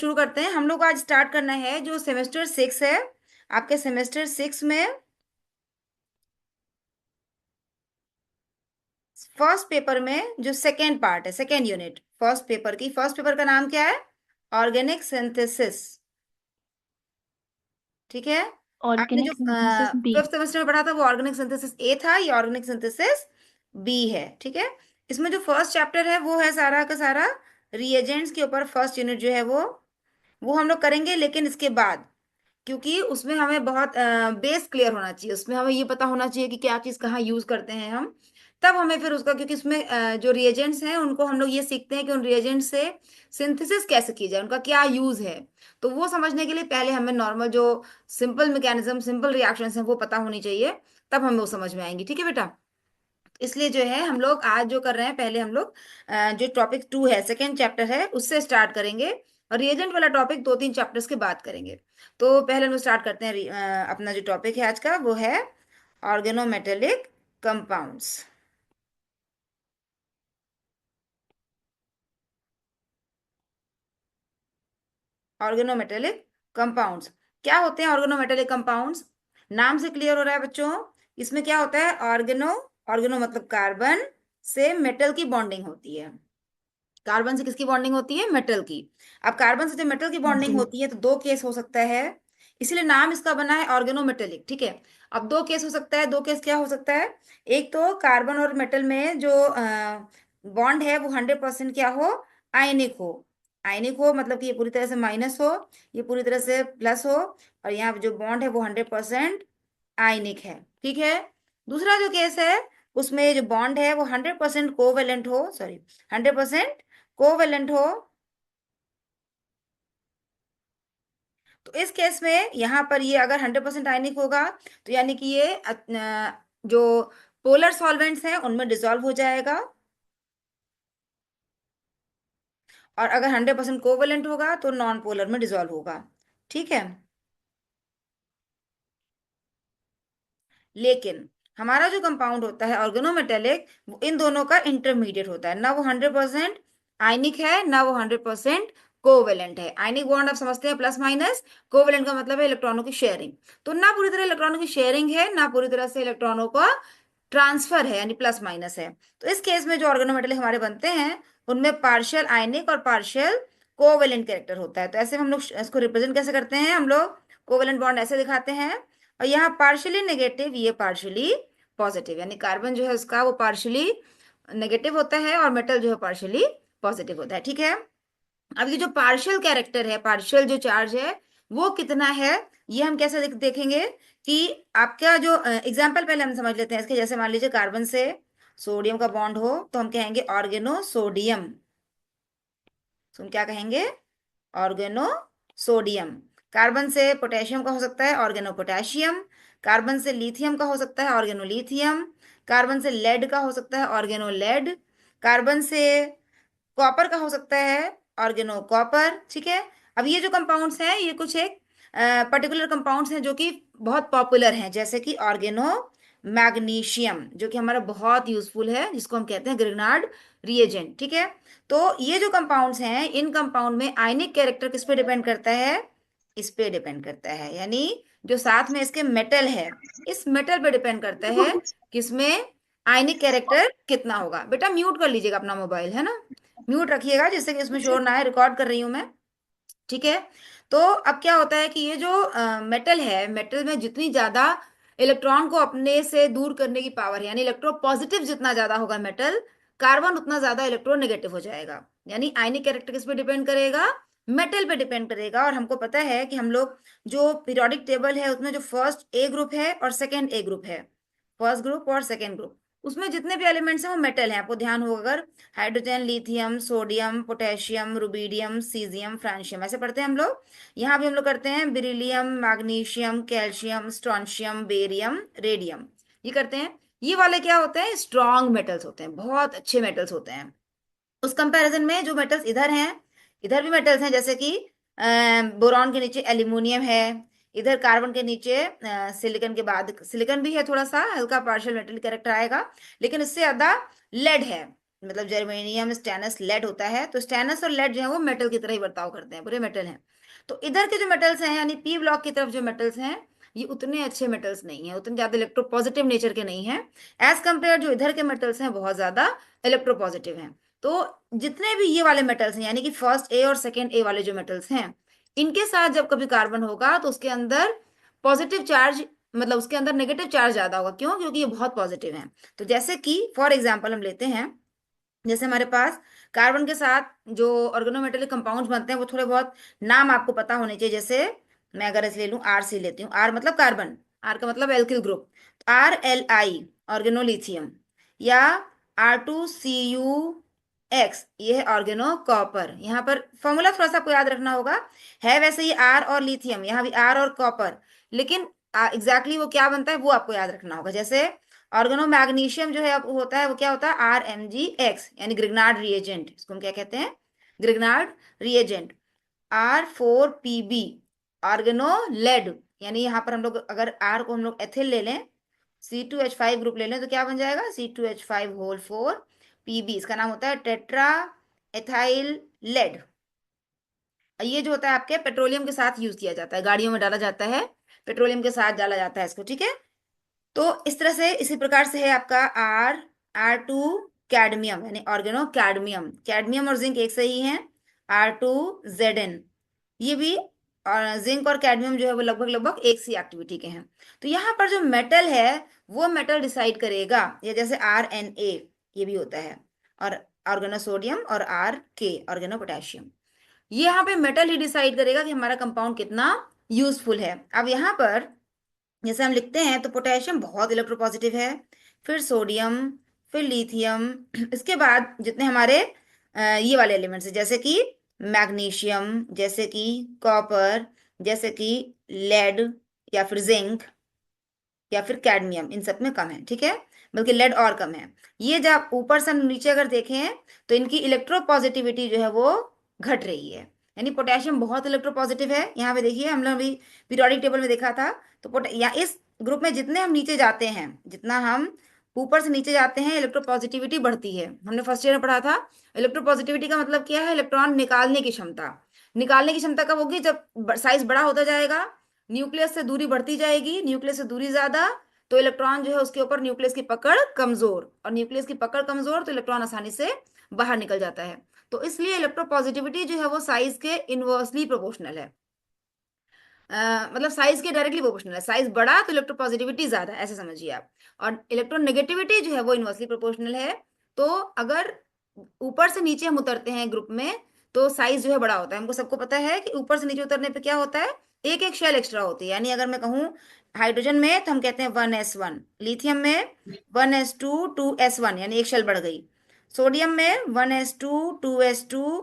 शुरू करते हैं। हम लोग आज स्टार्ट करना है जो सेमेस्टर 6 है। आपके सेमेस्टर 6 में फर्स्ट पेपर में जो सेकेंड पार्ट है, सेकेंड यूनिट फर्स्ट पेपर का नाम क्या है? Organic synthesis. ठीक है। आपने जो organic synthesis B. Fifth semester में पढ़ा था वो ऑर्गेनिक सिंथेसिस ए था, ये ऑर्गेनिक सिंथेसिस बी है। ठीक है। इसमें जो फर्स्ट चैप्टर है वो है सारा का सारा रिएजेंट्स के ऊपर। फर्स्ट यूनिट जो है वो हम लोग करेंगे, लेकिन इसके बाद, क्योंकि उसमें हमें बहुत बेस क्लियर होना चाहिए, उसमें हमें ये पता होना चाहिए कि क्या चीज कहाँ यूज करते हैं हम। तब हमें फिर उसका, क्योंकि उसमें जो रिएजेंट्स हैं उनको हम लोग ये सीखते हैं कि उन रिएजेंट्स से सिंथेसिस कैसे की जाए, उनका क्या यूज है। तो वो समझने के लिए पहले हमें नॉर्मल जो सिंपल मैकेनिज्म, सिंपल रिएक्शंस हैं वो पता होनी चाहिए, तब हमें वो समझ में आएंगी। ठीक है बेटा। इसलिए जो है हम लोग आज जो कर रहे हैं, पहले हम लोग जो टॉपिक 2 है, सेकेंड चैप्टर है, उससे स्टार्ट करेंगे। और रिएजेंट वाला टॉपिक 2-3 चैप्टर्स के बाद करेंगे। तो पहले हम लोग स्टार्ट करते हैं। अपना जो टॉपिक है आज का वो है ऑर्गेनोमेटेलिक कंपाउंड्स। ऑर्गेनोमेटेलिक कंपाउंड्स क्या होते हैं? ऑर्गेनोमेटेलिक कंपाउंड्स नाम से क्लियर हो रहा है बच्चों। इसमें क्या होता है? ऑर्गेनो, ऑर्गेनो मतलब कार्बन से मेटल की बॉन्डिंग होती है। कार्बन से किसकी बॉन्डिंग होती है? मेटल की। अब कार्बन से जब मेटल की बॉन्डिंग जी। होती है तो दो केस हो सकता है, इसलिए नाम इसका बना है ऑर्गेनोमेटेलिक। ठीक है। अब दो केस हो सकता है। दो केस क्या हो सकता है? एक तो कार्बन और मेटल में जो बॉन्ड है वो 100% क्या हो? आयनिक हो। आयनिक हो मतलब कि ये पूरी तरह से माइनस हो, ये पूरी तरह से प्लस हो, और यहाँ पे जो बॉन्ड है वो 100% आयनिक है। ठीक है। दूसरा जो केस है, उसमें जो बॉन्ड है वो 100% कोवेलेंट हो, सॉरी, 100% कोवेलेंट हो। तो इस केस में यहाँ पर ये अगर 100% आयनिक होगा तो यानी कि ये जो पोलर सॉल्वेंट्स हैं उनमें डिसॉल्व हो जाएगा। और अगर 100% कोवेलेंट होगा तो नॉन पोलर में डिसॉल्व होगा। ठीक है। लेकिन हमारा जो कंपाउंड होता है ऑर्गेनोमेटेलिक, वो इन दोनों का इंटरमीडिएट होता है। ना वो 100% आयनिक है, ना वो 100% कोवेलेंट है। आयनिक बॉन्ड आप समझते हैं प्लस माइनस, कोवेलेंट का मतलब है इलेक्ट्रॉनों की शेयरिंग। तो ना पूरी तरह इलेक्ट्रॉनों की शेयरिंग है, ना पूरी तरह से इलेक्ट्रॉनों का ट्रांसफर है, यानी प्लस माइनस है। तो इस केस में जो ऑर्गेनोमेटेलिक हमारे बनते हैं उनमें पार्शियल आयनिक और पार्शियल कोवेलेंट कैरेक्टर होता है। तो ऐसे हम लोग इसको रिप्रेजेंट कैसे करते हैं? हम लोग कोवेलेंट बॉन्ड ऐसे दिखाते हैं, और यहाँ पार्शियली नेगेटिव, ये पार्शियली पॉजिटिव, यानी कार्बन जो है उसका वो पार्शियली नेगेटिव होता है और मेटल जो है पार्शियली पॉजिटिव होता है। ठीक है। अब ये जो पार्शियल कैरेक्टर है, पार्शियल जो चार्ज है वो कितना है, ये हम कैसे देखेंगे कि आपका जो एग्जाम्पल पहले हम समझ लेते हैं इसके। जैसे मान लीजिए कार्बन से सोडियम का बॉन्ड हो तो हम कहेंगे ऑर्गेनो सोडियम। तो हम क्या कहेंगे? Organo sodium. कार्बन से पोटेशियम का हो सकता है ऑर्गेनो पोटेशियम। कार्बन से लिथियम का हो सकता है ऑर्गेनो लिथियम। कार्बन से लेड का हो सकता है ऑर्गेनो लेड। कार्बन से कॉपर का हो सकता है ऑर्गेनो कॉपर। ठीक है। अब ये जो कंपाउंड्स हैं ये कुछ एक पर्टिकुलर कंपाउंड्स हैं जो कि बहुत पॉपुलर हैं, जैसे कि ऑर्गेनो मैग्नीशियम, जो कि हमारा बहुत यूजफुल है, जिसको हम कहते हैं ग्रिग्नार्ड रिएजेंट। ठीक है। तो ये जो कंपाउंड्स हैं, इन कंपाउंड में आयनिक कैरेक्टर किस पे डिपेंड करता है? इस पे डिपेंड करता है, यानी जो साथ में इसके मेटल है, इस मेटल पे डिपेंड करता है किसमें आयनिक कैरेक्टर कितना होगा। बेटा म्यूट कर लीजिएगा अपना मोबाइल, है ना, म्यूट रखिएगा जिससे कि इसमें शोर ना आए, रिकॉर्ड कर रही हूं मैं। ठीक है। तो अब क्या होता है कि ये जो मेटल है, मेटल में जितनी ज्यादा इलेक्ट्रॉन को अपने से दूर करने की पावर है, यानी इलेक्ट्रो पॉजिटिव जितना ज्यादा होगा मेटल, कार्बन उतना ज्यादा इलेक्ट्रो नेगेटिव हो जाएगा। यानी आयनिक कैरेक्टर किस पे डिपेंड करेगा? मेटल पे डिपेंड करेगा। और हमको पता है कि हम लोग जो पीरियोडिक टेबल है उसमें जो फर्स्ट ए ग्रुप है और सेकेंड ए ग्रुप है, फर्स्ट ग्रुप और सेकेंड ग्रुप, उसमें जितने भी एलिमेंट्स हैं वो मेटल हैं। आपको ध्यान होगा अगर, hydrogen, lithium, sodium, potassium, rubidium, caesium, francium, ऐसे पढ़ते हैं हम लोग। यहाँ भी हम लोग करते हैं beryllium, magnesium, calcium, strontium, barium, radium, ये करते हैं। ये वाले क्या होते हैं? स्ट्रॉन्ग मेटल्स होते हैं, बहुत अच्छे मेटल्स होते हैं। उस कंपैरिजन में जो मेटल्स इधर हैं, इधर भी मेटल्स हैं, जैसे कि बोरॉन के नीचे एल्यूमिनियम है, इधर कार्बन के नीचे सिलिकन के बाद सिलिकन भी है, थोड़ा सा हल्का पार्शियल मेटल कैरेक्टर आएगा, लेकिन इससे ज्यादा लेड है। मतलब जर्मेनियम, स्टेनस, लेड होता है। तो स्टेनस और लेड जो है वो मेटल की तरह ही बर्ताव करते हैं, पूरे मेटल हैं। तो इधर के जो मेटल्स हैं यानी पी ब्लॉक की तरफ जो मेटल्स हैं, ये उतने अच्छे मेटल्स नहीं है, उतने ज्यादा इलेक्ट्रोपॉजिटिव नेचर के नहीं है। एज कंपेयर जो इधर के मेटल्स हैं बहुत ज्यादा इलेक्ट्रोपॉजिटिव हैं। तो जितने भी ये वाले मेटल्स हैं यानी कि फर्स्ट ए और सेकेंड ए वाले जो मेटल्स हैं, इनके साथ जब कभी कार्बन होगा तो उसके अंदर पॉजिटिव चार्ज, मतलब उसके अंदर नेगेटिव चार्ज ज्यादा होगा। क्यों? क्योंकि ये बहुत पॉजिटिव हैं। तो जैसे कि फॉर एग्जाम्पल हम लेते हैं, जैसे हमारे पास कार्बन के साथ जो ऑर्गेनोमेटेलिक कंपाउंड्स बनते हैं वो थोड़े बहुत नाम आपको पता होने चाहिए। जैसे मैं अगर ऐसे ले लूं, आर सी लेती हूँ, आर मतलब कार्बन, आर का मतलब alkyl group, R L I organolithium, या R2CuX ये है ऑर्गेनो कॉपर। यहाँ पर फॉर्मूला थोड़ा सा आपको याद रखना होगा, है वैसे ही आर और लिथियम, यहाँ भी आर और कॉपर, लेकिन एग्जैक्टली वो क्या बनता है वो आपको याद रखना होगा। जैसे ऑर्गेनो मैग्नीशियम जो है अब होता है वो क्या होता है, RMgX यानी ग्रिग्नार्ड रिएजेंट, इसको हम क्या कहते हैं, Grignard reagent. R4Pb oregano lead, यानी यहाँ पर हम लोग अगर R को हम लोग एथिल ले लें, C2H5 ग्रुप ले लें तो क्या बन जाएगा, C2H5 होल 4 Pb, इसका नाम होता है टेट्रा एथाइल लेड। ये जो होता है आपके पेट्रोलियम के साथ यूज किया जाता है, गाड़ियों में डाला जाता है, पेट्रोलियम के साथ डाला जाता है इसको, ठीक है। तो इस तरह से इसी प्रकार से है आपका R2 कैडमियम यानी ऑर्गेनो कैडमियम, कैडमियम और जिंक एक से ही है, R2Zn, ये भी। और जिंक और कैडमियम जो है वो लगभग लगभग एक सी एक्टिविटी के हैं। तो यहाँ पर जो मेटल है वो मेटल डिसाइड करेगा, या जैसे RNa ये भी होता है, और ऑर्गेनो सोडियम, और RK ऑर्गेनो पोटेशियम, ये यहाँ पे मेटल ही डिसाइड करेगा कि हमारा कंपाउंड कितना यूजफुल है। अब यहाँ पर जैसे हम लिखते हैं तो पोटेशियम बहुत इलेक्ट्रोपॉजिटिव है, फिर सोडियम, फिर लिथियम, इसके बाद जितने हमारे ये वाले एलिमेंट्स हैं जैसे कि मैग्नीशियम, जैसे कि कॉपर, जैसे कि लेड, या फिर जिंक, या फिर कैडमियम, इन सब में कम है, ठीक है, बल्कि लेड और कम है। ये जब ऊपर से हम नीचे अगर देखें तो इनकी इलेक्ट्रोपॉजिटिविटी जो है वो घट रही है, यानी पोटेशियम बहुत इलेक्ट्रोपॉजिटिव है। यहाँ पे देखिए हम लोग अभी पीरियोडिक टेबल में देखा था, तो या इस ग्रुप में जितने हम नीचे जाते हैं, जितना हम ऊपर से नीचे जाते हैं, इलेक्ट्रोपॉजिटिविटी बढ़ती है। हमने फर्स्ट ईयर में पढ़ा था इलेक्ट्रोपॉजिटिविटी का मतलब क्या है, इलेक्ट्रॉन निकालने की क्षमता। निकालने की क्षमता कब होगी, जब साइज बड़ा होता जाएगा, न्यूक्लियस से दूरी बढ़ती जाएगी, न्यूक्लियस से दूरी ज्यादा, तो इलेक्ट्रॉन जो है उसके ऊपर न्यूक्लियस की पकड़ कमजोर, और न्यूक्लियस की पकड़ कमजोर तो इलेक्ट्रॉन आसानी से बाहर निकल जाता है। तो इसलिए इलेक्ट्रोपॉजिटिविटी जो है वो साइज के इनवर्सली प्रोपोर्शनल है। मतलब साइज के डायरेक्टली प्रोपोर्शनल है, साइज बड़ा तो इलेक्ट्रोपॉजिटिविटी ज्यादा, ऐसे समझिए आप। और इलेक्ट्रोनेगेटिविटी जो है वो इनवर्सली प्रोपोर्शनल है। तो अगर ऊपर से नीचे हम उतरते हैं ग्रुप में तो साइज जो है बड़ा होता है। हमको सबको पता है कि ऊपर से नीचे उतरने पे क्या होता है, एक एक शेल एक्स्ट्रा होती है। यानी अगर मैं कहूँ हाइड्रोजन में तो हम कहते हैं 1s1, लिथियम में 1s2 2s1 यानी एक शेल बढ़ गई, सोडियम में 1s2 2s2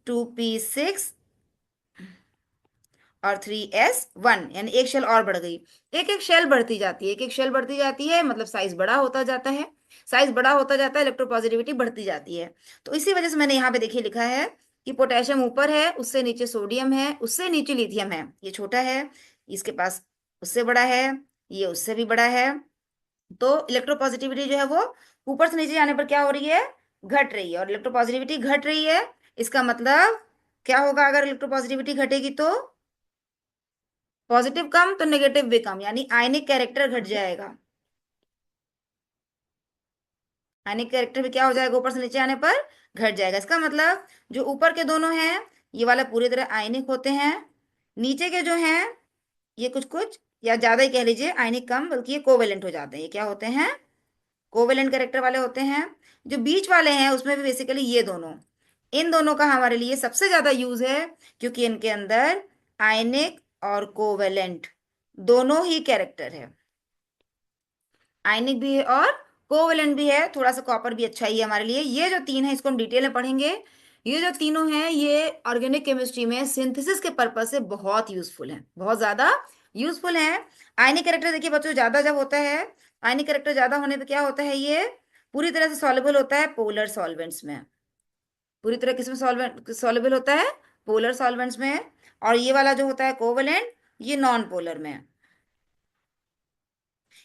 2p6 और 3s1 यानी एक शेल और बढ़ गई। एक एक शेल बढ़ती जाती है, एक एक शेल बढ़ती जाती है, मतलब साइज बड़ा होता जाता है, साइज बड़ा होता जाता है, इलेक्ट्रोपॉजिटिविटी बढ़ती जाती है। तो इसी वजह से मैंने यहाँ पे देखिए लिखा है कि पोटेशियम ऊपर है, उससे नीचे सोडियम है, उससे नीचे लिथियम है, ये छोटा है, इसके पास उससे बड़ा है, ये उससे भी बड़ा है। तो इलेक्ट्रोपॉजिटिविटी जो है वो ऊपर से नीचे जाने पर क्या हो रही है, घट रही है, और इलेक्ट्रोपॉजिटिविटी घट रही है। इसका मतलब क्या होगा, अगर इलेक्ट्रोपॉजिटिविटी घटेगी तो पॉजिटिव कम तो नेगेटिव भी कम, यानी आयनिक कैरेक्टर घट जाएगा। आयनिक कैरेक्टर भी क्या हो जाएगा, ऊपर से नीचे आने पर घट जाएगा। इसका मतलब जो ऊपर के दोनों हैं ये वाला पूरी तरह आयनिक होते हैं, नीचे के जो हैं ये कुछ कुछ या ज्यादा ही कह लीजिए आयनिक कम, बल्कि ये कोवेलेंट हो जाते हैं। ये क्या होते हैं, कोवेलेंट कैरेक्टर वाले होते हैं। जो बीच वाले हैं उसमें भी बेसिकली ये दोनों, इन दोनों का हमारे लिए सबसे ज्यादा यूज है, क्योंकि इनके अंदर आयनिक और कोवेलेंट दोनों ही कैरेक्टर है, आयनिक भी है और कोवेलेंट भी है। थोड़ा सा कॉपर भी अच्छा ही है हमारे लिए। ये जो तीन है इसको हम डिटेल में पढ़ेंगे। ये जो तीनों हैं ये ऑर्गेनिक केमिस्ट्री में सिंथेसिस के पर्पज से बहुत यूजफुल है, बहुत ज्यादा यूजफुल है। आयनिक कैरेक्टर देखिए बच्चों ज्यादा जब होता है, आयनिक कैरेक्टर ज्यादा होने पे क्या होता है, ये पूरी तरह से सॉल्युबल होता है पोलर सॉल्वेंट्स में, पूरी तरह किसमें सॉल्वेंट सॉल्युबल होता है, पोलर सॉल्वेंट्स में। और ये वाला जो होता है कोवेलेंट, ये नॉन पोलर में।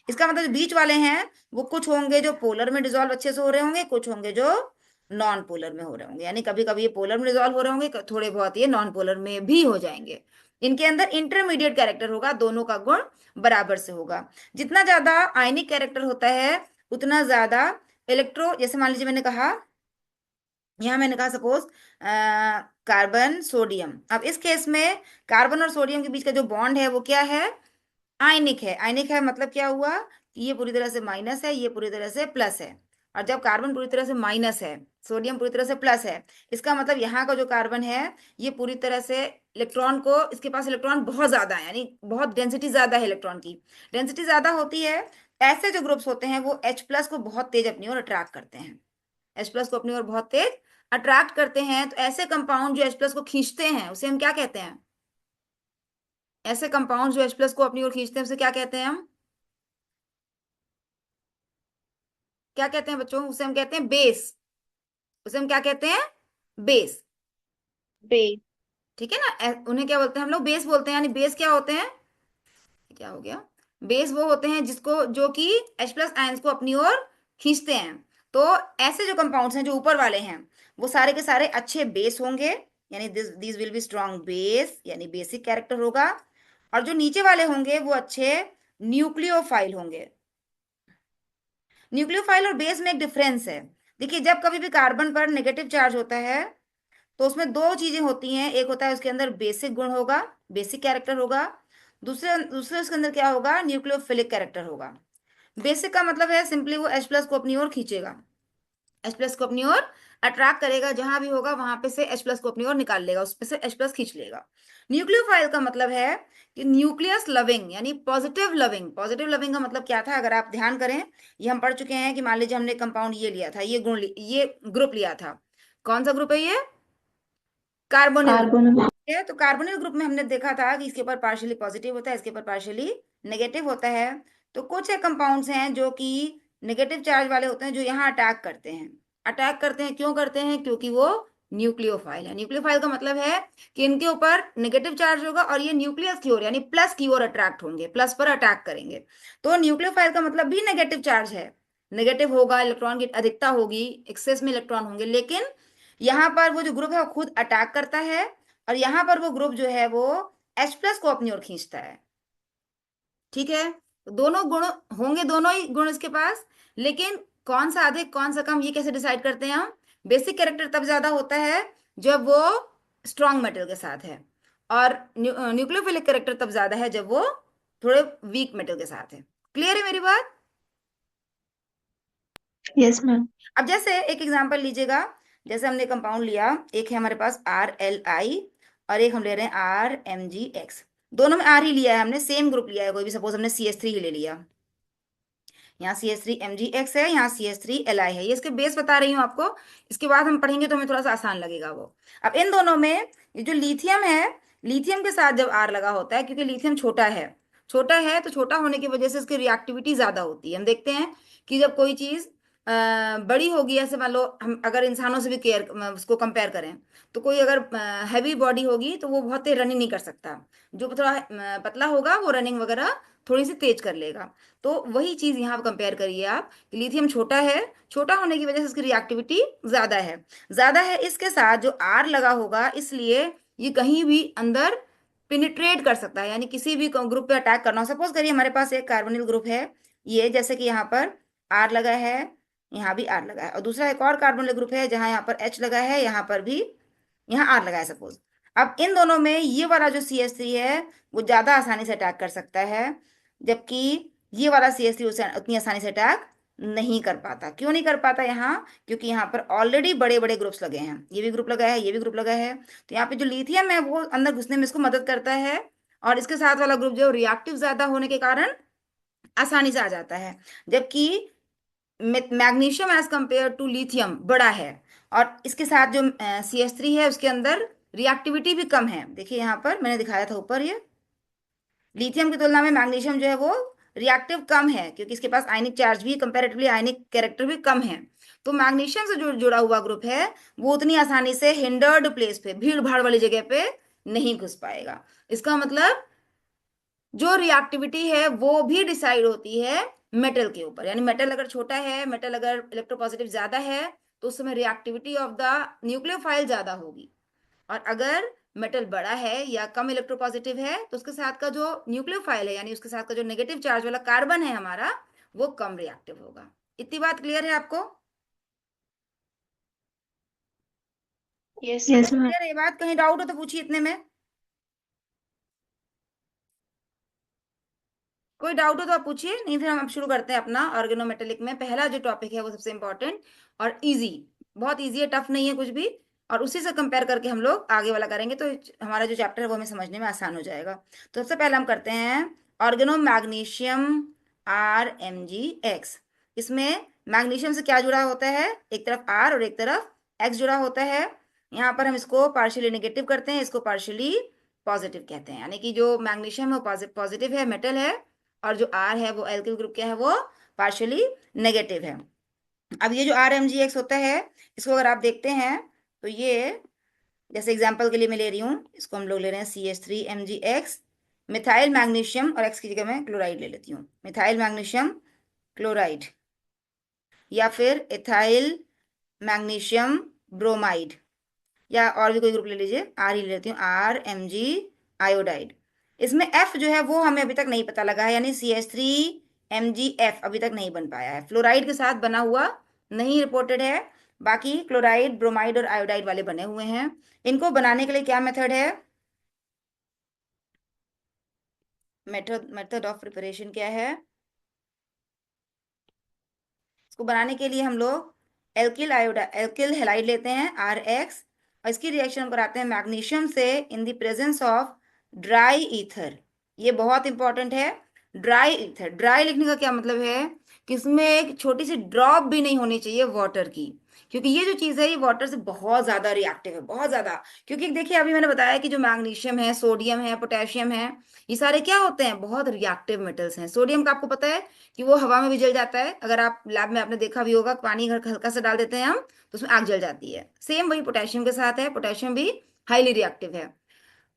इसका मतलब जो बीच वाले हैं वो कुछ होंगे जो पोलर में डिजोल्व अच्छे से हो रहे होंगे, कुछ होंगे जो नॉन पोलर में हो रहे होंगे, यानी कभी कभी ये पोलर में रिजॉल्व हो रहे होंगे, थोड़े बहुत ये नॉन पोलर में भी हो जाएंगे। इनके अंदर इंटरमीडिएट कैरेक्टर होगा, दोनों का गुण बराबर से होगा। जितना ज्यादा आयनिक कैरेक्टर होता है उतना ज्यादा इलेक्ट्रो, जैसे मान लीजिए मैंने कहा, यहाँ मैंने कहा सपोज कार्बन सोडियम, अब इस केस में कार्बन और सोडियम के बीच का जो बॉन्ड है वो क्या है, आयनिक है। आयनिक है मतलब क्या हुआ कि ये पूरी तरह से माइनस है, ये पूरी तरह से प्लस है। और जब कार्बन पूरी तरह से माइनस है, सोडियम पूरी तरह से प्लस है, इसका मतलब यहाँ का जो कार्बन है ये पूरी तरह से इलेक्ट्रॉन को, इसके पास इलेक्ट्रॉन बहुत ज्यादा है, यानी बहुत डेंसिटी ज्यादा है, इलेक्ट्रॉन की डेंसिटी ज्यादा होती है। ऐसे जो ग्रुप्स होते हैं वो H प्लस को बहुत तेज अपनी ओर अट्रैक्ट करते हैं, H प्लस को अपनी ओर बहुत तेज अट्रैक्ट करते हैं। तो ऐसे कंपाउंड जो H प्लस को खींचते हैं उसे हम क्या कहते हैं, ऐसे कंपाउंड जो H प्लस को अपनी ओर खींचते हैं उसे क्या कहते हैं हम, क्या कहते हैं बच्चों, उसे हम कहते हैं बेस। उसे हम क्या कहते हैं, बेस। बेस। ठीक है ना, उन्हें क्या बोलते हैं हम लोग, बेस बोलते हैं। यानी बेस क्या होते हैं, क्या हो गया, बेस वो होते हैं जिसको, जो कि H प्लस आयंस को अपनी ओर खींचते हैं। तो ऐसे जो कंपाउंड्स हैं जो ऊपर वाले हैं वो सारे के सारे अच्छे बेस होंगे, यानी this will be strong base, यानी बेसिक कैरेक्टर होगा। और जो नीचे वाले होंगे वो अच्छे न्यूक्लियोफाइल होंगे। न्यूक्लियोफाइल और बेस में एक डिफरेंस है। देखिए जब कभी भी कार्बन पर नेगेटिव चार्ज होता है तो उसमें दो चीजें होती हैं, एक होता है उसके अंदर बेसिक गुण होगा, बेसिक कैरेक्टर होगा, दूसरे दूसरे उसके अंदर क्या होगा, न्यूक्लियोफिलिक कैरेक्टर होगा। बेसिक का मतलब है सिंपली वो H प्लस को अपनी ओर खींचेगा, H प्लस को अपनी ओर अट्रैक्ट करेगा, जहां भी होगा वहां पे से H प्लस को अपनी ओर निकाल लेगा, उसमें से H प्लस खींच लेगा। न्यूक्लियोफाइल का मतलब है कि न्यूक्लियस लविंग, यानी पॉजिटिव लविंग। पॉजिटिव लविंग का मतलब क्या था, अगर आप ध्यान करें, ये हम पढ़ चुके हैं कि मान लीजिए हमने कंपाउंड ये लिया था, ये ये ग्रुप लिया था, कौन सा ग्रुप है ये, कार्बोनिल ग्रुप। कार्बन। ठीक है, तो कार्बोनिल ग्रुप में हमने देखा था कि इसके ऊपर पार्शियली पॉजिटिव होता है, इसके ऊपर पार्शियली नेगेटिव होता है। तो कुछ एक कंपाउंड्स हैं जो कि नेगेटिव चार्ज वाले होते हैं, जो यहाँ अटैक करते हैं। अटैक करते हैं, क्यों करते हैं, क्योंकि वो न्यूक्लियोफाइल है। न्यूक्लियोफाइल का मतलब है कि इनके ऊपर नेगेटिव चार्ज होगा और ये न्यूक्लियस की ओर यानी प्लस की ओर अट्रैक्ट होंगे, प्लस पर अटैक करेंगे। तो न्यूक्लियोफाइल का मतलब भी नेगेटिव चार्ज है, नेगेटिव होगा, इलेक्ट्रॉन की अधिकता होगी, एक्सेस में इलेक्ट्रॉन होंगे। लेकिन यहाँ पर वो जो ग्रुप है वो खुद अटैक करता है, और यहाँ पर वो ग्रुप जो है वो H प्लस को अपनी ओर खींचता है। ठीक है, तो दोनों गुण होंगे, दोनों ही गुण इसके पास, लेकिन कौन सा अधिक कौन सा कम ये कैसे डिसाइड करते हैं हम, बेसिक कैरेक्टर तब ज्यादा होता है जब वो स्ट्रॉन्ग मेटल के साथ है, और न्यूक्लियोफिलिक कैरेक्टर तब ज्यादा है जब वो थोड़े वीक मेटल के साथ है। क्लियर है मेरी बात। Yes ma'am. अब जैसे एक एग्जांपल लीजिएगा, जैसे हमने कंपाउंड लिया, एक है हमारे पास RLI और एक हम ले रहे हैं RMgX। दोनों में R ही लिया है हमने, सेम ग्रुप लिया है, कोई भी सपोज हमने CH3 ही ले लिया, यहाँ CH3MgX है, यहाँ CH3Li है, ये इसके बेस बता रही हूँ आपको। इसके बाद हम पढ़ेंगे तो हमें थोड़ा सा आसान लगेगा वो। अब इन दोनों में ये जो लिथियम है, लिथियम के साथ जब R लगा होता है, क्योंकि लिथियम छोटा है, छोटा है तो छोटा होने की वजह से इसकी रिएक्टिविटी ज्यादा होती है। हम देखते हैं कि जब कोई चीज बड़ी होगी, ऐसे मान लो हम अगर इंसानों से भी केयर उसको कंपेयर करें, तो कोई अगर हैवी बॉडी होगी तो वो बहुत तेज रनिंग नहीं कर सकता, जो थोड़ा पतला होगा वो रनिंग वगैरह थोड़ी सी तेज कर लेगा। तो वही चीज यहाँ कंपेयर करिए आप, लिथियम छोटा है, छोटा होने की वजह से इसकी रिएक्टिविटी ज्यादा है, ज्यादा है। इसके साथ जो R लगा होगा, इसलिए ये कहीं भी अंदर पिनिट्रेट कर सकता है, यानी किसी भी ग्रुप पे अटैक करना हो। सपोज करिए हमारे पास एक कार्बोनिल ग्रुप है, ये जैसे कि यहाँ पर R लगा है, यहाँ भी R लगा है, और दूसरा एक और कार्बोनिल ग्रुप है जहाँ यहाँ पर H लगा है, यहाँ पर भी यहाँ R लगा है सपोज। अब इन दोनों में ये वाला जो CH3 है वो ज्यादा आसानी से अटैक कर सकता है, जबकि ये वाला CH3 उसे उतनी आसानी से अटैक नहीं कर पाता। क्यों नहीं कर पाता यहाँ, क्योंकि यहाँ पर ऑलरेडी बड़े बड़े ग्रुप्स लगे हैं, ये भी ग्रुप लगा है, ये भी ग्रुप लगा है। तो यहाँ पे जो लिथियम है वो अंदर घुसने में इसको मदद करता है, और इसके साथ वाला ग्रुप जो रिएक्टिव ज्यादा होने के कारण आसानी से आ जाता है। जबकि magnesium as compare to lithium बड़ा है, और इसके साथ जो CH3 है उसके अंदर रिएक्टिविटी भी कम है। देखिए यहाँ पर मैंने दिखाया था ऊपर, ये लिथियम की तुलना में मैग्नीशियम जो है वो रिएक्टिव कम है, क्योंकि इसके पास आयनिक चार्ज भी, कंपैरेटिवली आयनिक कैरेक्टर भी कम है। तो मैग्नीशियम से जो जुड़ा हुआ ग्रुप है वो उतनी आसानी से हिंडर्ड प्लेस पे, भीड़ भाड़ वाली जगह पे नहीं घुस पाएगा। इसका मतलब जो रिएक्टिविटी है वो भी डिसाइड होती है मेटल के ऊपर, यानी मेटल अगर छोटा है, मेटल अगर इलेक्ट्रोपॉजिटिव ज्यादा है, तो उस समय रिएक्टिविटी ऑफ द न्यूक्लियोफाइल ज्यादा होगी। और अगर मेटल बड़ा है या कम इलेक्ट्रोपॉजिटिव है तो उसके साथ का जो न्यूक्लियोफाइल है, यानी उसके साथ का जो नेगेटिव चार्ज वाला कार्बन है हमारा, वो कम रिएक्टिव होगा। इतनी बात क्लियर है आपको? Yes, ma'am. क्लियर है ये बात? कहीं डाउट हो तो पूछिए इतने में। कोई डाउट हो तो आप पूछिए, नहीं फिर हम अब शुरू करते हैं अपना ऑर्गेनोमेटेलिक में पहला जो टॉपिक है वो सबसे इंपॉर्टेंट और इजी, बहुत इजी है, टफ नहीं है कुछ भी। और उसी से कंपेयर करके हम लोग आगे वाला करेंगे तो हमारा जो चैप्टर है वो हमें समझने में आसान हो जाएगा। तो सबसे पहले हम करते हैं ऑर्गेनो मैग्नीशियम RMgX। इसमें मैग्नीशियम से क्या जुड़ा होता है, एक तरफ R और एक तरफ X जुड़ा होता है। यहाँ पर हम इसको पार्शियली नेगेटिव करते हैं, इसको पार्शियली पॉजिटिव कहते हैं, यानी कि जो मैग्नीशियम है वो पॉजिटिव है, मेटल है, और जो R है वो एल्किल ग्रुप क्या है, वो पार्शियली नेगेटिव है। अब ये जो RMgX होता है, इसको अगर आप देखते हैं तो ये, जैसे एग्जांपल के लिए मैं ले रही हूँ, इसको हम लोग ले रहे हैं CH3MgX, मिथाइल मैग्नीशियम, और X की जगह मैं क्लोराइड ले लेती हूँ, मिथाइल मैग्नीशियम क्लोराइड, या फिर एथाइल मैग्नीशियम ब्रोमाइड, या और भी कोई ग्रुप ले लीजिए, आर ही ले लेती हूँ, RMg आयोडाइड। इसमें एफ जो है वो हमें अभी तक नहीं पता लगा है, यानी CH3MgF अभी तक नहीं बन पाया है, फ्लोराइड के साथ बना हुआ नहीं रिपोर्टेड है। बाकी क्लोराइड, ब्रोमाइड और आयोडाइड वाले बने हुए हैं। इनको बनाने के लिए क्या मेथड है, मेथड मेथड ऑफ प्रिपरेशन क्या है? इसको बनाने के लिए हम लोग एल्किल हेलाइड लेते हैं RX, और इसकी रिएक्शन हम कराते हैं मैग्नीशियम से in the presence of dry ether. ये बहुत इंपॉर्टेंट है। ड्राई ईथर, ड्राई लिखने का क्या मतलब है कि इसमें एक छोटी सी ड्रॉप भी नहीं होनी चाहिए वाटर की, क्योंकि ये जो चीज है ये वाटर से बहुत ज्यादा रिएक्टिव है, बहुत ज्यादा। क्योंकि देखिए अभी मैंने बताया कि जो मैग्नीशियम है, सोडियम है, पोटेशियम है, ये सारे क्या होते हैं, बहुत रिएक्टिव मेटल्स हैं। सोडियम का आपको पता है कि वो हवा में भी जल जाता है, अगर आप लैब में आपने देखा भी होगा, पानी घर हल्का सा डाल देते हैं हम तो उसमें आग जल जाती है। सेम वही पोटेशियम के साथ है, पोटेशियम भी हाईली रिएक्टिव है।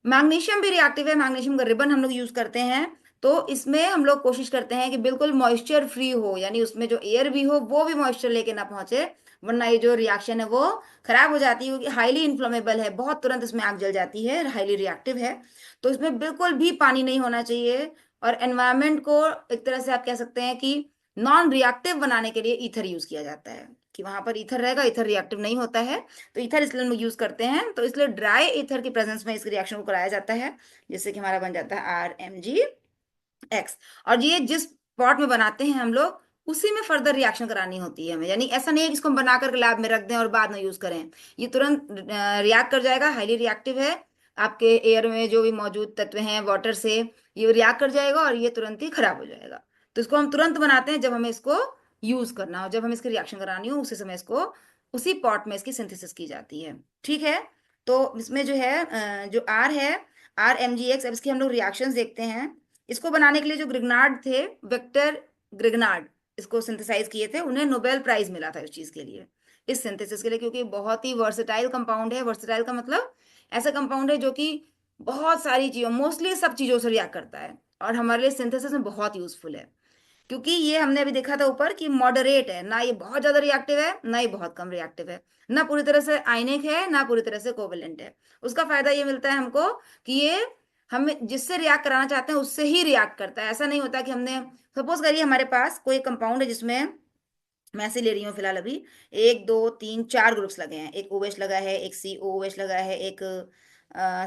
मैग्नीशियम भी रिएक्टिव है, मैग्नीशियम का रिबन हम लोग यूज करते हैं। तो इसमें हम लोग कोशिश करते हैं कि बिल्कुल मॉइस्चर फ्री हो, यानी उसमें जो एयर भी हो वो भी मॉइस्चर लेके ना पहुंचे, वरना ये जो रिएक्शन है वो खराब हो जाती है, क्योंकि हाईली इन्फ्लेमेबल है, बहुत तुरंत इसमें आग जल जाती है, हाईली रिएक्टिव है। तो इसमें बिल्कुल भी पानी नहीं होना चाहिए। और एनवायरमेंट को एक तरह से आप कह सकते हैं कि नॉन रिएक्टिव बनाने के लिए ईथर यूज किया जाता है, कि वहां पर ईथर रहेगा, ईथर रिएक्टिव नहीं होता है, तो ईथर इसलिए हम लोग यूज करते हैं। तो इसलिए ड्राई ईथर की प्रेजेंस में इस रिएक्शन को कराया जाता है, जिससे कि हमारा बन जाता है RMgX। और ये जिस पॉट में बनाते हैं हम लोग, उसी में फर्दर रिएक्शन करानी होती है हमें, यानी ऐसा नहीं है कि इसको हम बना कर लैब में रख दें और बाद में यूज करें। ये तुरंत रिएक्ट कर जाएगा, हाईली रिएक्टिव है, आपके एयर में जो भी मौजूद तत्व हैं वाटर से, ये रिएक्ट कर जाएगा और ये तुरंत ही खराब हो जाएगा। तो इसको हम तुरंत बनाते हैं जब हमें इसको यूज करना हो, जब हमें इसकी रिएक्शन करानी हो, उसी समय इसको उसी पॉट में इसकी सिंथेसिस की जाती है। ठीक है, तो इसमें जो है जो R है, RMgX, अब इसकी हम लोग रिएक्शंस देखते हैं। इसको बनाने के लिए जो ग्रिग्नार्ड थे, विक्टर ग्रिग्नार्ड, इसको सिंथेसाइज किए थे, उन्हें नोबेल प्राइज मिला था इस चीज के लिए, इस सिंथेसिस के लिए, क्योंकि बहुत ही वर्सेटाइल कंपाउंड है। वर्सेटाइल का मतलब ऐसा कंपाउंड है जो कि बहुत सारी चीजों, मोस्टली सब चीजों से रिएक्ट करता है, और हमारे लिए सिंथेसिस में बहुत यूजफुल है। क्योंकि ये हमने अभी देखा था ऊपर कि मॉडरेट है, ना ये बहुत ज्यादा रिएक्टिव है ना ये बहुत कम रिएक्टिव है, ना पूरी तरह से आयनिक है ना पूरी तरह से कोवेलेंट है। उसका फायदा ये मिलता है हमको कि ये हमें जिससे रिएक्ट कराना चाहते हैं उससे ही रिएक्ट करता है। ऐसा नहीं होता कि हमने, सपोज करिए हमारे पास कोई कंपाउंड है जिसमें, मैं ऐसे ले रही हूँ फिलहाल अभी, 1 2 3 4 ग्रुप्स लगे हैं, एक OH लगा है, एक COOH लगा है, एक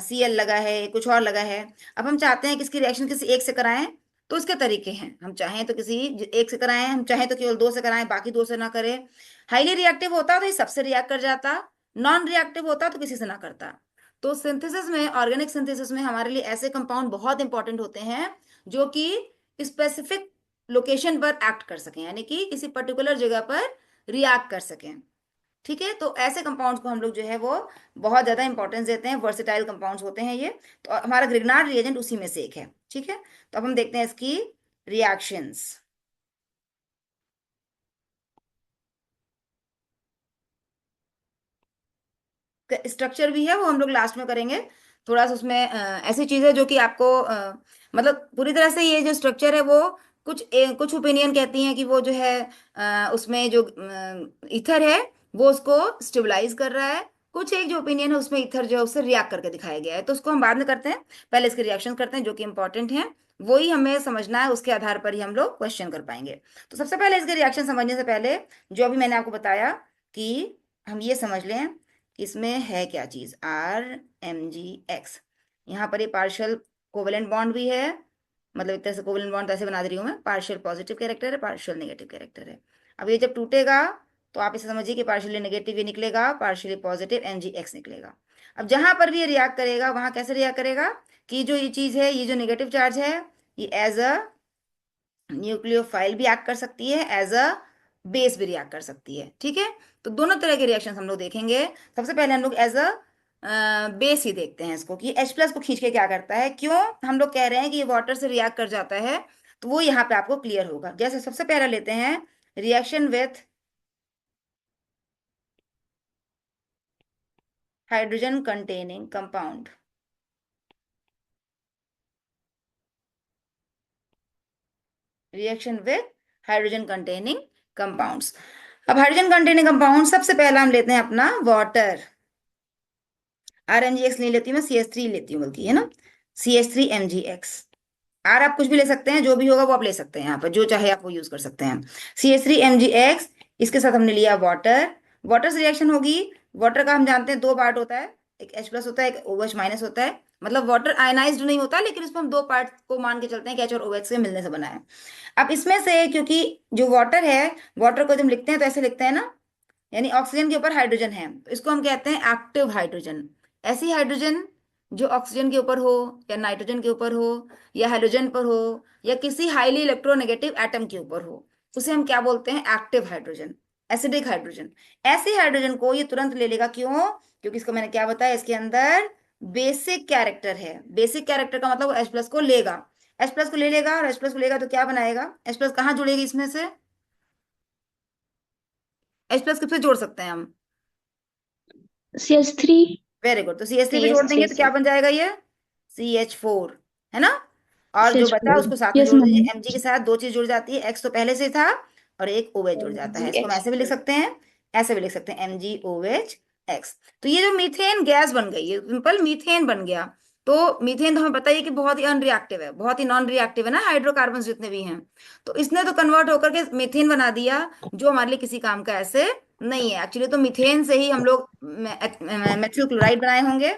Cl लगा है, एक कुछ और लगा है। अब हम चाहते हैं कि इसकी रिएक्शन किसी एक से कराएं, तो इसके तरीके हैं, हम चाहें तो किसी एक से कराएं, हम चाहें तो केवल 2 से कराएं, बाकी 2 से ना करें। हाईली रिएक्टिव होता तो ये सबसे रिएक्ट कर जाता, नॉन रिएक्टिव होता तो किसी से ना करता। तो सिंथेसिस में, ऑर्गेनिक सिंथेसिस में हमारे लिए ऐसे कंपाउंड बहुत इंपॉर्टेंट होते हैं जो कि स्पेसिफिक लोकेशन पर एक्ट कर सकें, यानी कि किसी पर्टिकुलर जगह पर रिएक्ट कर सकें। ठीक है, तो ऐसे कंपाउंड्स को हम लोग जो है वो बहुत ज्यादा इंपॉर्टेंस देते हैं, वर्सेटाइल कंपाउंड्स होते हैं ये। तो हमारा ग्रिग्नार्ड रिएजेंट उसी में से एक है। ठीक है, तो अब हम देखते हैं इसकी रिएक्शंस। स्ट्रक्चर भी है वो हम लोग लास्ट में करेंगे, थोड़ा सा उसमें ऐसी चीज है जो कि आपको मतलब पूरी तरह से ये जो स्ट्रक्चर है वो, कुछ कुछ ओपिनियन कहती हैं कि वो जो है उसमें जो ईथर है वो उसको स्टेबलाइज कर रहा है। कुछ एक जो ओपिनियन है उसमें ईथर जो है उससे रिएक्ट करके दिखाया गया है, तो उसको हम बाद में करते हैं, पहले इसके रिएक्शन करते हैं जो कि इंपॉर्टेंट है, वही हमें समझना है, उसके आधार पर ही हम लोग क्वेश्चन कर पाएंगे। तो सबसे पहले इसके रिएक्शन समझने से पहले जो अभी मैंने आपको बताया कि हम ये समझ लें कि इसमें है क्या चीज, RMgX। यहाँ पर ये पार्शियल कोवेलेंट बॉन्ड भी है, मतलब एक तरह से कोवेलेंट बॉन्ड ऐसे बना दे रही हूँ मैं, पार्शियल पॉजिटिव कैरेक्टर है, पार्शियल नेगेटिव कैरेक्टर है। अब ये जब टूटेगा तो आप इसे समझिए कि पार्शियली नेगेटिव ये निकलेगा, पार्शियली पॉजिटिव MgX निकलेगा। अब जहां पर भी ये रिएक्ट करेगा वहां कैसे रिएक्ट करेगा कि जो ये चीज है, ये जो नेगेटिव चार्ज है, ये एज अ न्यूक्लियोफाइल भी एक्ट कर सकती है, एज अ बेस भी रिएक्ट कर सकती है, ठीक है। तो दोनों तरह के रिएक्शन हम लोग देखेंगे। सबसे पहले हम लोग एज अ बेस ही देखते हैं इसको, कि H+ को खींच के क्या करता है, क्यों हम लोग कह रहे हैं कि ये वाटर से रिएक्ट कर जाता है, तो वो यहाँ पे आपको क्लियर होगा। जैसे सबसे पहला लेते हैं reaction with hydrogen containing compound. Reaction with hydrogen containing compounds. अब हाइड्रोजन कंटेनिंग कंपाउंड सबसे पहला हम लेते हैं अपना वाटर। RMgX नहीं लेती मैं, CH3 लेती हूँ बल्कि, है ना, CH3MgX। आर आप कुछ भी ले सकते हैं, जो भी होगा वो आप ले सकते हैं, यहाँ पर जो चाहे आप वो यूज कर सकते हैं। CH3MgX, इसके साथ हमने लिया वाटर। वाटर से रिएक्शन होगी, वाटर का हम जानते हैं दो पार्ट होता है, एक H+ होता है, एक OH- होता है। मतलब वाटर आयनाइज्ड नहीं होता, लेकिन इसमें हम दो पार्ट को मान के चलते हैं कि H और OH के मिलने से बना है। अब इसमें से क्योंकि जो वाटर है, वाटर को जब लिखते हैं तो ऐसे लिखते हैं ना, यानी ऑक्सीजन के ऊपर हाइड्रोजन है तो इसको हम कहते हैं एक्टिव हाइड्रोजन। ऐसी हाइड्रोजन जो ऑक्सीजन के ऊपर हो, या नाइट्रोजन के ऊपर हो, या हाइड्रोजन पर हो, या किसी हाईली इलेक्ट्रोनेगेटिव एटम के ऊपर हो, उसे हम क्या बोलते हैं, एक्टिव हाइड्रोजन, एसिडिक हाइड्रोजन। ऐसे हाइड्रोजन को ये तुरंत ले लेगा, क्यों, क्योंकि इसको मैंने क्या बताया, इसके अंदर बेसिक कैरेक्टर है। बेसिक कैरेक्टर का मतलब वो H+ को लेगा, H+ को ले लेगा, और H+ को लेगा तो क्या बनाएगा, H+ कहाँ जुड़ेगी इसमें से, H+ किससे जोड़ सकते हैं हम, CH3 वेरी गुड, तो CH3 पे जोड़ देंगे CH3 तो क्या से बन जाएगा ये, CH4, है ना। और जो बचा CH4 उसको साथ में यस जोड़ मैम दीजिए, Mg के साथ दो चीज जुड़ जाती है, X तो पहले से था, और एक OH जुड़ जाता है। जी इसको हम एक्स ऐसे भी लिख सकते हैं, ऐसे भी लिख सकते हैं, MgOH। तो ये जो मीथेन गैस बन गई, ये सिंपल मीथेन बन गया। तो मीथेन तो हमें पता ही है कि बहुत ही अनरिएक्टिव है, बहुत ही नॉन रिएक्टिव है ना, हाइड्रोकार्बन जितने भी हैं। तो इसने तो कन्वर्ट होकर के मीथेन बना दिया, जो हमारे लिए किसी काम का ऐसे नहीं है। एक्चुअली तो मीथेन से ही हम लोग मेथिल क्लोराइड बनाए होंगे।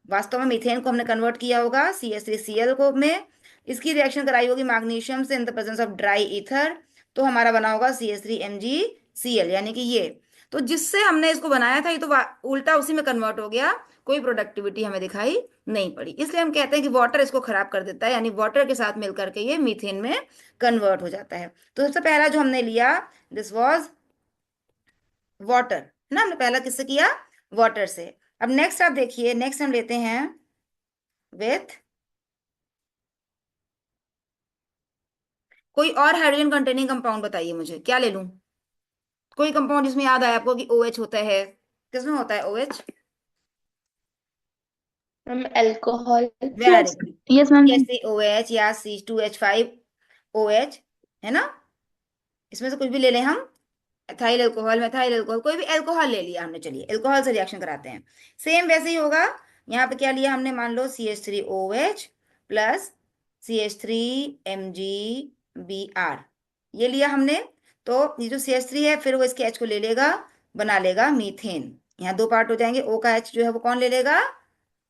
वास्तव में मीथेन को हमने कन्वर्ट किया होगा CH3Cl को में, इसकी रिएक्शन कराई होगी मैग्नीशियम से in the presence of dry ether, तो हमारा बना होगा CH3MgCl, यानी कि ये। तो जिससे हमने इसको बनाया था, ये तो उल्टा उसी में कन्वर्ट हो गया, कोई प्रोडक्टिविटी हमें दिखाई नहीं पड़ी। इसलिए हम कहते हैं कि वाटर इसको खराब कर देता है, यानी वाटर के साथ मिलकर के ये मीथेन में कन्वर्ट हो जाता है। तो सबसे पहला जो हमने लिया, दिस वाज वाटर, है ना, हमने पहला किससे किया, वाटर से। अब नेक्स्ट आप देखिए, नेक्स्ट हम लेते हैं विथ कोई और हाइड्रोजन कंटेनिंग कंपाउंड, बताइए मुझे क्या ले लूं, कोई कंपाउंड जिसमें याद आया आपको कि OH होता है, किसमें होता है OH, ma'am alcohol very yes good, yes ma'am CH3OH या C2H5OH, है ना। इसमें से कुछ भी ले लें हम, एथाइल अल्कोहल, मेथाइल अल्कोहल, कोई भी अल्कोहल ले लिया हमने, चलिए अल्कोहल से रिएक्शन कराते हैं। सेम वैसे ही होगा, यहाँ पे क्या लिया हमने, मान लो CH3OH प्लस CH3MgBr, ये लिया हमने। तो ये जो CH3 है, फिर वो इसके H को ले लेगा, बना लेगा मीथेन। यहाँ दो पार्ट हो जाएंगे, O का H जो है वो कौन ले लेगा,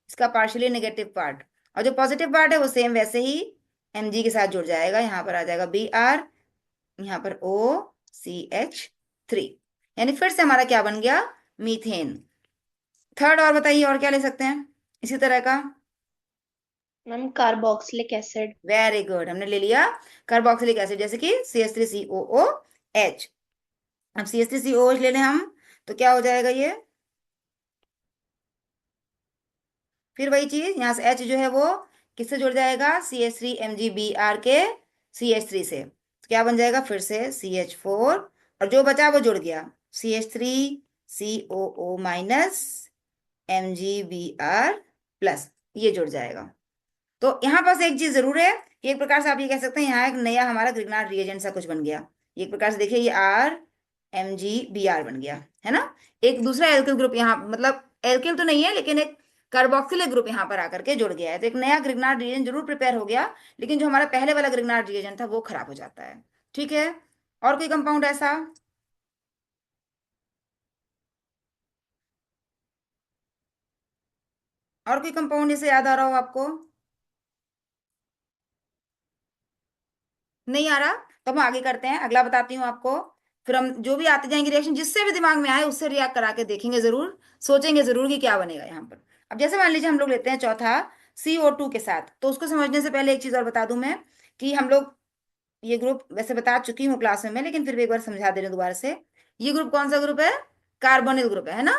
इसका पार्शियली नेगेटिव पार्ट, और जो पॉजिटिव पार्ट है वो सेम वैसे ही Mg के साथ जुड़ जाएगा, यहाँ पर आ जाएगा Br, यहाँ पर OCH3, यानी फिर से हमारा क्या बन गया, मीथेन। थर्ड और बताइए, और क्या ले सकते हैं इसी तरह का, ma'am carboxylic acid very good, हमने ले लिया कार्बोक्सिलिक एसिड, जैसे कि CH3COOH। अब CH3COOH ले लें हम, तो क्या हो जाएगा ये, फिर वही चीज, यहाँ से H जो है वो किससे जुड़ जाएगा, CH3MgBr के CH3 से, तो क्या बन जाएगा, फिर से CH4, और जो बचा वो जुड़ गया, CH3COO-MgBr+, ये जुड़ जाएगा। तो यहाँ पास एक चीज जरूर है कि एक प्रकार से आप ये कह सकते हैं, यहाँ एक नया हमारा ग्रिग्नार्ड रिएजेंट सा कुछ बन गया। एक प्रकार से देखिए, ये MgBr बन गया, है ना। एक दूसरा एल्किल ग्रुप यहाँ, मतलब एल्किल तो नहीं है लेकिन एक कार्बोक्सिलिक ग्रुप यहाँ पर आकर के जुड़ गया है, तो एक नया ग्रिग्नार्ड रिएजेंट जरूर प्रिपेयर हो गया, लेकिन जो हमारा पहले वाला ग्रिग्नार्ड रिएजेंट था वो खराब हो जाता है। ठीक है, और कोई कंपाउंड ऐसा? और कोई कंपाउंड इसे याद आ रहा हो आपको? नहीं आ रहा? तो हम आगे करते हैं, अगला बताती हूँ आपको। फिर हम जो भी आते जाएंगे रिएक्शन, जिससे भी दिमाग में आए उससे रिएक्ट करा के देखेंगे जरूर, सोचेंगे जरूर कि क्या बनेगा यहाँ पर। अब जैसे मान लीजिए हम लोग लेते हैं चौथा CO2 के साथ, तो उसको समझने से पहले एक चीज और बता दूं मैं, कि हम लोग ये ग्रुप वैसे बता चुकी हूँ क्लास में मैं, लेकिन फिर भी एक बार समझा दे रही हूँ दोबारा से। ये ग्रुप कौन सा ग्रुप है? कार्बोनिल ग्रुप है ना।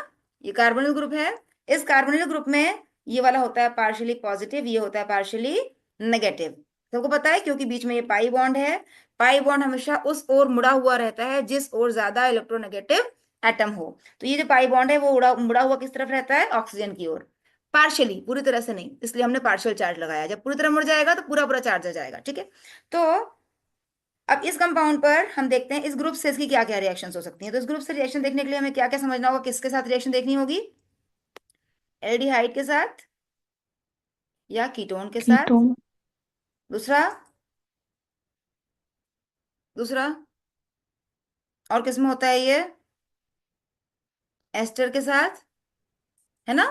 ये कार्बोनिल ग्रुप है। इस कार्बोनिल ग्रुप में ये वाला होता है पार्शियली पॉजिटिव, ये होता है पार्शियली नेगेटिव। सबको पता है, क्योंकि बीच में ये पाई बॉन्ड है। पाई बॉन्ड हमेशा उस ओर मुड़ा हुआ रहता है जिस ओर ज्यादा इलेक्ट्रोनेगेटिव एटम हो। तो ये जो पाई बॉन्ड है वो मुड़ा हुआ किस तरफ रहता है? ऑक्सीजन की ओर। पार्शियली, पूरी तरह से नहीं, इसलिए हमने पार्शियल चार्ज लगाया। जब पूरी तरह मुड़ जाएगा तो पूरा पूरा चार्ज आ जाएगा। ठीक है, तो अब इस कंपाउंड पर हम देखते हैं इस ग्रुप से इसकी क्या क्या रिएक्शंस हो सकती हैं। तो इस ग्रुप से रिएक्शन देखने के लिए हमें क्या क्या समझना होगा, किसके साथ रिएक्शन देखनी होगी? एल्डिहाइड के साथ या कीटोन के साथ? कीटोन। दूसरा? दूसरा और किसमें होता है ये? एस्टर के साथ, है ना।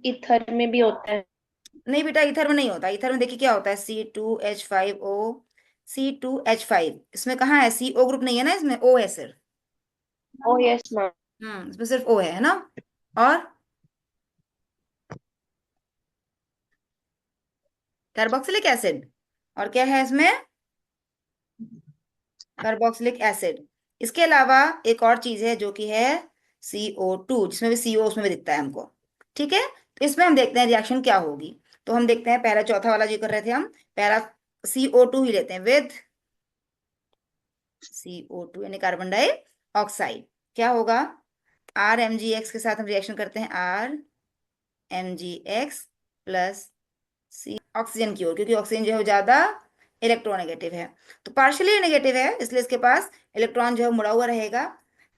इथर में भी होता है। नहीं बेटा, इथर में नहीं होता। इथर में देखिए क्या होता है, C2H5O। C2H5, इसमें कहाँ है? CO ग्रुप नहीं है ना, इसमें O है सिर्फ। ओ यस मैम। इसमें सिर्फ O है ना। और कार्बोक्सिलिक एसिड, और क्या है इसमें? Carboxylic acid. इसके अलावा एक और चीज है जो कि है CO2, जिसमें भी CO उसमें भी दिखता है हमको। ठीक है, तो इसमें हम देखते हैं रिएक्शन क्या होगी। तो हम देखते हैं, पहला चौथा वाला जो कर रहे थे हम, पहला CO2 ही लेते हैं विद CO2 यानी कार्बन डाइऑक्साइड। क्या होगा? RMgX के साथ हम रिएक्शन करते हैं, RMgX प्लस C ऑक्सीजन की ओर, क्योंकि ऑक्सीजन जो है वो ज्यादा इलेक्ट्रोनेगेटिव है। तो पार्शियली नेगेटिव है इसलिए इसके पास इलेक्ट्रॉन जो है मुड़ा हुआ रहेगा।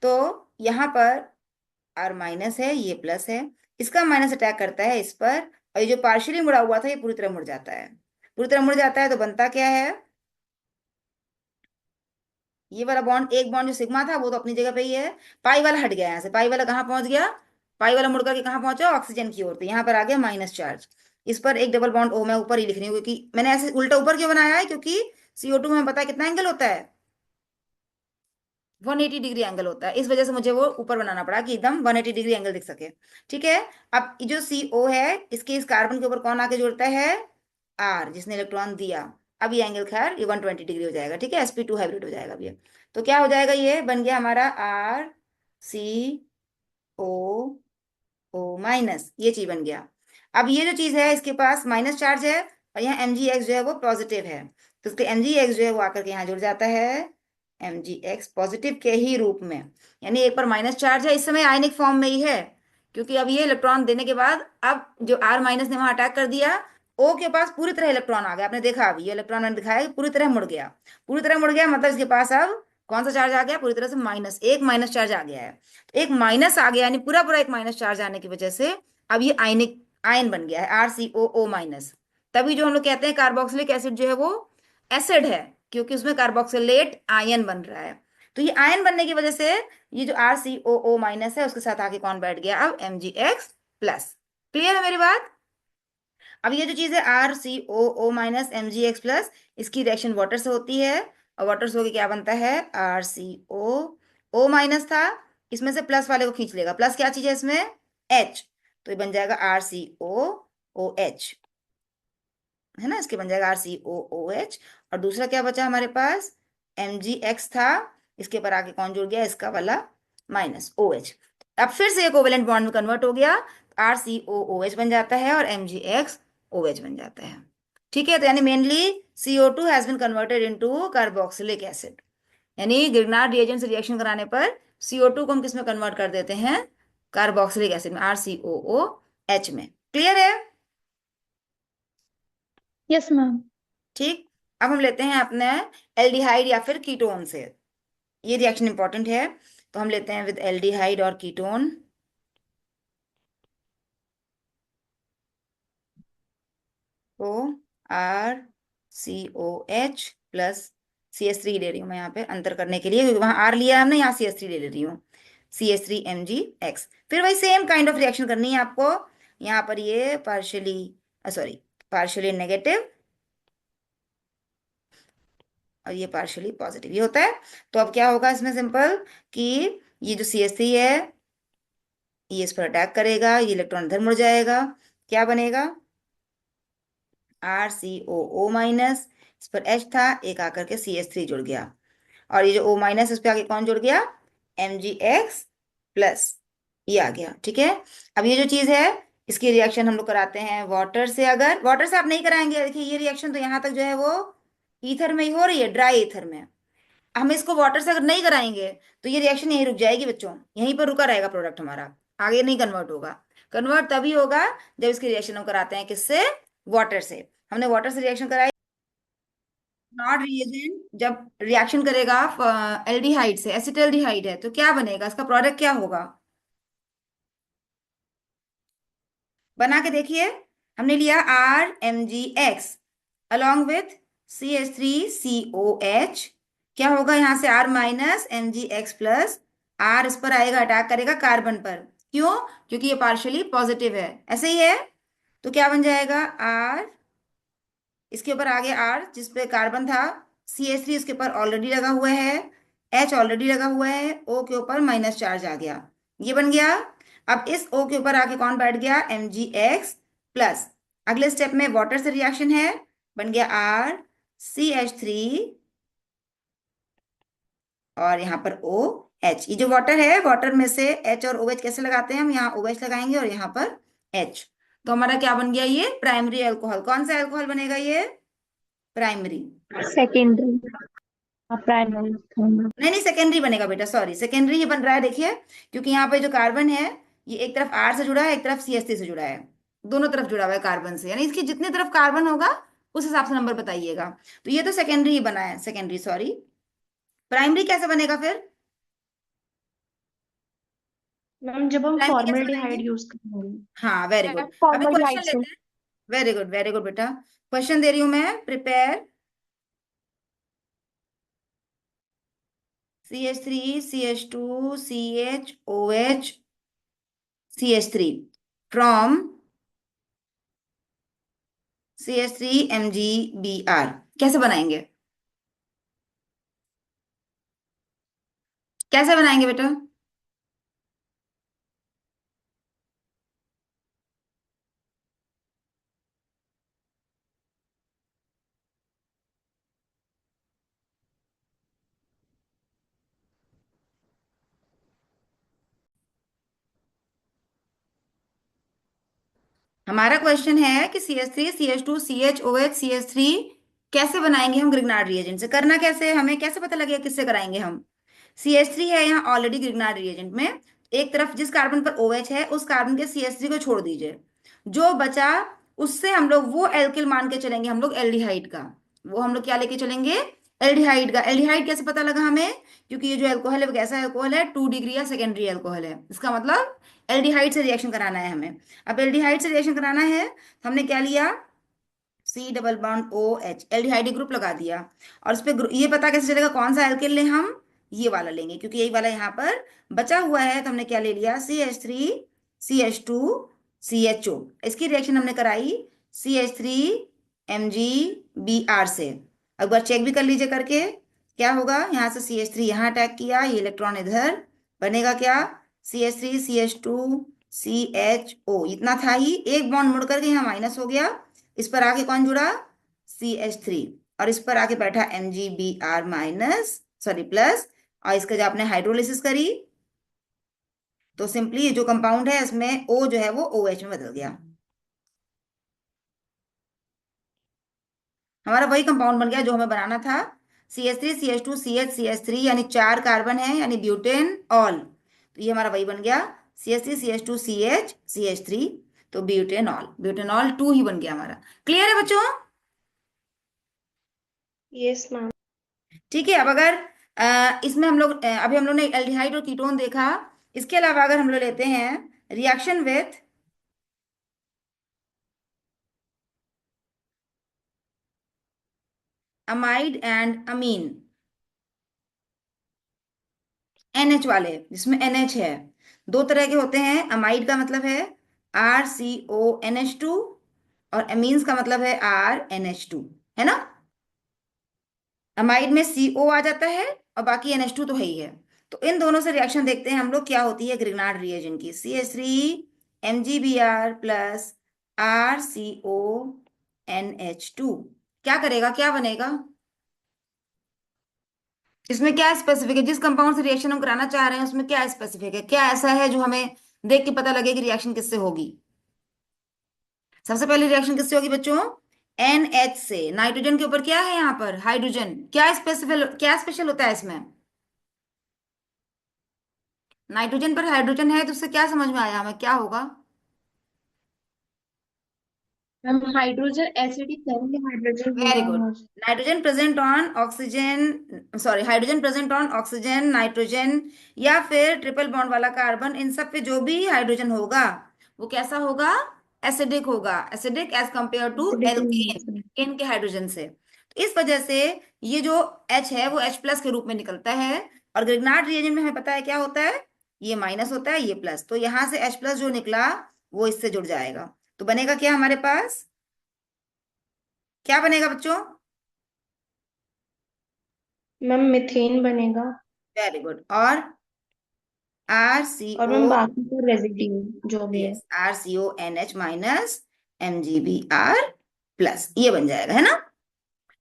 तो यहाँ पर R माइनस है, ये प्लस है, इसका माइनस अटैक करता है इस पर, और ये जो पार्शियली मुड़ा हुआ था ये पूरी तरह मुड़ जाता है। पूरी तरह मुड़ जाता है तो बनता क्या है? ये वाला बॉन्ड, एक बॉन्ड जो सिग्मा था वो तो अपनी जगह पे ही है। पाई वाला हट गया यहाँ से, पाई वाला कहाँ पहुंच गया? पाई वाला मुड़ करके कहाँ पहुंचा? ऑक्सीजन की ओर, तो यहाँ पर आ गया माइनस चार्ज। इस पर एक डबल बॉन्ड O मैं ऊपर ही लिख रही हूँ, क्योंकि मैंने ऐसे उल्टा ऊपर क्यों बनाया है, क्योंकि CO2 में पता है कितना एंगल होता है? 180 डिग्री एंगल होता है, इस वजह से मुझे वो ऊपर बनाना पड़ा कि एकदम 180 डिग्री एंगल दिख सके। ठीक है, अब ये जो CO है, इसके इस कार्बन के ऊपर कौन आके जुड़ता है? R, जिसने इलेक्ट्रॉन दिया। अब ये एंगल खैर ये 120 डिग्री हो जाएगा। ठीक है, sp2 हाइब्रिड हो जाएगा अब ये। तो क्या हो जाएगा? ये बन गया हमारा RCOO माइनस, ये चीज बन गया। अब ये जो चीज है इसके पास माइनस चार्ज है, और यहाँ MgX जो है वो पॉजिटिव है, तो इसके MgX जो है वो आकर के यहाँ जुड़ जाता है, MgX पॉजिटिव के ही रूप में। यानी एक पर माइनस चार्ज है, इस समय आयनिक फॉर्म में ही है, क्योंकि अब ये इलेक्ट्रॉन देने के बाद अब जो R माइनस ने वहां अटैक कर दिया, O के पास पूरी तरह इलेक्ट्रॉन आ गया। आपने देखा अभी ये इलेक्ट्रॉन मैंने दिखाया कि पूरी तरह मुड़ गया। पूरी तरह मुड़ गया मतलब इसके पास अब कौन सा चार्ज आ गया? पूरी तरह से माइनस, एक माइनस चार्ज आ गया है। तो एक माइनस आ गया, यानी पूरा पूरा एक माइनस चार्ज आने की वजह से अब ये आयनिक आयन बन गया है, RCOO माइनस। तभी जो हम लोग कहते हैं कार्बोक्सिलिक एसिड जो है वो एसिड है, क्योंकि उसमें कार्बोक्सिलेट आयन बन रहा है। तो ये आयन बनने की वजह से ये जो RCOO माइनस है उसके साथ आके कौन बैठ गया? अब MgX प्लस। क्लियर है मेरी बात? अब ये जो चीज है RCOO माइनस MgX प्लस, इसकी रिएक्शन वाटर से होती है, और वाटर से होके क्या बनता है? RCOO माइनस था, इसमें से प्लस वाले को खींच लेगा। प्लस क्या चीज है इसमें? H, तो ये बन जाएगा RCOOH, है ना। इसके बन जाएगा RCOOH। और दूसरा क्या बचा हमारे पास? MgX था, इसके पर आके कौन जुड़ गया? इसका वाला माइनस OH। अब फिर से ये कोवेलेंट बॉन्ड में कन्वर्ट हो गया, RCOOH बन जाता है और MgXOH बन जाता है। ठीक है, तो यानी mainly CO2 has been converted into carboxylic acid. यानी गिरनार रिएजेंट से रिएक्शन कराने पर CO2 को हम किस में कन्वर्ट कर देते हैं? कार्बोक्सिलिक एसिड में, RCOOH में। क्लियर है? Yes ma'am. ठीक, अब हम लेते हैं अपने एल्डिहाइड या फिर कीटोन से। ये रिएक्शन इंपॉर्टेंट है। तो हम लेते हैं विद एल्डिहाइड और ketone. O R COH plus CH3 ले रही हूँ मैं यहाँ पे अंतर करने के लिए, क्योंकि वहां R लिया है हमने, यहाँ CH3 ले रही हूँ। CH3MgX। फिर वही सेम काइंड ऑफ रिएक्शन करनी है आपको। यहाँ पर ये पार्शियली, सॉरी, पार्शियली नेगेटिव और ये पार्शियली पॉजिटिव, ये होता है। तो अब क्या होगा इसमें, सिंपल, कि ये जो CH3 है ये इस पर अटैक करेगा, ये इलेक्ट्रॉन इधर मुड़ जाएगा, क्या बनेगा, RCOO-, इस पर H था, एक आकर के CH3 जुड़ गया, और ये जो O-, इस पे आगे कौन जुड़ गया, MgX+, ये आ गया। ठीक है। अब ये जो चीज है इसकी रिएक्शन हम लोग कराते हैं वाटर से। अगर वाटर से आप नहीं कराएंगे, देखिए ये रिएक्शन तो यहाँ तक जो है वो ईथर में ही हो रही है, ड्राई ईथर में। हम इसको वाटर से अगर नहीं कराएंगे तो ये रिएक्शन यहीं रुक जाएगी बच्चों, यहीं पर रुका रहेगा प्रोडक्ट हमारा, आगे नहीं कन्वर्ट होगा। कन्वर्ट तभी होगा जब इसकी रिएक्शन हम कराते हैं किससे, वाटर से। हमने वाटर से रिएक्शन कराई, नॉट रिएजेंट, जब रिएक्शन करेगा एल्डिहाइड से, एसिटल्डिहाइड है तो क्या बनेगा, इसका प्रोडक्ट क्या होगा, बना के देखिए। हमने लिया RMgX अलॉन्ग विथ CH3COH, क्या होगा यहाँ से R-MgX+, R इस पर आएगा, अटैक करेगा कार्बन पर, क्यों, क्योंकि ये पार्शियली पॉजिटिव है, ऐसे ही है। तो क्या बन जाएगा, R, इसके ऊपर आगे R जिस पे कार्बन था, CH3 इसके ऊपर ऑलरेडी लगा हुआ है, H ऑलरेडी लगा हुआ है, O के ऊपर माइनस चार्ज आ गया, ये बन गया। अब इस O के ऊपर आके कौन बैठ गया, MgX+। अगले स्टेप में वाटर से रिएक्शन है, बन गया RCH3 और यहाँ पर OH। ये जो वाटर है, वाटर में से H और OH कैसे लगाते हैं हम, यहाँ OH लगाएंगे और यहाँ पर H। तो हमारा क्या बन गया, ये प्राइमरी अल्कोहल। कौन सा अल्कोहल बनेगा ये, प्राइमरी। Secondary, primary. नहीं नहीं, सेकेंडरी बनेगा बेटा, सॉरी, सेकेंडरी ये बन रहा है, देखिए, क्योंकि यहाँ पे जो कार्बन है ये एक तरफ R से जुड़ा है, एक तरफ CH3 से जुड़ा है, दोनों तरफ जुड़ा हुआ है कार्बन से, यानी इसकी जितनी तरफ कार्बन होगा उस हिसाब से नंबर बताइएगा। तो ये तो सेकेंडरी ही बना है, सेकेंडरी सॉरी। प्राइमरी कैसे बनेगा फिर, मैम जब हम प्राइमरी कैसे फॉर्मल्डिहाइड बनाएंगे, यूज करेंगे। हाँ वेरी मैम गुड। अभी क्वेश्चन फॉर्मल्डिहाइड से। लेते हैं, वेरी गुड बेटा। क्वेश्चन दे रही हूँ मैं, prepare CH3 CH2 CHOH CH3 from CH3MgBr, कैसे बनाएंगे, कैसे बनाएंगे बेटा, हमारा क्वेश्चन है कि CH3 CH2 CHOH CH3 कैसे बनाएंगे हम ग्रिग्नार्ड रिएजेंट से, करना कैसे है, हमें कैसे पता लगेगा किससे कराएंगे हम। CH3 है यहाँ ऑलरेडी ग्रिग्नार्ड रिएजेंट में, एक तरफ जिस कार्बन पर OH है उस कार्बन के CH3 को छोड़ दीजिए, जो बचा उससे हम लोग वो एल्किल मान के चलेंगे, हम लोग एल्डिहाइड का, वो हम लोग क्या लेके चलेंगे, एल्डिहाइड का। एल्डिहाइड कैसे पता लगा हमें, क्योंकि ये जो अल्कोहल है वो कैसा अल्कोहल है, 2 डिग्री या सेकेंडरी अल्कोहल है, इसका मतलब एल्डिहाइड से रिएक्शन कराना है हमें। अब एल्डिहाइड से रिएक्शन कराना है तो हमने क्या लिया, C double bond OH, aldehyde group लगा दिया, और उस पर ये पता कैसे चलेगा कौन सा एल्किल लें हम, ये वाला लेंगे, क्योंकि यही वाला यहाँ पर बचा हुआ है। तो हमने क्या ले लिया, CH3 CH2 CHO, इसकी रिएक्शन हमने कराई CH3MgBr से। एक बार चेक भी कर लीजिए करके, क्या होगा, यहाँ से CH3 यहाँ अटैक किया, ये इलेक्ट्रॉन इधर, बनेगा क्या, CH3 CH2 CHO, इतना था ही, एक बॉन्ड मुड़ करके यहाँ माइनस हो गया, इस पर आके कौन जुड़ा, CH3, और इस पर आके बैठा MgBr-, सॉरी प्लस, और इसका जब आपने हाइड्रोलिसिस करी तो सिंपली ये जो कंपाउंड है इसमें O जो है वो OH में बदल गया, हमारा वही कंपाउंड बन गया जो हमें बनाना था। CH3 CH2 CH CH3, यानी 4 कार्बन है, यानी ब्यूटेन ऑल, तो ये हमारा वही बन गया, CH3 CH2 CH CH3, तो ब्यूटेनॉल 2 ही बन गया हमारा। क्लियर है बच्चों, यस मैम। ठीक है। अब अगर इसमें हम लोग अभी हम लोग ने एल्डिहाइड और कीटोन देखा। इसके अलावा अगर हम लोग लेते हैं reaction with amide and amine, NH वाले जिसमें NH है, दो तरह के होते हैं। अमाइड का मतलब है RCONH2 और अमीन्स का मतलब है RNH2, है ना। अमाइड में CO आ जाता है और बाकी NH2 तो है ही है। तो इन दोनों से रिएक्शन देखते हैं हम लोग क्या होती है ग्रिग्नार्ड रिएजेंट की। CH3 MgBr प्लस RCONH2 क्या करेगा, क्या बनेगा, इसमें क्या स्पेसिफिक है, जिस कंपाउंड से रिएक्शन हम कराना चाह रहे हैं उसमें क्या स्पेसिफिक है, क्या ऐसा है जो हमें देख के पता लगे कि रिएक्शन किससे होगी। सबसे पहले रिएक्शन किससे होगी बच्चों, NH से। नाइट्रोजन के ऊपर क्या है यहाँ पर, हाइड्रोजन। क्या स्पेसिफिक, क्या स्पेशल होता है इसमें, नाइट्रोजन पर हाइड्रोजन है तो उससे क्या समझ में आया हमें, क्या होगा। मैम हाइड्रोजन एसिडिक करेंगे, हाइड्रोजन वेरी पूरा गुड। हो nitrogen present on oxygen, sorry hydrogen present on oxygen, nitrogen या फिर ट्रिपल बॉन्ड वाला कार्बन, इन सब पे जो भी हाइड्रोजन होगा वो कैसा होगा, एसिडिक होगा। Acidic as compare to acidic alkane, alkane के हाइड्रोजन से। तो इस वजह से ये जो H है वो H+ के रूप में निकलता है। और ग्रिग्नार्ड रिएजेंट में हमें पता है क्या होता है, ये माइनस होता है, ये प्लस। तो यहाँ से H+ जो निकला वो इससे जुड़ जाएगा। तो बनेगा क्या हमारे पास, क्या बनेगा बच्चों, मैम मीथेन बनेगा। Very good. और आर सी और ओ मैम बाकी का रेजिड्यू जो भी है। यस RCONH माइनस MgBr+, ये बन जाएगा, है ना।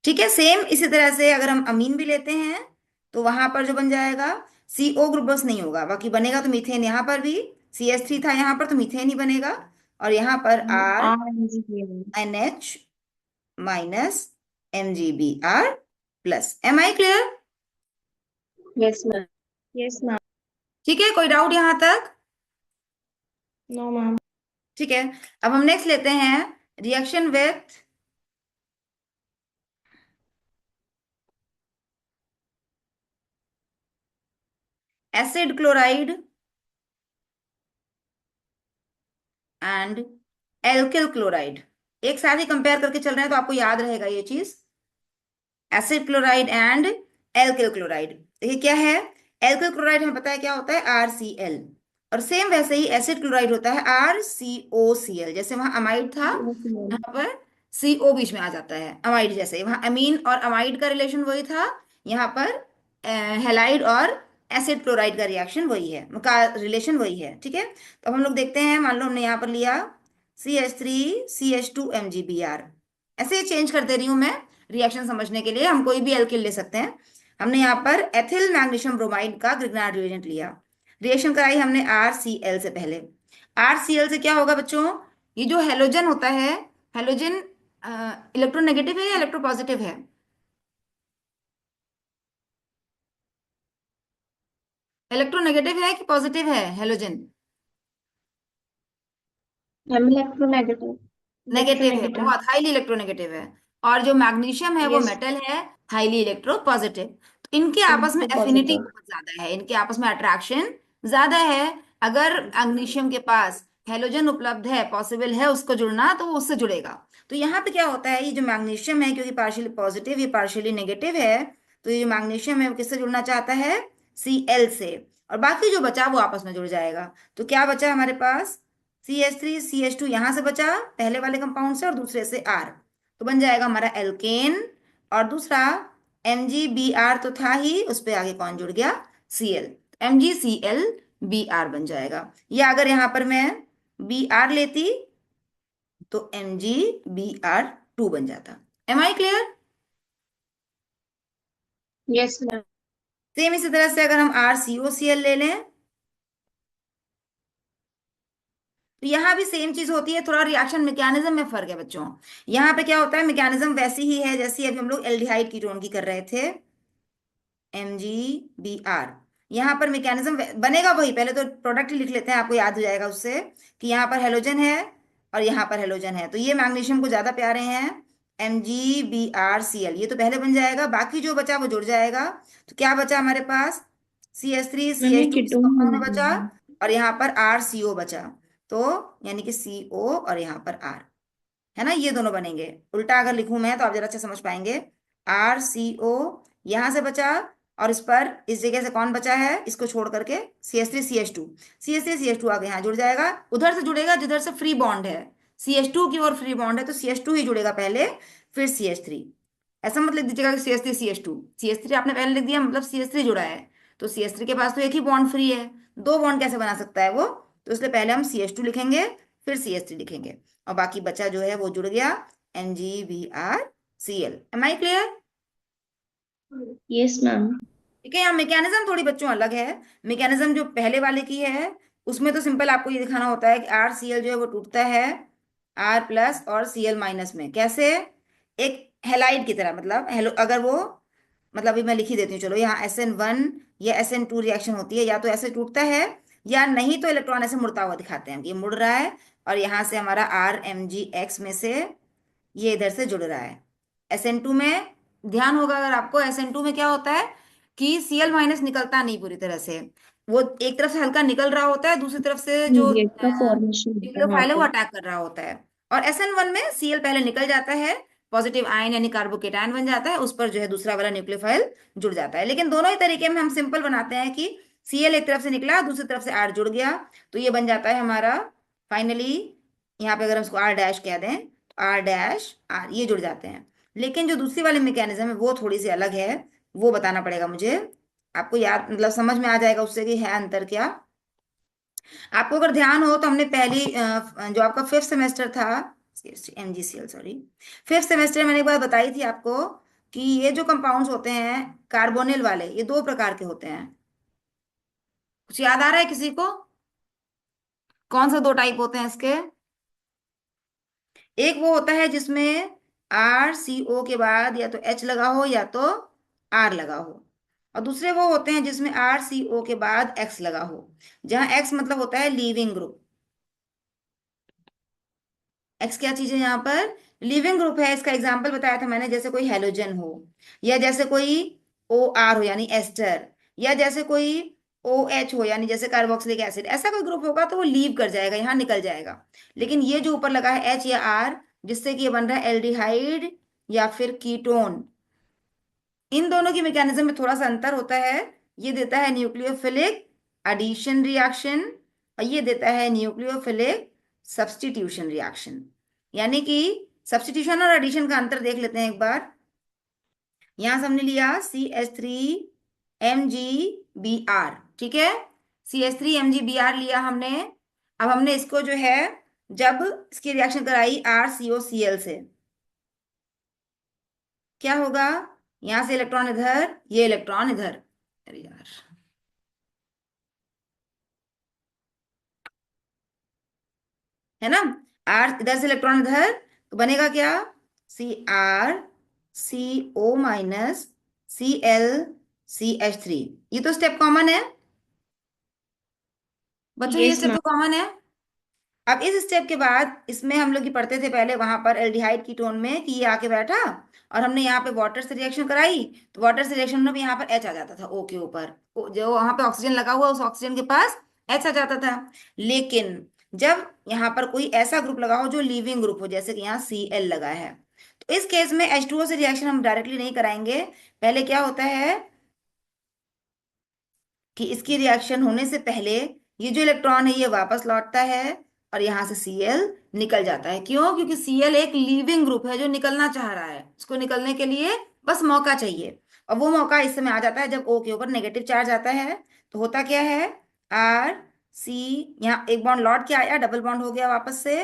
ठीक है, सेम इसी तरह से अगर हम अमीन भी लेते हैं तो वहां पर जो बन जाएगा, CO ग्रुप बस नहीं होगा, बाकी बनेगा तो मीथेन। यहाँ पर भी CH3 था यहाँ पर तो मीथेन ही बनेगा। और यहाँ पर आर आर एन जी के। N H minus MgBr+। Am I clear. Yes ma'am. Yes ma'am. ठीक है, कोई डाउट यहाँ तक। No ma'am. ठीक है, अब हम नेक्स्ट लेते हैं reaction with acid chloride and alkyl chloride. एक साथ ही कंपेयर करके चल रहे हैं तो आपको याद रहेगा ये चीज, acid chloride and alkyl chloride. देखिए क्या है, एल्किल क्लोराइड हमें पता है क्या होता है, RCl। और सेम वैसे ही एसिड क्लोराइड होता है RCOCl। जैसे वहां अमाइड था, यहाँ पर CO बीच में आ जाता है, अमाइड जैसे ही वहां अमीन और अमाइड का रिलेशन वही था, यहाँ पर हेलाइड और एसिड क्लोराइड का रिएक्शन वही है, का रिलेशन वही है। ठीक है, तो अब हम लोग देखते हैं, मान लो हमने यहाँ पर लिया CH3CH2MgBr। ऐसे ही चेंज कर दे रही हूँ मैं रिएक्शन समझने के लिए, हम कोई भी एल्किल ले सकते हैं। हमने यहाँ पर एथिल मैग्नीशियम ब्रोमाइड का ग्रिग्नार्ड रिएजेंट लिया, रिएक्शन कराई हमने RCl से पहले। RCl से क्या होगा बच्चों, ये जो हेलोजन होता है, हेलोजन इलेक्ट्रोनेगेटिव है या इलेक्ट्रोपॉजिटिव है, इलेक्ट्रोनेगेटिव है कि पॉजिटिव है हेलोजन, मैम इलेक्ट्रोनेगेटिव। नेगेटिव है, इलेक्ट्रोनेगेटिव। बहुत हाईली इलेक्ट्रोनेगेटिव है। और जो मैग्नीशियम है वो यस। मेटल है, हाईली इलेक्ट्रोपॉजिटिव। तो इनके आपस में इलेक्ट्रो एफिनिटी पॉजिटिव। बहुत ज्यादा है, इनके आपस में अट्रैक्शन ज्यादा है। अगर मैग्नीशियम के पास हेलोजन उपलब्ध है, पॉसिबल है उसको जुड़ना, तो वो उससे जुड़ेगा। तो यहाँ पे क्या होता है, ये जो मैग्नीशियम है क्योंकि पार्शियली पॉजिटिव ये पार्शियली नेगेटिव है, तो ये जो मैग्नीशियम है वो किससे जुड़ना चाहता है, Cl से। और बाकी जो बचा वो आपस में जुड़ जाएगा। तो क्या बचा हमारे पास, CH3CH2 यहां से बचा पहले वाले कंपाउंड से और दूसरे से R, तो बन जाएगा हमारा एल्केन। और दूसरा MgBr तो था ही, उस पे आगे कौन जुड़ गया, Cl, MgClBr बन जाएगा। या अगर यहां पर मैं Br लेती तो MgBr2 बन जाता। Am I clear. Yes ma'am. Same इसी तरह से अगर हम RCOCl ले लें तो यहाँ भी सेम चीज होती है, थोड़ा रिएक्शन मैकेनिज्म में फर्क है बच्चों। यहाँ पे क्या होता है, मैकेनिज्म वैसी ही है जैसी अभी हम लोग एल्डिहाइड कीटोन की कर रहे थे, MgBr। यहाँ पर मैकेनिज्म बनेगा वही, पहले तो प्रोडक्ट ही लिख लेते हैं, आपको याद हो जाएगा उससे कि यहाँ पर हेलोजन है और यहाँ पर हेलोजन है, तो ये मैग्नीशियम को ज्यादा प्यारे हैं, MgBrCl, ये तो पहले बन जाएगा, बाकी जो बचा वो जुड़ जाएगा। तो क्या बचा हमारे पास, CH3 मैम ये CH2 कीटोन कंपाउंड बन में बचा, जाएगा। और यहाँ पर RCO बचा। तो यानी कि CO और यहाँ पर R, है ना, ये दोनों बनेंगे। उल्टा अगर लिखूं मैं तो आप जरा अच्छा समझ पाएंगे। RCO यहां से बचा, और इस पर इस जगह से कौन बचा है, इसको छोड़ करके CH3 CH2 आगे यहाँ जुड़ जाएगा, उधर से जुड़ेगा जिधर से फ्री बॉन्ड है। CH2 की ओर फ्री बॉन्ड है तो CH2 ही जुड़ेगा पहले, फिर CH3। ऐसा मत लिख दीजिएगा कि CH3 आपने पहले लिख दिया मतलब CH3 जुड़ा है। तो CH3 के पास तो एक ही बॉन्ड फ्री है, दो बॉन्ड कैसे बना सकता है वो। तो इसलिए पहले हम CH2 लिखेंगे, फिर CH3 लिखेंगे, और बाकी बचा जो है वो जुड़ गया MgBrCl। Am I clear? Yes ma'am. ठीक है, यहाँ मैकेनिज्म थोड़ी बच्चों अलग है। मैकेनिज्म जो पहले वाले की है उसमें तो सिंपल आपको ये दिखाना होता है कि RCl जो है वो टूटता है R प्लस और Cl माइनस में। कैसे, एक हेलाइड की तरह, मतलब हेलो, अगर वो, मतलब अभी मैं लिख ही देती हूँ, चलो यहाँ SN1 या SN2 रिएक्शन होती है, या तो ऐसे टूटता है, या नहीं तो इलेक्ट्रॉन ऐसे मुड़ता हुआ दिखाते हैं कि ये मुड़ रहा है, और यहाँ से हमारा RMgX में से ये इधर से जुड़ रहा है। SN2 में ध्यान होगा अगर आपको, SN2 में क्या होता है कि Cl माइनस निकलता नहीं पूरी तरह से, वो एक तरफ से हल्का निकल रहा होता है, दूसरी तरफ से जो मीडिएट का फॉर्मेशन होता है वहाँ न्यूक्लियोफाइल है वो पे। अटैक कर रहा होता है। और SN1 में Cl पहले निकल जाता है, पॉजिटिव आयन यानी कार्बोकेटायन बन जाता है, उस पर जो है दूसरा वाला न्यूक्लियोफाइल जुड़ जाता है। लेकिन दोनों ही तरीके में हम सिंपल बनाते हैं कि Cl एक तरफ से निकला, दूसरी तरफ से R जुड़ गया, तो ये बन जाता है हमारा फाइनली, यहाँ पे अगर हम इसको R डैश कह दें तो R डैश R, ये जुड़ जाते हैं। लेकिन जो दूसरी वाली मैकेनिज्म है वो थोड़ी सी अलग है, वो बताना पड़ेगा मुझे। आपको याद, मतलब समझ में आ जाएगा उससे कि है अंतर क्या। आपको अगर ध्यान हो तो हमने पहली जो आपका फिफ्थ सेमेस्टर था, MgCl सॉरी, फिफ्थ सेमेस्टर में मैंने एक बात बताई थी आपको कि ये जो कंपाउंड्स होते हैं कार्बोनिल वाले, ये दो प्रकार के होते हैं। कुछ याद आ रहा है किसी को, कौन सा दो टाइप होते हैं इसके? एक वो होता है जिसमें RCO के बाद या तो H लगा हो या तो R लगा हो, और दूसरे वो होते हैं जिसमें RCO के बाद X लगा हो, जहां X मतलब होता है लीविंग ग्रुप। एक्स क्या चीज है यहाँ पर, लिविंग ग्रुप है। इसका एग्जांपल बताया था मैंने, जैसे कोई हेलोजन हो, या जैसे कोई OR हो यानी एस्टर, या जैसे कोई OH हो यानी जैसे कार्बोक्सिलिक एसिड, ऐसा कोई ग्रुप होगा तो वो लीव कर जाएगा, यहाँ निकल जाएगा। लेकिन ये जो ऊपर लगा है H या R, जिससे कि ये बन रहा है एल्डिहाइड या फिर कीटोन, इन दोनों की मैकेनिज्म में थोड़ा सा अंतर होता है। ये देता है न्यूक्लियोफिलिक एडिशन रिएक्शन, और ये देता है न्यूक्लियोफिलिक सब्स्टिट्यूशन रिएक्शन। यानी कि सब्स्टिट्यूशन और एडिशन का अंतर देख लेते हैं एक बार। यहां से हमने लिया CH3 MgBr, ठीक है, CH3 MgBr लिया हमने। अब हमने इसको जो है, जब इसकी रिएक्शन कराई RCOCl से, क्या होगा, यहां से इलेक्ट्रॉन इधर, ये इलेक्ट्रॉन इधर, अरे यार, है ना, R इधर से इलेक्ट्रॉन इधर, तो बनेगा क्या, CrCO-Cl CH3। ये तो स्टेप कॉमन है बच्चों, ये यस स्टेप मैम। तो कॉमन है। अब इस स्टेप के बाद इसमें हम लोग ये पढ़ते थे पहले वहां पर एल्डिहाइड कीटोन में कि ये आके बैठा, और हमने यहाँ पे वाटर से रिएक्शन कराई, तो वाटर से रिएक्शन में भी यहाँ पर H आ जाता था O के ऊपर, जो वहां पे ऑक्सीजन लगा हुआ उस ऑक्सीजन के पास H आ जाता था। लेकिन जब यहाँ पर कोई ऐसा ग्रुप लगा हो जो लिविंग ग्रुप हो, जैसे कि यहाँ Cl लगा है, तो इस केस में H2O से रिएक्शन हम डायरेक्टली नहीं कराएंगे। पहले क्या होता है कि इसकी रिएक्शन होने से पहले ये जो इलेक्ट्रॉन है ये वापस लौटता है, और यहाँ से Cl निकल जाता है। क्यों? क्योंकि Cl एक लिविंग ग्रुप है जो निकलना चाह रहा है, उसको निकलने के लिए बस मौका चाहिए, और वो मौका इस समय आ जाता है जब O के ऊपर नेगेटिव चार्ज आता है। तो होता क्या है, R C, यहाँ एक बॉन्ड लौट के आया, डबल बॉन्ड हो गया वापस से,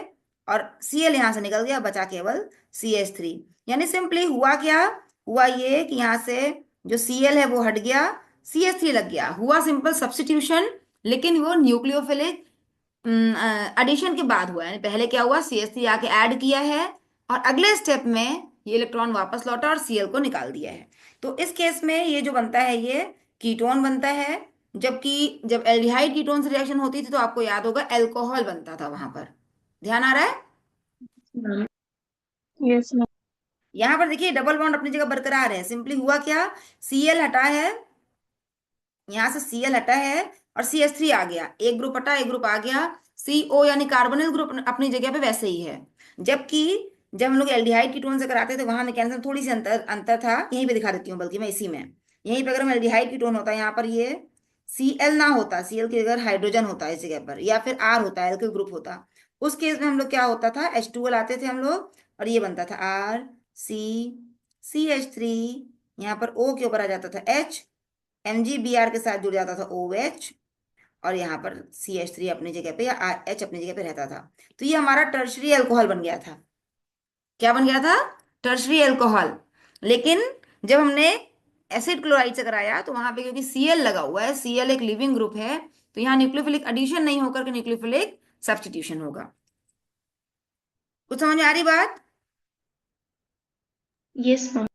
और Cl यहाँ से निकल गया, बचा केवल CH3। यानी सिंपली हुआ क्या, हुआ ये कि यहाँ से जो Cl है वो हट गया, CH3 लग गया, हुआ सिंपल सब्स्टिट्यूशन। लेकिन वो न्यूक्लियोफिलिक एडिशन के बाद हुआ, यानी पहले क्या हुआ, CH3 आके ऐड किया है, और अगले स्टेप में ये इलेक्ट्रॉन वापस लौटा और Cl को निकाल दिया है। तो इस केस में ये जो बनता है ये कीटोन बनता है, जबकि जब एल्डिहाइड कीटोन से रिएक्शन होती थी तो आपको याद होगा एल्कोहल बनता था वहां पर। ध्यान आ रहा है? मैम। Yes ma'am. यहाँ पर देखिए डबल बॉन्ड अपनी जगह बरकरार है, सिंपली हुआ क्या, Cl हटा है, यहाँ से Cl हटा है और CH3 आ गया, एक ग्रुप हटा एक ग्रुप आ गया, CO यानी कार्बोनिल ग्रुप अपनी जगह पे वैसे ही है। जबकि जब हम लोग एल्डिहाइड कीटोन से कराते थे वहां मैकेनिज्म थोड़ी सी अंतर अंतर था, यहीं पे दिखा देती हूँ बल्कि मैं इसी में, यहीं पे अगर हम एल्डिहाइड कीटोन होता है यहाँ पर ये Cl ना होता, Cl की जगह हाइड्रोजन होता है इस जगह पर, या फिर R होता है, एल्किल ग्रुप होता, उस केस में हम लोग क्या होता था, H2O लाते थे हम लोग और ये बनता था RC CH3, यहाँ पर O के ऊपर आ जाता था H, MgBr के साथ जुड़ जाता था OH, और यहाँ पर CH3 अपनी जगह पे या H अपनी जगह पे रहता था। तो ये हमारा टर्शरी अल्कोहल बन गया था। क्या बन गया था, टर्शरी अल्कोहल। लेकिन जब हमने एसिड क्लोराइड से कराया तो वहां पे क्योंकि Cl लगा हुआ है, Cl एक लिविंग ग्रुप है, तो यहाँ न्यूक्लियोफिलिक एडिशन नहीं होकर के न्यूक्लियोफिलिक सब्स्टिट्यूशन होगा। कुछ समझ में आ रही बात? Yes ma'am.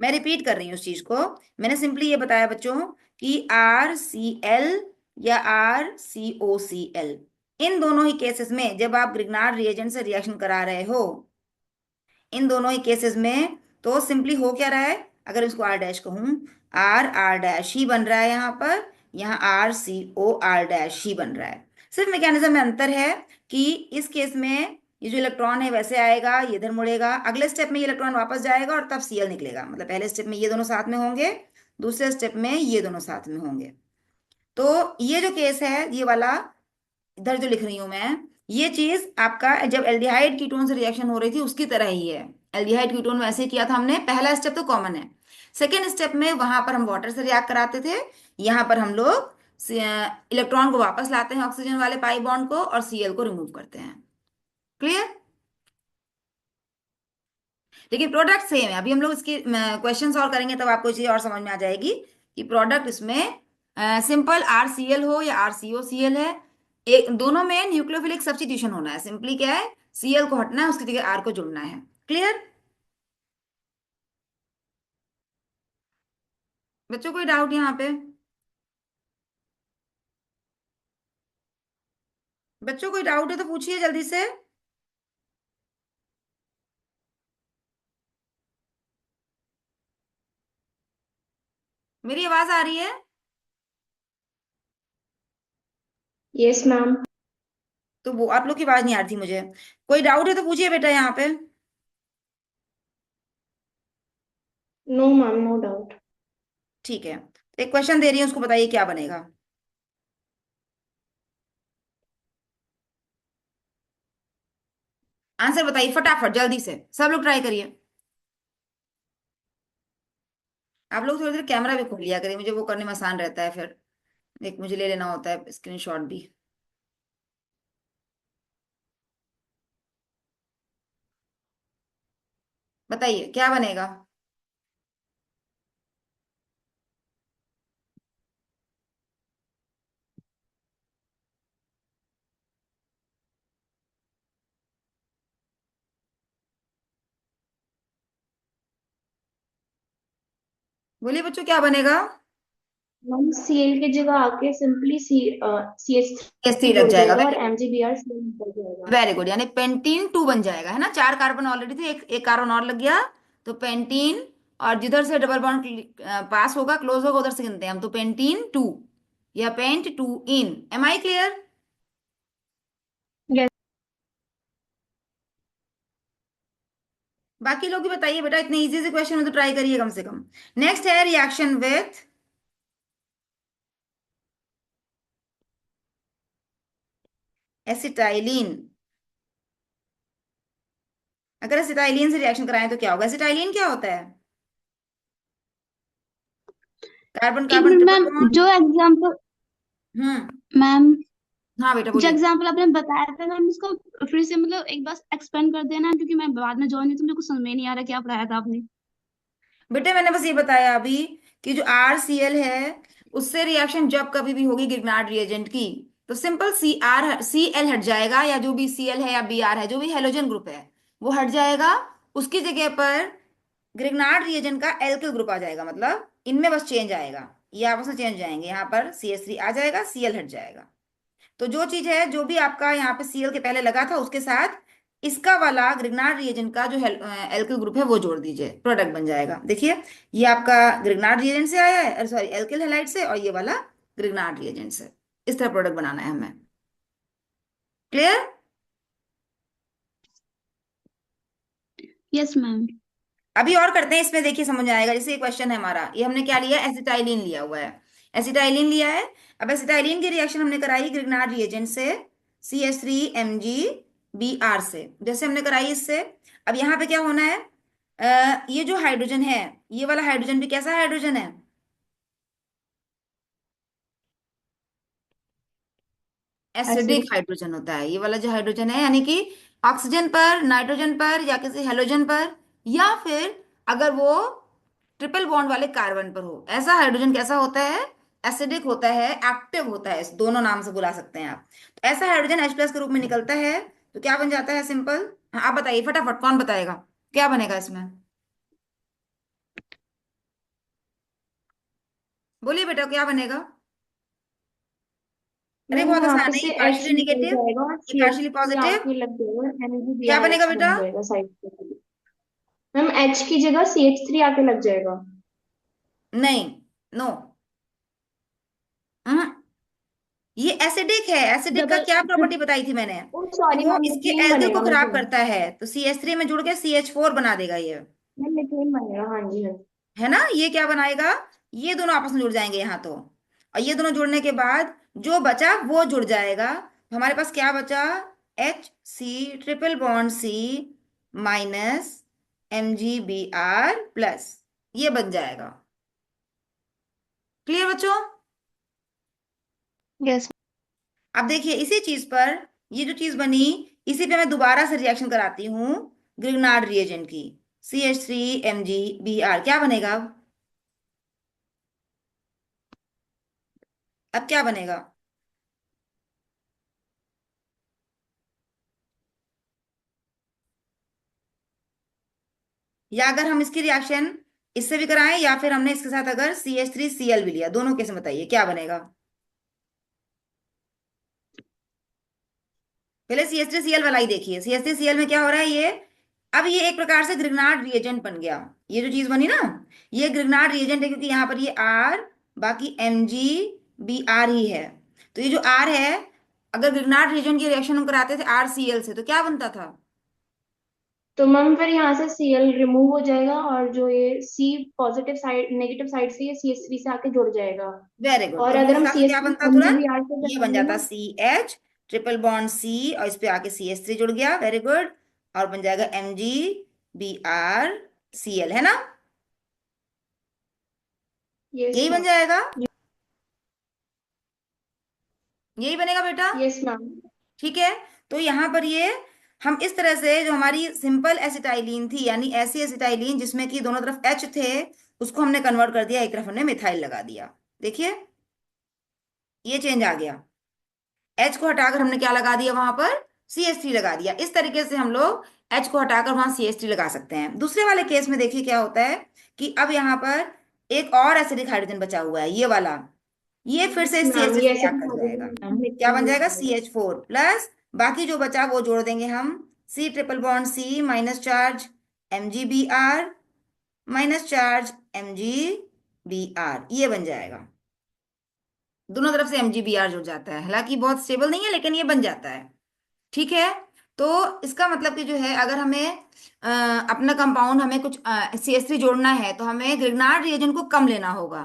मैं रिपीट कर रही हूँ उस चीज को, मैंने सिंपली ये बताया बच्चों कि RCl या RCOCl, इन दोनों ही केसेस में जब आप ग्रिग्नार्ड रिएजेंट से रिएक्शन करा रहे हो, इन दोनों ही केसेस में तो सिंपली हो क्या रहा है, अगर इसको R डैश कहूं, R डैश ही बन रहा है यहाँ पर, यहाँ RCO डैश ही बन रहा है। सिर्फ मैकेनिज्म में अंतर है कि इस केस में ये जो इलेक्ट्रॉन है वैसे आएगा, ये इधर मुड़ेगा, अगले स्टेप में ये इलेक्ट्रॉन वापस जाएगा और तब Cl निकलेगा, मतलब पहले स्टेप में ये दोनों साथ में होंगे, दूसरे स्टेप में ये दोनों साथ में होंगे। तो ये जो केस है ये वाला, इधर जो लिख रही हूं मैं, ये चीज आपका जब एल्डिहाइड कीटोन से रिएक्शन हो रही थी उसकी तरह ही है। एल्डिहाइड कीटोन में ऐसे किया था हमने, पहला स्टेप तो कॉमन है, सेकेंड स्टेप में वहां पर हम वाटर से रिएक्ट कराते थे, यहाँ पर हम लोग इलेक्ट्रॉन को वापस लाते हैं ऑक्सीजन वाले पाई बॉन्ड को और Cl को रिमूव करते हैं। क्लियर? लेकिन प्रोडक्ट सेम है, अभी हम लोग इसकी क्वेश्चन सॉल्व करेंगे तब आपको चीज और समझ में आ जाएगी कि प्रोडक्ट इसमें सिंपल RCl हो या RCOCl है, एक दोनों में न्यूक्लियोफिलिक सब्स्टिट्यूशन होना है, सिंपली क्या है, Cl को हटना है उसकी जगह R को जुड़ना है। क्लियर? बच्चों कोई डाउट यहाँ पे? बच्चों कोई डाउट है तो पूछिए जल्दी से। मेरी आवाज आ रही है? Yes ma'am. तो वो आप लोग की आवाज नहीं आ रही थी मुझे। कोई डाउट है तो पूछिए बेटा यहाँ पे। No ma'am, no doubt. ठीक है, एक क्वेश्चन दे रही हूँ उसको बताइए क्या बनेगा। आंसर बताइए फटाफट जल्दी से, सब लोग ट्राई करिए। आप लोग थोड़ी देर कैमरा भी खोल लिया करिए, मुझे वो करने में आसान रहता है फिर, एक मुझे ले लेना होता है स्क्रीनशॉट भी। बताइए क्या बनेगा। बोलिए बच्चों क्या बनेगा। मैम Cl की जगह आके सिंपली एस थ्री CH3 लग जुड़ जाएगा, जाएगा और वेरी गुड। MgBr Cl निकल जाएगा। वेरी गुड, यानी पेंटीन 2 बन जाएगा, है ना, 4 कार्बन ऑलरेडी थे, एक कार्बन और लग गया, तो पेंटीन, और जिधर से डबल बॉन्ड पास होगा क्लोज होगा उधर से गिनते हैं हम, तो पेंटीन 2 या pent 2 yne. Am I clear? Yes. बाकी लोग भी बताइए बेटा, इतने इजी से क्वेश्चन में तो ट्राई करिए कम से कम। नेक्स्ट है रिएक्शन विथ एसिटाइलिन। अगर एसिटाइलिन से रिएक्शन कराएं तो क्या होगा, एसिटाइलिन क्या होता है, कार्बन एक carbon minute triple ma'am, bond. जो एग्जाम्पल हम्म। मैम हाँ बेटा जो बोलिए। एग्जाम्पल आपने बताया था मैम, उसको फिर से मतलब एक बार एक्सप्लेन कर देना, क्योंकि मैं बाद में ज्वाइन हुई तो मुझे कुछ समझ में नहीं आ रहा क्या पढ़ाया था आपने। बेटे मैंने बस ये बताया अभी कि जो RCl है उससे रिएक्शन जब कभी भी होगी ग्रिग्नार्ड रिएजेंट की, तो सिंपल Cl हट जाएगा, या जो भी Cl है या Br है जो भी हेलोजन ग्रुप है वो हट जाएगा, उसकी जगह पर ग्रिग्नार्ड रिएजेंट का एल्किल ग्रुप आ जाएगा, मतलब इनमें बस चेंज आएगा, ये आपस में चेंज जाएंगे, यहाँ पर CH3 आ जाएगा, Cl हट जाएगा। तो जो चीज है जो भी आपका यहाँ पे Cl के पहले लगा था उसके साथ इसका वाला ग्रिग्नार्ड रिएजेंट का जो एल्किल ग्रुप है वो जोड़ दीजिए, प्रोडक्ट बन जाएगा। देखिए ये आपका ग्रिग्नार्ड रिएजेंट से आया है, सॉरी एल्किल हैलाइड से, और ये वाला ग्रिग्नार्ड रिएजेंट से। इस तरह प्रोडक्ट बनाना है हमें। क्लियर? Yes ma'am. अभी और करते हैं इसमें, देखिए समझ में आएगा। जैसे ये क्वेश्चन है हमारा, ये हमने क्या लिया, एसिटाइलिन लिया हुआ है, एसिटाइलिन लिया है। अब एसिटाइलिन की रिएक्शन हमने कराई ग्रिग्नार्ड रिएजेंट से, CH3 Mg Br से, जैसे हमने कराई इससे। अब यहाँ पे क्या होना है, ये जो हाइड्रोजन है, ये वाला हाइड्रोजन भी कैसा हाइड्रोजन है, एसिडिक एसिडिक। हाइड्रोजन होता है ये वाला जो हाइड्रोजन है, यानी कि ऑक्सीजन पर, नाइट्रोजन पर, या किसी हेलोजन पर, या फिर अगर वो ट्रिपल बॉन्ड वाले कार्बन पर हो, ऐसा हाइड्रोजन कैसा होता है, एसिडिक होता है, एक्टिव होता है, इस दोनों नाम से बुला सकते हैं आप। तो ऐसा हाइड्रोजन H+ के रूप में निकलता है, तो क्या बन जाता है, सिंपल। हाँ आप बताइए फटाफट, कौन बताएगा क्या बनेगा इसमें, बोलिए बेटा क्या बनेगा। अरे मैम बहुत यहाँ पे आसान है, से ये एच पार्शियली निकल नेगेटिव, जाएगा और ये C H partially three positive, आके लग जाएगा, एनएजी बी क्या आर बनेगा एच बेटा। बन जाएगा साइड पे। मैम एच की जगह सी एच थ्री आके लग जाएगा। नहीं, नो, ये एसिडिक है, एसिडिक का डबल। क्या प्रॉपर्टी बताई थी मैंने, ओ कि सॉरी वो मैम, इसके मिथेन एल्किल को बनेगा, खराब मिथेन। करता है, तो CH3 में जुड़ के CH4 बना देगा ये, मैम मिथेन बनेगा, हाँ जी हाँ जी। है ना। ये क्या बनाएगा, ये दोनों आपस में जुड़ जाएंगे यहाँ तो, और ये दोनों जुड़ने के बाद जो बचा वो जुड़ जाएगा, तो हमारे पास क्या बचा, H≡C -Mg Br+, ये बन जाएगा। क्लियर बच्चों? यस। अब देखिए इसी चीज पर, ये जो चीज बनी, इसी पे मैं दोबारा से रिएक्शन कराती हूँ ग्रिग्नार्ड रिएजेंट की, CH3 Mg Br, क्या बनेगा अब क्या बनेगा, या अगर हम इसकी रिएक्शन इससे भी कराएं, या फिर हमने इसके साथ अगर CH3Cl भी लिया, दोनों कैसे बताइए क्या बनेगा। पहले CH3Cl वाला ही देखिए, CH3Cl में क्या हो रहा है, ये अब ये एक प्रकार से ग्रिग्नार्ड रिएजेंट बन गया, ये जो चीज बनी ना, ये ग्रिग्नार्ड रिएजेंट है, क्योंकि यहाँ पर ये R, बाकी Mg Br ही है। तो ये जो R है, अगर ग्रिग्नार्ड रिएजेंट की रिएक्शन हम कराते थे RCl से, तो क्या बनता था, तो मैम फिर यहाँ से सी एल रिमूव हो जाएगा और जो ये सी पॉजिटिव साइड नेगेटिव साइड से ये सी एच थ्री से आके जुड़ जाएगा। वेरी गुड, और तो अगर मेरे हम हिसाब से सी एच क्या थ्री बनता एम जी तुरंत, बी आर से ये बन कराएंगे जाता ना। CH, ट्रिपल बॉन्ड C, और इस पे आके CH3 जुड़ गया, वेरी गुड, और बन जाएगा Mg Br Cl, है ना, यस यही बन मैम। जाएगा, यही बनेगा बेटा। Yes ma'am. ठीक है, तो यहाँ पर ये हम इस तरह से, जो हमारी सिंपल एसिटाइलिन थी, यानी ऐसी एसिटाइलिन जिसमें कि दोनों तरफ H थे, उसको हमने कन्वर्ट कर दिया, एक तरफ हमने मिथाइल लगा दिया। देखिए ये चेंज आ गया, H को हटाकर हमने क्या लगा दिया वहां पर, CH3 लगा दिया। इस तरीके से हम लोग H को हटाकर वहां CH3 लगा सकते हैं। दूसरे वाले केस में देखिए क्या होता है, कि अब यहाँ पर एक और एसिडिक हाइड्रोजन बचा हुआ है, ये वाला, ये फिर यस से मैम, CH3 ये से ऐसे रिएक्ट कर जाएगा, क्या बन जाएगा, CH4+, बाकी जो बचा वो जोड़ देंगे हम, C≡C minus charge Mg Br minus charge Mg Br, ये बन जाएगा। दोनों तरफ से Mg Br जुड़ जाता है, हालांकि बहुत स्टेबल नहीं है, लेकिन ये बन जाता है। ठीक है, तो इसका मतलब कि जो है, अगर हमें अपना कंपाउंड, हमें कुछ CH3 जोड़ना है, तो हमें ग्रिग्नार्ड रिएजेंट को कम लेना होगा,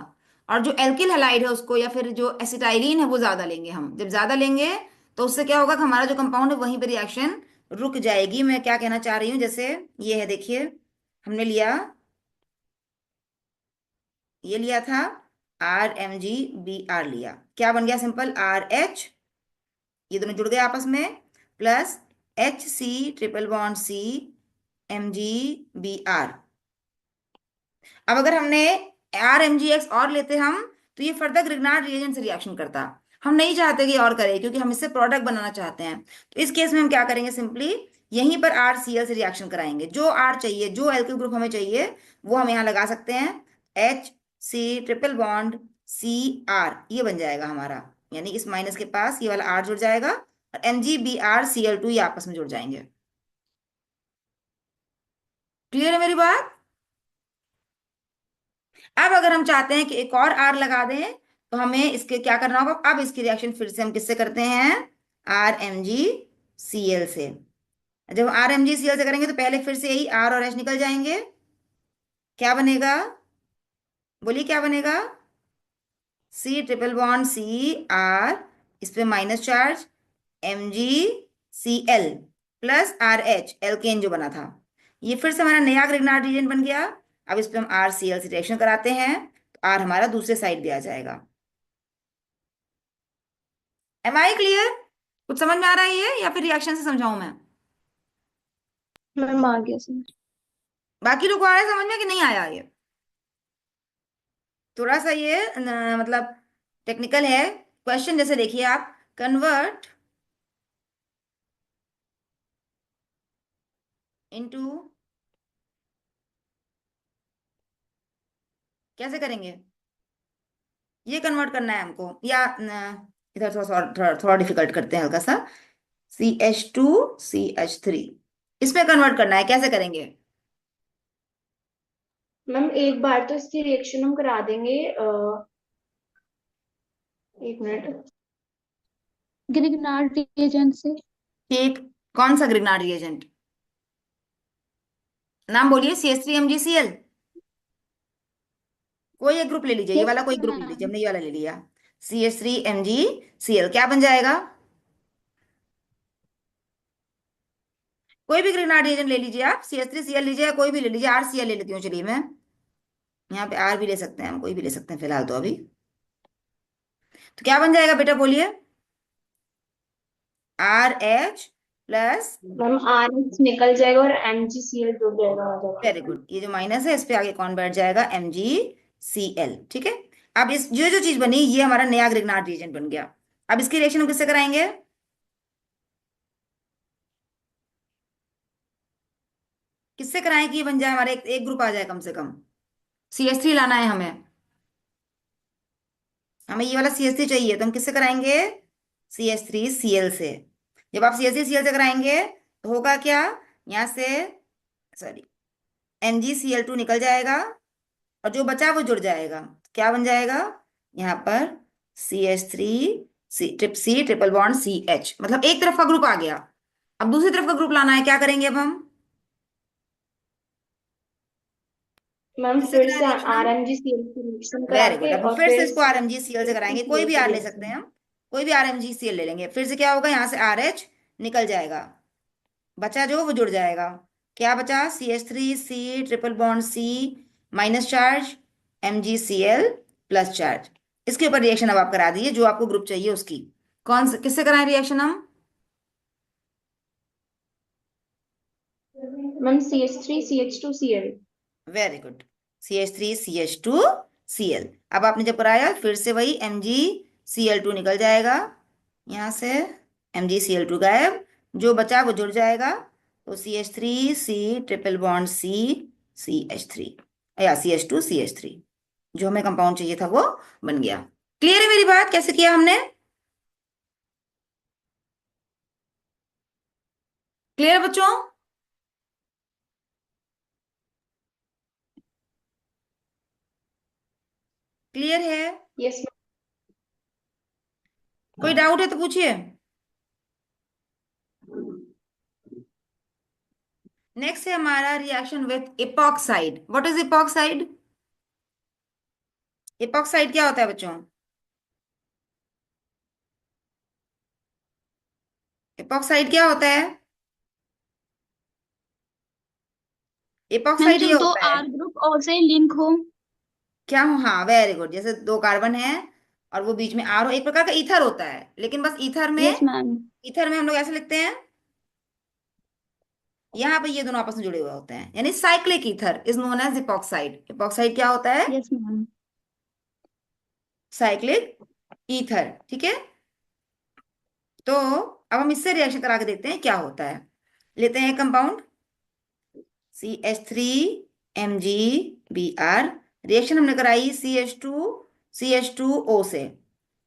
और जो एल्किल हैलाइड है उसको, या फिर जो एसिटाइलिन है वो ज्यादा लेंगे हम। जब ज्यादा लेंगे तो उससे क्या होगा कि हमारा जो कंपाउंड है वहीं पे रिएक्शन रुक जाएगी। मैं क्या कहना चाह रही हूँ, जैसे ये है, देखिए हमने लिया, ये लिया था RMg Br लिया, क्या बन गया, सिंपल RH, ये दोनों जुड़ गए आपस में, प्लस Hc≡C Mg Br। अब अगर हमने RMgX और लेते हम, तो ये फर्दर ग्रिग्नार्ड रिएजेंट से रिएक्शन करता, हम नहीं चाहते कि और करे, क्योंकि हम इससे प्रोडक्ट बनाना चाहते हैं। तो इस केस में हम क्या करेंगे, सिंपली यहीं पर RCl से रिएक्शन कराएंगे, जो R चाहिए, जो एल्किल ग्रुप हमें चाहिए वो हम यहाँ लगा सकते हैं, Hc≡C ये बन जाएगा हमारा, यानी इस माइनस के पास ये वाला R जुड़ जाएगा, और Mg Br Cl2 ये आपस में जुड़ जाएंगे। क्लियर है मेरी बात? अब अगर हम चाहते हैं कि एक और आर लगा दें तो हमें इसके क्या करना होगा, अब इसकी रिएक्शन फिर से हम किससे करते हैं, R M G C L से। जब R M G C L से करेंगे तो पहले फिर से यही आर और एच निकल जाएंगे। क्या बनेगा, बोलिए क्या बनेगा, C triple bond C R, इस पे minus charge, M G C L plus R H, alkane जो बना था, ये फिर से हमारा नया ग्रिग्नार्ड रीजन बन गया। अब इस पे हम आर सी एल से रिएक्शन कराते हैं तो आर हमारा दूसरे साइड भी आ जाएगा। Am I clear? कुछ समझ में आ रहा है ये या फिर रिएक्शन से समझाऊं मैं? मैम आ गया समझ। बाकी लोग को आ रहा है समझ में कि नहीं आया ये? थोड़ा सा ये मतलब टेक्निकल है क्वेश्चन। जैसे देखिए आप, कन्वर्ट इनटू, कैसे करेंगे, ये कन्वर्ट करना है हमको, या इधर थोड़ा डिफिकल्ट करते हैं हल्का सा, CH2CH3, इसमें कन्वर्ट करना है, कैसे करेंगे? मैम एक बार तो इसकी रिएक्शन हम करा देंगे, एक मिनट। ग्रिग्नार्ड रिएजेंट से। ठीक, कौन सा ग्रिग्नार्ड रिएजेंट, नाम बोलिए, CH3MgCl, कोई एक ग्रुप ले लीजिए, ये यस वाला कोई ग्रुप ले लीजिए, मैम। हमने ये वाला ले लिया, CH3MgCl क्या बन जाएगा, कोई भी ग्रिग्नार्ड रिएजेंट ले लीजिए आप, CH3Cl लीजिए या कोई भी ले लीजिए, RCl ले लेती हूँ चलिए मैं, यहाँ पे आर भी ले सकते हैं हम, कोई भी ले सकते हैं फिलहाल तो अभी। तो क्या बन जाएगा बेटा बोलिए, RH plus, ma'am R H निकल जाएगा और एम जी सी एल जुड़ जाएगा आ वेरी जाएगा। गुड, ये जो माइनस है इस पे आगे कौन बैठ जाएगा, MgCl, ठीक है। अब इस जो जो चीज बनी ये हमारा नया ग्रिग्नार्ड रिएजेंट बन गया। अब इसकी रिएक्शन हम किससे कराएंगे, किससे कराएं कि ये बन जाए हमारा एक ग्रुप आ जाए कम से कम, CH3 लाना है हमें, हमें ये वाला CH3 चाहिए, तो हम किससे कराएंगे, CH3Cl से। जब आप CH3Cl से कराएंगे तो होगा क्या, यहाँ से, सॉरी, MgCl2 निकल जाएगा और जो बचा वो जुड़ जाएगा, क्या बन जाएगा, यहाँ पर सी ट्रिपल बॉन्ड CH, मतलब एक तरफ का ग्रुप आ गया। अब दूसरी तरफ का ग्रुप लाना है, क्या करेंगे अब हम, मैम किससे फिर कराएं से रिएक्शन आर हम, एम जी सी एल की रिएक्शन करा वेरी गुड, के अब और फिर से फिर इसको RMgCl से कराएंगे, कोई भी की आर ले सकते हैं रिएक्शन। हम, कोई भी RMgCl ले लेंगे, फिर से क्या होगा, यहाँ से RH निकल जाएगा, बचा जो वो जुड़ जाएगा, क्या बचा, CH3C triple bond C minus charge, MgCl plus charge. इसके ऊपर रिएक्शन अब आप करा दीजिए जो आपको ग्रुप चाहिए उसकी, कौन से किससे कराएं रिएक्शन हम, ma'am C H three C H two C L. Very good, CH3CH2Cl। अब आपने जब कराया फिर से वही MgCl2 निकल जाएगा, यहाँ से MgCl2 गायब, जो बचा वो जुड़ जाएगा, तो CH3C ट्रिपल बॉन्ड CH3, या CH2CH3, जो हमें कंपाउंड चाहिए था वो बन गया। क्लियर है मेरी बात, कैसे किया हमने, क्लियर बच्चों? क्लियर है? यस कोई डाउट है तो पूछिए। नेक्स्ट है हमारा reaction with epoxide. What is epoxide, epoxide क्या होता है बच्चों, इपॉक्साइड क्या होता है, मैम इपॉक्साइड ये जब दो होता है, आर ग्रुप और से लिंक हो। क्या हो, हाँ वेरी गुड, जैसे दो कार्बन है और वो बीच में आर हो, एक प्रकार का ईथर होता है, लेकिन बस यस मैम। ईथर में हम लोग ऐसे लिखते हैं, यहाँ पे ये दोनों आपस में जुड़े हुए होते हैं, यानी cyclic ether is known as epoxide. Epoxide क्या होता है, यस मैम। साइक्लिक ईथर, ठीक है। तो अब हम इससे रिएक्शन करा के देखते हैं क्या होता है। लेते हैं कंपाउंड CH3MgBr, रिएक्शन हमने कराई CH2CH2O से,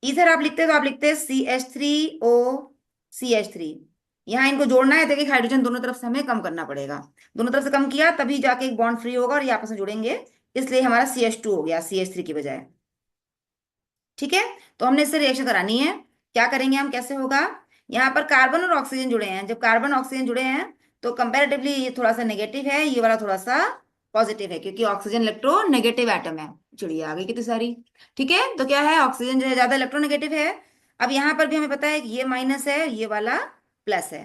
इधर आप लिखते तो आप लिखते CH3O CH3, यहाँ इनको जोड़ना है, देखिए हाइड्रोजन दोनों तरफ से हमें कम करना पड़ेगा। दोनों तरफ से कम किया तभी जाके एक बॉन्ड फ्री होगा और ये आपस में जुड़ेंगे, इसलिए हमारा CH2 हो गया CH3 की बजाय। ठीक है, तो हमने इससे रिएक्शन करानी है। क्या करेंगे हम, कैसे होगा, यहाँ पर कार्बन और ऑक्सीजन जुड़े हैं, जब कार्बन ऑक्सीजन जुड़े हैं तो कंपैरेटिवली ये थोड़ा सा नेगेटिव है, ये वाला थोड़ा सा पॉजिटिव है, क्योंकि ऑक्सीजन इलेक्ट्रोनेगेटिव एटम है। चिड़िया आ गई कितनी सारी। ठीक है, तो क्या है, ऑक्सीजन जो है ज्यादा इलेक्ट्रोनेगेटिव है। अब यहाँ पर भी हमें पता है कि ये माइनस है, ये वाला प्लस है।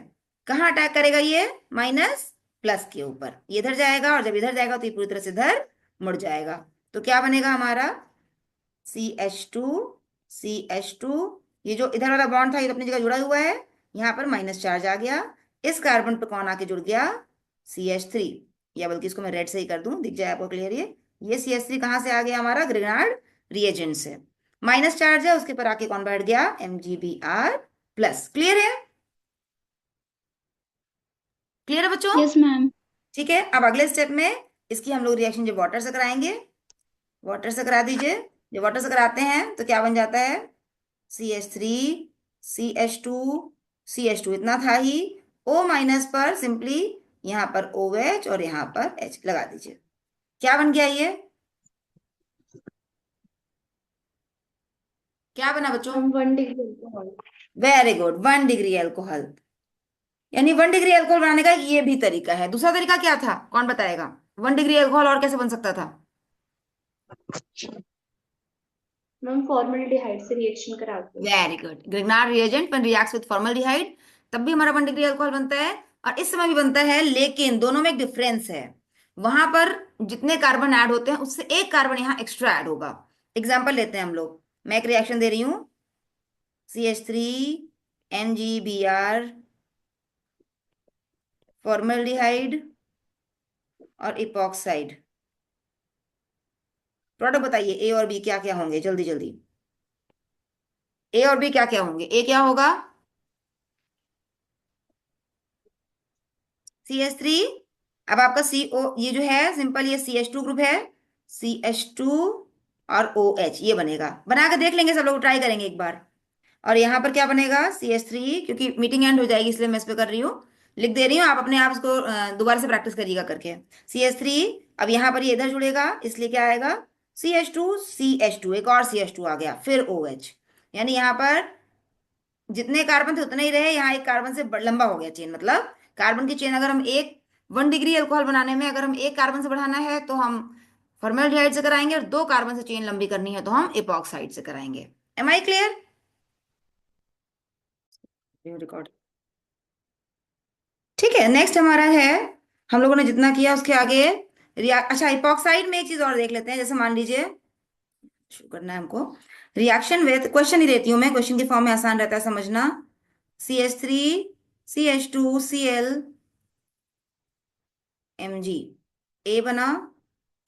कहाँ अटैक करेगा ये, माइनस प्लस के ऊपर, ये इधर जाएगा, और जब इधर जाएगा तो ये पूरी तरह से इधर मुड़ जाएगा। तो क्या बनेगा हमारा, CH2 CH2, ये जो इधर वाला बॉन्ड था ये तो अपनी जगह जुड़ा हुआ है, यहाँ पर माइनस चार्ज आ गया, इस कार्बन पे कौन आके जुड़ गया, CH3, या बल्कि इसको मैं रेड से ही कर दूं, दिख जाए आपको क्लियर। ये CH3 कहाँ से आ गया, हमारा ग्रिग्नार्ड रिएजेंट से। माइनस चार्ज है, उसके पर आके कौन बैठ गया, MgBr+। क्लियर है, क्लियर है बच्चों। Yes ma'am. ठीक है, अब अगले स्टेप में इसकी हम लोग रिएक्शन जो वाटर से कराएंगे, वाटर से करा दीजिए। जब वाटर से कराते हैं तो क्या बन जाता है, CH3 CH2 CH2 इतना था ही, O- पर सिंपली यहाँ पर OH और यहाँ पर H लगा दीजिए। क्या बन गया ये, क्या बना बच्चों, हम 1 degree alcohol. Very good, 1 degree alcohol. यानी 1 डिग्री अल्कोहल बनाने का ये भी तरीका है। दूसरा तरीका क्या था, कौन बताएगा, 1 डिग्री अल्कोहल और कैसे बन सकता था। मैम फॉर्मल्डिहाइड से रिएक्शन कराते हैं। Very good, Grignard reagent when reacts with formaldehyde, तब भी हमारा 1 डिग्री अल्कोहल बनता है, और इस समय भी बनता है, लेकिन दोनों में एक डिफरेंस है। वहां पर जितने कार्बन ऐड होते हैं उससे एक कार्बन यहाँ एक्स्ट्रा ऐड होगा। एग्जाम्पल लेते हैं हम लोग, मैं एक रिएक्शन दे रही हूँ, CH3 MgBr, फॉर्मल्डिहाइड और इपॉक्साइड। प्रोडक्ट बताइए, ए और बी क्या क्या होंगे, जल्दी जल्दी। ए और बी क्या क्या होंगे, ए क्या होगा, CH3। अब आपका CO ये जो है सिंपल, ये CH2 ग्रुप है, CH2 और OH ये बनेगा, बना के देख लेंगे, सब लोग ट्राई करेंगे एक बार। और यहाँ पर क्या बनेगा, CH3, क्योंकि मीटिंग एंड हो जाएगी इसलिए मैं इस पे कर रही हूँ, लिख दे रही हूँ, आप अपने आप इसको दोबारा से प्रैक्टिस करिएगा करके। CH3, अब यहाँ पर ये इधर जुड़ेगा, इसलिए क्या आएगा, CH2 एक और CH2 आ गया, फिर OH। यानी यहाँ पर जितने कार्बन थे उतने ही रहे, यहाँ एक कार्बन से लंबा हो गया चेन, मतलब कार्बन की चेन अगर हम एक 1 डिग्री अल्कोहल बनाने में अगर हम एक कार्बन से बढ़ाना है तो हम फॉर्मल्डिहाइड से कराएंगे, और 2 कार्बन से चेन लंबी करनी है तो हम इपॉक्साइड से कराएंगे। Am I clear, record. ठीक है, नेक्स्ट हमारा है, हम लोगों ने जितना किया उसके आगे अच्छा इपॉक्साइड में एक चीज और देख लेते हैं, जैसे मान लीजिए, शुरू करना है हमको, रिएक्शन विद, क्वेश्चन ही देती हूँ मैं, क्वेश्चन के फॉर्म में आसान रहता है समझना। CH3 CH2 Cl Mg, ए बना,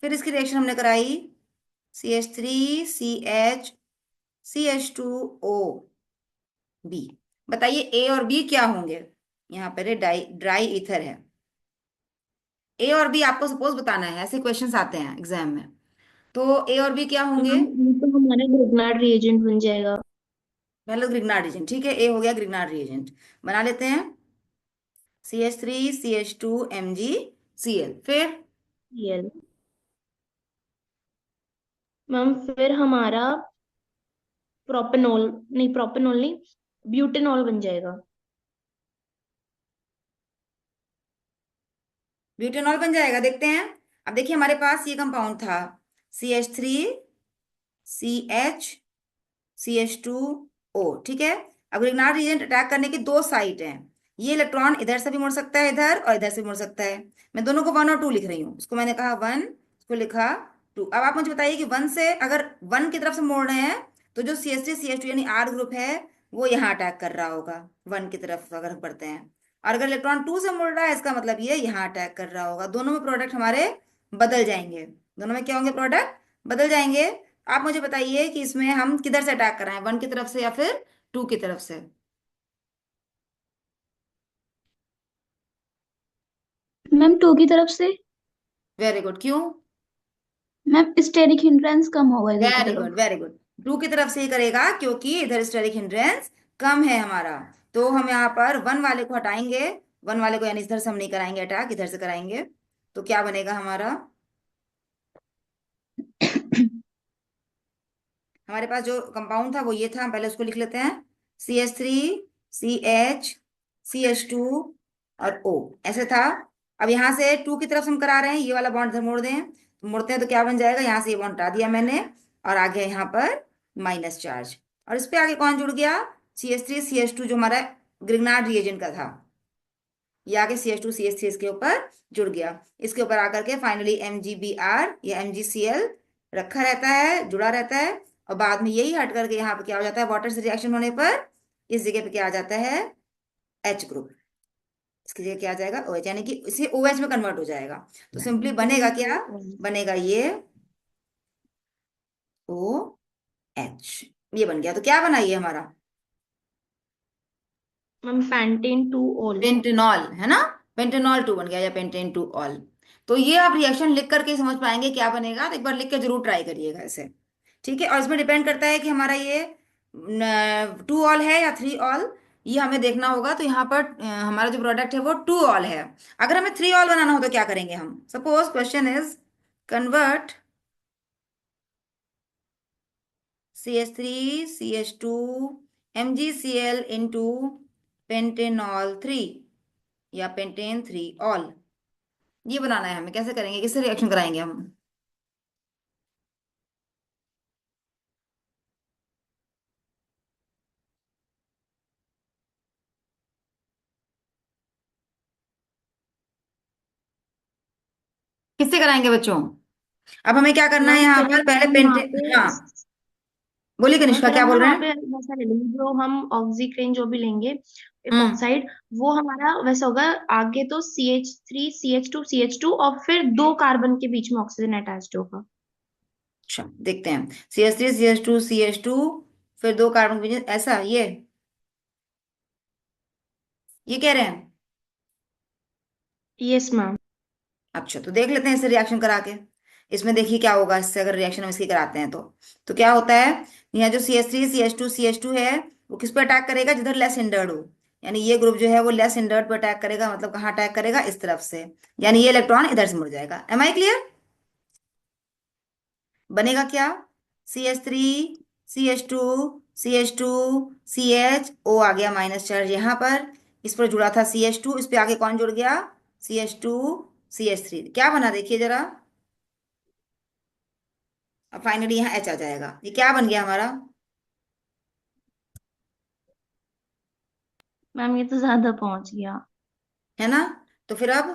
फिर इसकी रिएक्शन हमने कराई, CH3 CH CH2O B। बताइए ए और बी क्या होंगे, यहाँ पर डाई ड्राई ईथर है, ए और बी आपको सपोज बताना है, ऐसे क्वेश्चंस आते हैं एग्जाम में, तो ए और बी क्या तो होंगे, मैम ये तो हमारा ग्रिग्नार्ड रिएजेंट बन जाएगा। पहले ग्रिग्नार्ड रिएजेंट, ठीक है, ए हो गया ग्रिग्नार्ड रिएजेंट, बना लेते हैं, CH3 CH2 MgCl, फिर Cl। मैम फिर हमारा प्रोपेनॉल नहीं, ब्यूटेनॉल बन जाएगा। ब्यूटेनॉल बन जाएगा, देखते हैं। अब देखिए हमारे पास ये कंपाउंड था, CH3 CH CH2O, ठीक है। अब grignard reagent अटैक करने की 2 साइट हैं, ये इलेक्ट्रॉन इधर से भी मुड़ सकता है इधर, और इधर से भी मुड़ सकता है। मैं दोनों को 1 और 2 लिख रही हूँ, इसको मैंने कहा 1, इसको लिखा 2। अब आप मुझे बताइए कि 1 से अगर 1 की तरफ से मोड़ रहे हैं तो जो CH3 CH2 यानी R ग्रुप है वो यहाँ अटैक कर रहा होगा, 1 की तरफ अगर हम पढ़ते हैं, और अगर इलेक्ट्रॉन 2 से मुड़ रहा है इसका मतलब ये यहाँ अटैक कर रहा होगा। दोनों में प्रोडक्ट हमारे बदल जाएंगे, दोनों में क्या होंगे, प्रोडक्ट बदल जाएंगे। आप मुझे बताइए कि इसमें हम किधर से अटैक कर रहे हैं, 1 की तरफ से या फिर 2 की तरफ से। मैम 2 की तरफ से। वेरी गुड, क्यों, मैम स्टेरिक हिंड्रेंस कम होगा इधर की वेरी तरफ। गुड वेरी गुड, 2 की तरफ से ही करेगा क्योंकि इधर स्टेरिक हिंड्रेंस कम है हमारा। तो हम यहाँ पर 1 वाले को हटाएंगे, 1 वाले को, यानी इधर से हम नहीं कराएंगे अटैक, इधर से कराएंगे। तो क्या बनेगा हमारा, हमारे पास जो कंपाउंड था वो ये था, हम पहले उसको लिख लेते हैं, CH3, CH, CH2 और O, ऐसे था। अब यहाँ से 2 की तरफ से हम करा रहे हैं, ये वाला बॉन्ड इधर मोड़ दें, तो मोड़ते हैं तो क्या बन जाएगा, यहाँ से ये बॉन्ड हटा दिया मैंने, और आ गया यहाँ पर माइनस चार्ज। और इस पे आगे कौन जुड़ गया, CH3 CH2 जो हमारा ग्रिग्नार्ड रिएजेंट का था, ये आगे CH2 CH3 इसके ऊपर जुड़ गया। इसके ऊपर आकर के फाइनली MgBr या MgCl रखा रहता है, जुड़ा रहता है, और बाद में यही हट करके यहाँ पे क्या हो जाता है, वाटर से रिएक्शन होने पर इस जगह पे क्या आ जाता है, H ग्रुप, इसकी जगह क्या आ जाएगा, OH, यानी कि इसे OH में कन्वर्ट हो जाएगा। तो सिंपली बनेगा क्या, बनेगा ये OH, ये बन गया। तो क्या बना ये हमारा, ma'am pentane two all. Pentanol, है ना, पेंटेनॉल 2 बन गया, या पेंटेन 2 ऑल। तो ये आप रिएक्शन लिख करके समझ पाएंगे क्या बनेगा, तो एक बार लिख के जरूर ट्राई करिएगा इसे, ठीक है। और इसमें डिपेंड करता है कि हमारा ये 2 ऑल है या 3 ऑल, ये हमें देखना होगा। तो यहाँ पर हमारा जो प्रोडक्ट है वो 2 ऑल है। अगर हमें 3 ऑल बनाना हो तो क्या करेंगे हम, suppose question is convert CH3 CH2 MgCl into pentanol 3 या पेंटेन 3 ऑल, ये बनाना है हमें। कैसे करेंगे, किससे रिएक्शन कराएंगे हम, किससे कराएंगे बच्चों। अब हमें क्या करना है, मैम यहाँ पर फिर पहले हम वहाँ पेंटेन, पे हाँ बोलिए मैम कनिष्का, फिर क्या हम ना बोल रहे वहाँ हैं। पे वैसा ले लेंगे, जो हम ऑक्सीक्रेन जो भी लेंगे हम्म, इपॉक्साइड, वो हमारा वैसा होगा। आगे तो CH3 CH2 CH2 और फिर 2 कार्बन के बीच में ऑक्सीजन अटैच्ड होगा। अच्छा देखते हैं, CH3 CH2 CH2, फिर 2 कार्बन के बीच, ऐसा ये कह रहे हैं। Yes ma'am. अच्छा तो देख लेते हैं इसे रिएक्शन करा के, इसमें देखिए क्या होगा इससे, अगर रिएक्शन हम इसकी कराते हैं तो क्या होता है, यहाँ जो CH3 CH2 है वो किस पे अटैक करेगा, जिधर लेस हिंडर्ड हो, यानी ये ग्रुप जो है वो लेस हिंडर्ड पे अटैक करेगा, मतलब कहाँ अटैक करेगा, इस तरफ से, यानी ये इलेक्ट्रॉन इधर से मुड़ जाएगा। एम आई क्लियर, बनेगा क्या, CH3 CH2 CH, O आ गया माइनस चार्ज यहाँ पर, इस पर जुड़ा था CH2, इस पे आगे कौन जुड़ गया, CH2 CH3, क्या बना देखिए जरा, अब फाइनली यहाँ H आ जाएगा, ये क्या बन गया हमारा, मैम ये तो ज्यादा पहुंच गया। है ना। तो फिर अब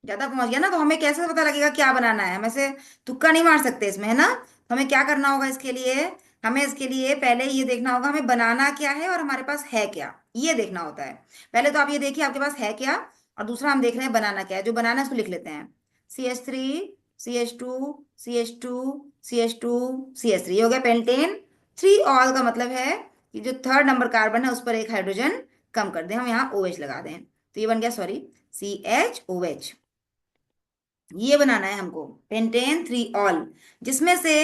ज्यादा पहुंच गया ना, तो हमें कैसे पता लगेगा क्या बनाना है, हम ऐसे तुक्का नहीं मार सकते इसमें, है ना। तो हमें क्या करना होगा इसके लिए, हमें इसके लिए पहले ये देखना होगा हमें बनाना क्या है और हमारे पास है क्या, ये देखना होता है। पहले तो आप ये देखिए आपके पास है क्या, और दूसरा हम देख रहे हैं बनाना क्या है। जो बनाना है उसको लिख लेते हैं, CH3 CH2 CH2 CH3, ये हो गया पेंटेन 3 ऑल, का मतलब है कि जो 3rd नंबर कार्बन है उस पर एक हाइड्रोजन कम कर दें, हम यहाँ OH लगा दें, तो ये बन गया, सॉरी, CHOH, ये बनाना है हमको, पेंटेन 3 ऑल, जिसमें से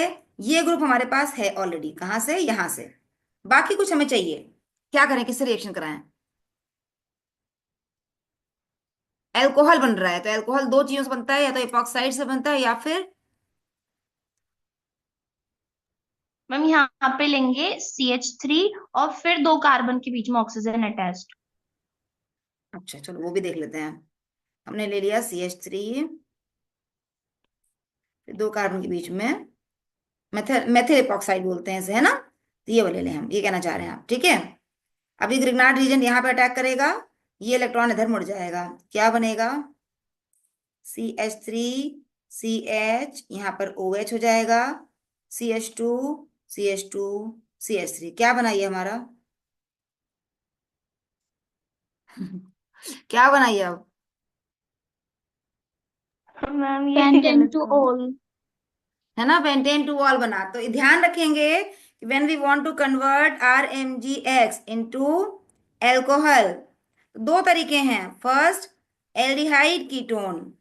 ये ग्रुप हमारे पास है ऑलरेडी, कहाँ से, यहाँ से। बाकी कुछ हमें चाहिए, क्या करें, किससे रिएक्शन कराएं, एल्कोहल बन रहा है, तो एल्कोहल 2 चीजों से बनता है, या तो इपॉक्साइड से बनता है या फिर, मैम यहाँ पे लेंगे CH3 और फिर 2 कार्बन के बीच में ऑक्सीजन अटैच्ड। अच्छा चलो वो भी देख लेते हैं। हमने ले लिया CH3, फिर 2 कार्बन के बीच में, मेथिल मेथिल इपॉक्साइड बोलते हैं इसे, है ना। तो ये वाले ले हम, ये कहना चाह रहे हैं आप, ठीक है। अभी ग्रिग्नार्ड रीजन यहाँ पे अटैक करेगा, ये इलेक्ट्रॉन इधर मुड़ जाएगा, क्या बनेगा, CH3 CH, यहाँ पर OH हो जाएगा, CH2 CH2 CH3, क्या बनाइए हमारा, क्या बनाइए अब, मैम ये पेंटेन गलत टू हो। ऑल। है ना, पेंटेन 2 ऑल बना। तो ध्यान रखेंगे कि when we want to convert RMgX into alcohol, दो तरीके हैं, first aldehyde ketone,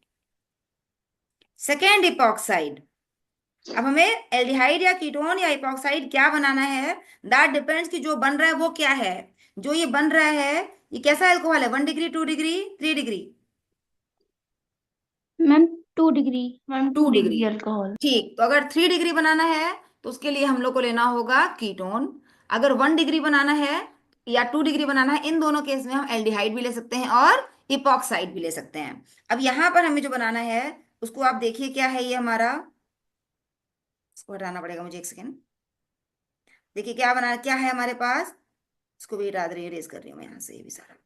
second epoxide, अब हमें एल्डिहाइड या कीटोन या इपॉक्साइड क्या बनाना है, दैट डिपेंड्स कि जो बन रहा है वो क्या है। जो ये बन रहा है ये कैसा अल्कोहल है, 1 degree, 2 degree, 3 degree? Ma'am 2 degree, ma'am two two degree degree alcohol. ठीक, तो अगर 3 डिग्री बनाना है तो उसके लिए हम लोग को लेना होगा कीटोन। अगर 1 डिग्री बनाना है या 2 डिग्री बनाना है, इन दोनों केस में हम एल्डिहाइड भी ले सकते हैं और इपॉक्साइड भी ले सकते हैं। अब यहाँ पर हमें जो बनाना है उसको आप देखिए क्या है ये हमारा, इसको हटाना पड़ेगा मुझे, एक सेकेंड। देखिए क्या बनाना, क्या है हमारे पास, इसको भी हटा दे रही, इरेज कर रही हूँ मैं यहाँ से ये भी सारा।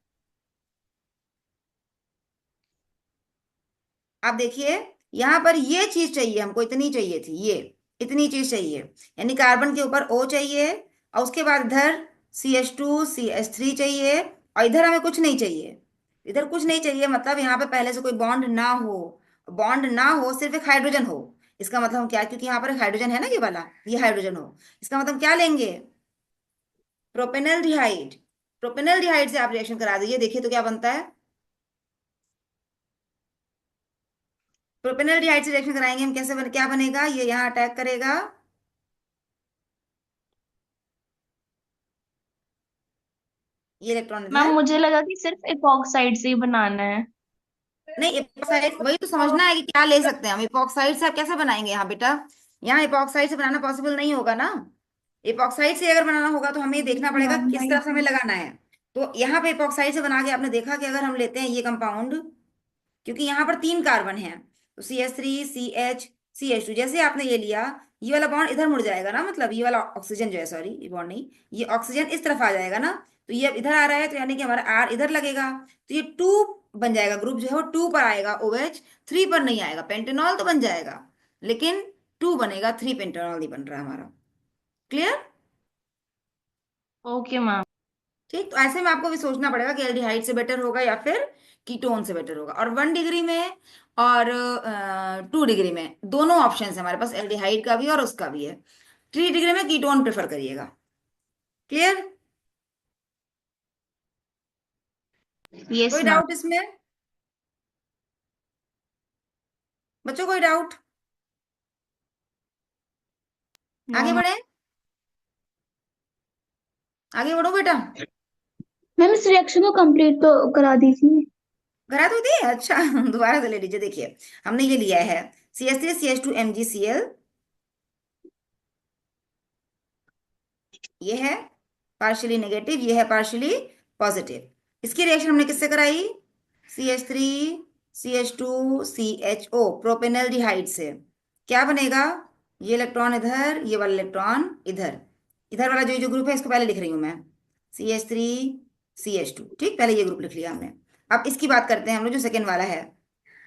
आप देखिए यहाँ पर ये चीज चाहिए हमको, इतनी चाहिए थी, ये इतनी चीज चाहिए, यानी कार्बन के ऊपर O चाहिए और उसके बाद इधर CH2CH3 चाहिए, और इधर हमें कुछ नहीं चाहिए। इधर कुछ नहीं चाहिए मतलब यहाँ पे पहले से कोई बॉन्ड ना हो, बॉन्ड ना हो, सिर्फ एक हाइड्रोजन हो। इसका मतलब हम क्या, क्योंकि यहाँ पर एक हाइड्रोजन है ना, ये वाला, ये हाइड्रोजन हो, इसका मतलब क्या लेंगे, प्रोपेनल प्रोपेनल से आप रिएक्शन करा दीजिए, देखिए तो क्या बनता है। प्रोपेनल से रिएक्शन कराएंगे हम, कैसे क्या बनेगा, ये यहाँ अटैक करेगा, ये इलेक्ट्रॉन मैम इधर। मुझे लगा कि सिर्फ इपॉक्साइड से ही बनाना है। नहीं, इपॉक्साइड वही तो समझना है कि क्या ले सकते हैं हम, इपॉक्साइड से आप कैसे बनाएंगे यहाँ बेटा, यहाँ इपॉक्साइड से बनाना पॉसिबल नहीं होगा ना। इपॉक्साइड से अगर बनाना होगा तो हमें ये देखना पड़ेगा मैम किस तरफ से हमें लगाना है। तो यहाँ पे इपॉक्साइड से बना के आपने देखा कि अगर हम लेते हैं ये कंपाउंड, क्योंकि यहाँ पर 3 कार्बन है, तो CH3 CH CH2, जैसे आपने ये लिया, ये वाला बॉन्ड इधर मुड़ जाएगा ना, मतलब ये वाला ऑक्सीजन जो है, सॉरी ये बॉन्ड नहीं, ये ऑक्सीजन इस तरफ आ जाएगा ना, तो ये अब इधर आ रहा है तो यानी कि हमारा R इधर लगेगा, तो ये 2 बन जाएगा, ग्रुप जो है वो 2 पर आएगा, OH 3 पर नहीं आएगा। पेंटेनॉल तो बन जाएगा लेकिन 2 बनेगा, 3 पेंटेनॉल नहीं बन रहा हमारा। क्लियर? Okay ma'am. ठीक, तो ऐसे में आपको भी सोचना पड़ेगा कि एल्डिहाइड से बेटर होगा या फिर कीटोन से बेटर होगा। और 1 डिग्री में और 2 डिग्री में दोनों ऑप्शन है हमारे पास, एल्डिहाइड का भी और उसका भी है। 3 डिग्री में कीटोन प्रेफर करिएगा। क्लियर? यस कोई मैम। डाउट इसमें बच्चों, कोई डाउट? नो आगे बढ़े, आगे बढ़ो बेटा। मैम, इस रिएक्शन को कंप्लीट तो करा दीजिए। करा तो दिए, अच्छा दोबारा से ले लीजिए। देखिए हमने ये लिया है CH3CH2MgCl, ये है पार्शियली नेगेटिव, ये है पार्शियली पॉजिटिव। इसकी रिएक्शन हमने किससे कराई, CH3CH2CHO प्रोपेनल्डिहाइड से। क्या बनेगा, ये इलेक्ट्रॉन इधर, ये वाला इलेक्ट्रॉन इधर, इधर वाला जो जो ग्रुप है इसको पहले लिख रही हूं मैं, CH3CH2, ठीक, पहले ये ग्रुप लिख लिया हमने। अब इसकी बात करते हैं हम लोग, जो सेकेंड वाला है,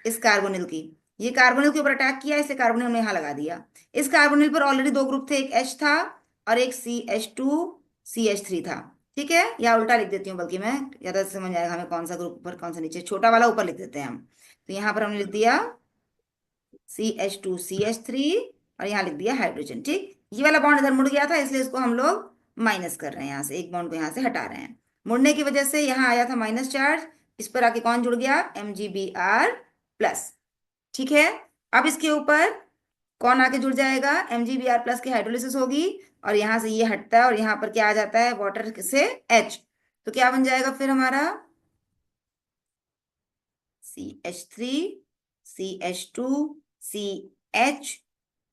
इस कार्बोनिल की। ये कार्बोनिल के ऊपर अटैक किया, इसे कार्बोनिल हमने यहाँ लगा दिया। इस कार्बोनिल पर ऑलरेडी 2 ग्रुप थे, एक H था और एक CH2CH3 था। ठीक है, या उल्टा लिख देती हूँ, बल्कि मैं ज्यादा समझ आएगा हमें कौन सा ग्रुप ऊपर कौन सा नीचे, छोटा वाला ऊपर लिख देते हैं हम। तो यहाँ पर हमने लिख दिया CH2CH3 और यहाँ लिख दिया हाइड्रोजन। ठीक, ये वाला बॉन्ड इधर मुड़ गया था इसलिए इसको हम लोग माइनस कर रहे हैं, यहाँ से एक बॉन्ड को यहाँ से हटा रहे हैं। मुड़ने की वजह से यहाँ आया था माइनस चार्ज, इस पर आके कौन जुड़ गया, MgBr+। ठीक है, अब इसके ऊपर कौन आके जुड़ जाएगा, MgBr+ की हाइड्रोलिसिस होगी और यहाँ से ये हटता है और यहाँ पर क्या आ जाता है, वाटर से H, तो क्या बन जाएगा फिर हमारा CH3CH2CH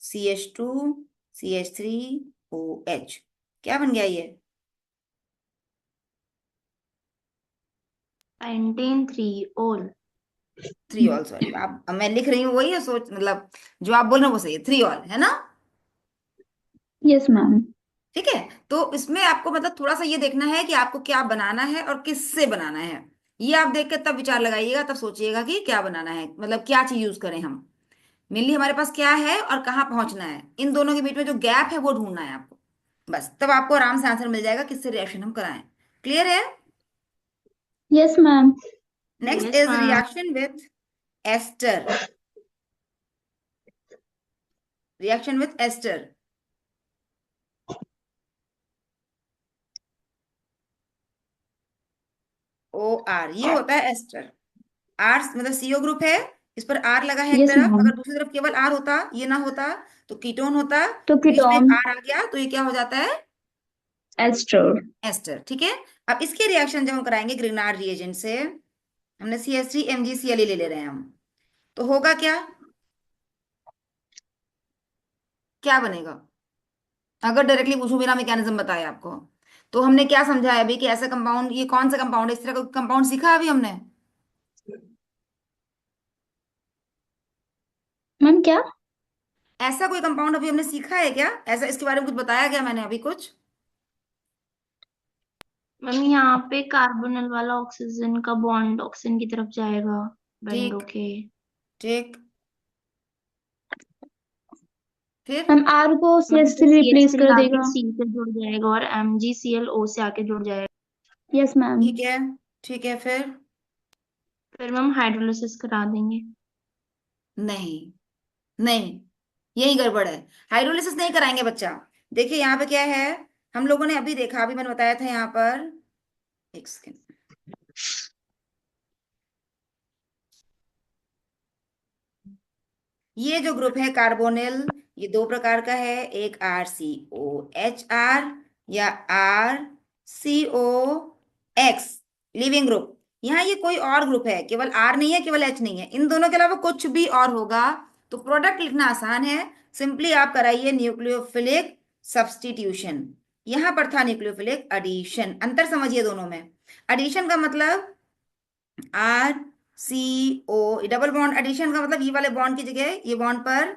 CH2CH3OH, क्या बन गया ये, पेंटेन 3 ऑल। 3 ऑल, सॉरी आप, अब मैं लिख रही हूँ वही है, सोच मतलब जो आप बोल रहे हो वो सही है, 3 ऑल है ना। Yes ma'am. ठीक है, तो इसमें आपको मतलब थोड़ा सा ये देखना है कि आपको क्या बनाना है और किससे बनाना है। ये आप देख के तब विचार लगाइएगा, तब सोचिएगा कि क्या बनाना है, मतलब क्या चीज यूज करें हम। मेनली हमारे पास क्या है और कहाँ पहुंचना है, इन दोनों के बीच में जो गैप है वो ढूंढना है आपको। बस तब आपको आराम से आंसर मिल जाएगा किससे रिएक्शन हम कराएं। क्लियर है? Yes ma'am. Next yes is ma'am. Reaction with ester. Reaction with ester, OR, ये होता है एस्टर। R मतलब CO ग्रुप है, इस पर आर लगा है एक यस तरफ, मैम। अगर दूसरी तरफ केवल आर होता, ये ना होता, तो कीटोन होता, तो बीच में एक कीटोन। आर आ गया तो ये क्या हो जाता है, एस्टर। एस्टर। ठीक है। अब इसके रिएक्शन जब हम कराएंगे ग्रिग्नार्ड रिएजेंट से, हमने CH3 MgCl ले ले रहे हैं हम, तो होगा क्या, क्या बनेगा, अगर डायरेक्टली पूछूं, मेरा मैकेनिज्म बताया आपको, तो हमने क्या समझा है अभी कि ऐसा कंपाउंड, ये कौन सा कंपाउंड है, इस तरह का कंपाउंड सीखा अभी हमने, मैम क्या? ऐसा कोई कंपाउंड अभी हमने सीखा है क्या, ऐसा इसके बारे में कुछ बताया क्या मैंने अभी कुछ। मैम यहाँ पे कार्बोनल वाला ऑक्सीजन का बॉन्ड ऑक्सीजन की तरफ जाएगा, बेंडो ठीक। के। ठीक। फिर मैम आर को सी मतलब एस तो three C H replace three कर आके देगा। सी से जुड़ जाएगा और MgCl O से आके जुड़ जाएगा। Yes ma'am. ठीक है। ठीक है। फिर फिर मैम हाइड्रोलिसिस करा देंगे। नहीं, नहीं, यही गड़बड़ है, हाइड्रोलिसिस नहीं कराएंगे बच्चा। देखिए यहाँ पे क्या है, हम लोगों ने अभी देखा, अभी मैंने बताया था यहाँ पर, एक सेकेंड, ये जो ग्रुप है कार्बोनिल, ये दो प्रकार का है, एक RCOHR या RCOX, लिविंग ग्रुप। यहाँ ये कोई और ग्रुप है, केवल R नहीं है, केवल H नहीं है, इन दोनों के अलावा कुछ भी और होगा तो प्रोडक्ट लिखना आसान है, सिंपली आप कराइए न्यूक्लियोफिलिक सब्स्टिट्यूशन। यहाँ पर था न्यूक्लियोफिलिक एडिशन, अंतर समझिए दोनों में। एडिशन का मतलब RCO, डबल बॉन्ड एडिशन का मतलब ये वाले बॉन्ड की जगह ये बॉन्ड पर,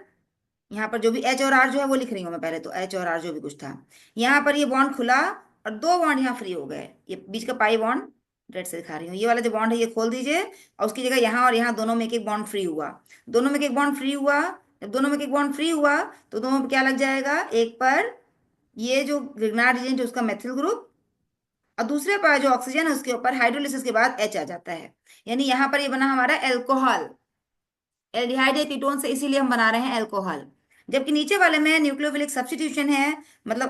यहाँ पर जो भी H और R जो है वो लिख रही हूँ मैं पहले, तो H और R जो भी कुछ था, यहाँ पर ये बॉन्ड खुला और दो बॉन्ड यहाँ फ्री हो गए, ये बीच का पाई बॉन्ड रेड से दिखा रही हूँ, ये वाला जो बॉन्ड है ये खोल दीजिए, और उसकी जगह यहाँ और यहाँ दोनों में एक एक बॉन्ड फ्री हुआ, दोनों में एक एक बॉन्ड फ्री हुआ, जब दोनों में एक एक बॉन्ड फ्री हुआ तो दोनों पर क्या लग जाएगा, एक पर ये जो ग्रिग्नार्ड एजेंट है उसका मेथिल ग्रुप, और दूसरे पर जो ऑक्सीजन है उसके ऊपर हाइड्रोलिसिस के बाद H आ जाता है, यानी यहाँ पर ये बना हमारा एल्कोहल, एल्डिहाइड या कीटोन से इसीलिए हम बना रहे हैं एल्कोहल, जबकि नीचे वाले में न्यूक्लियोफिलिक सब्स्टिट्यूशन है, मतलब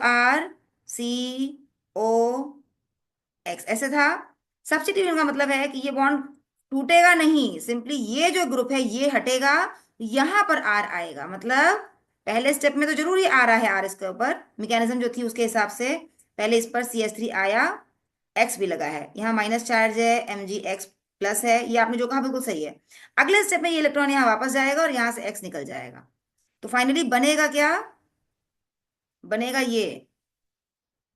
RCOX ऐसे था। सब्स्टिट्यूशन का मतलब है कि ये बॉन्ड टूटेगा नहीं, सिंपली ये जो ग्रुप है ये हटेगा, यहाँ पर R आएगा, मतलब पहले स्टेप में तो जरूर ही आ रहा है R इसके ऊपर, मैकेनिज्म जो थी उसके हिसाब से, पहले इस पर CH3 आया, X भी लगा है, यहाँ माइनस चार्ज है, MgX प्लस है, ये आपने जो कहा बिल्कुल सही है, अगले स्टेप में ये इलेक्ट्रॉन यहाँ वापस जाएगा और यहाँ से X निकल जाएगा, तो फाइनली बनेगा क्या, बनेगा ये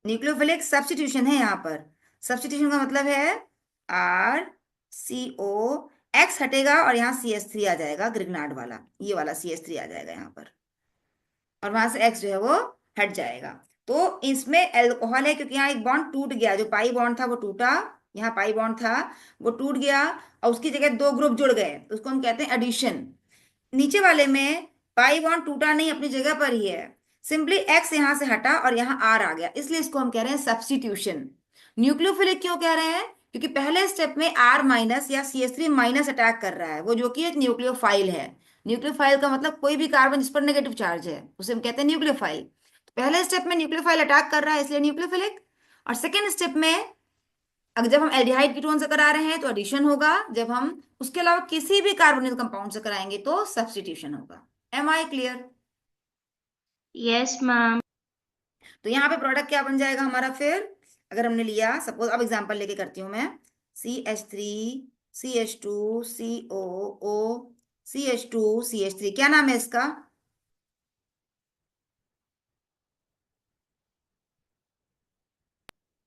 न्यूक्लियोफिलिक सब्स्टिट्यूशन है, यहाँ पर सब्स्टिट्यूशन का मतलब है RCOX हटेगा और यहाँ CH3 आ जाएगा, ग्रिग्नार्ड वाला ये वाला CH3 आ जाएगा यहाँ पर, और वहां से X जो है वो हट जाएगा, तो इसमें एल्कोहल है क्योंकि यहाँ एक बॉन्ड टूट गया, जो पाई बॉन्ड था वो टूटा, यहाँ पाई बॉन्ड था वो टूट गया, और उसकी जगह दो ग्रुप जुड़ गए, तो उसको हम कहते हैं एडिशन। नीचे वाले में पाई बॉन्ड टूटा नहीं, अपनी जगह पर ही है, सिंपली X यहाँ से हटा और यहाँ R आ गया, इसलिए इसको हम कह रहे हैं सब्स्टिट्यूशन। न्यूक्लियोफिलिक क्यों कह रहे हैं, क्योंकि पहले स्टेप में R माइनस या CH3 माइनस अटैक कर रहा है, वो जो कि एक न्यूक्लियोफाइल है, न्यूक्लियोफाइल का मतलब कोई भी कार्बन जिस पर नेगेटिव चार्ज है उसे हम कहते हैं न्यूक्लियोफाइल, तो पहले स्टेप में न्यूक्लियोफाइल अटैक कर रहा है इसलिए न्यूक्लियोफिलिक, और सेकेंड स्टेप में अगर जब हम एल्डिहाइड कीटोन से करा रहे हैं तो एडिशन होगा, जब हम उसके अलावा किसी भी कार्बोनिल कंपाउंड से कराएंगे तो सब्स्टिट्यूशन होगा। Am I clear. Yes ma'am. तो यहाँ पे प्रोडक्ट क्या बन जाएगा हमारा फिर, अगर हमने लिया सपोज, अब एग्जांपल लेके करती हूँ मैं, CH3 CH2 COO CH2 CH3, क्या नाम है इसका,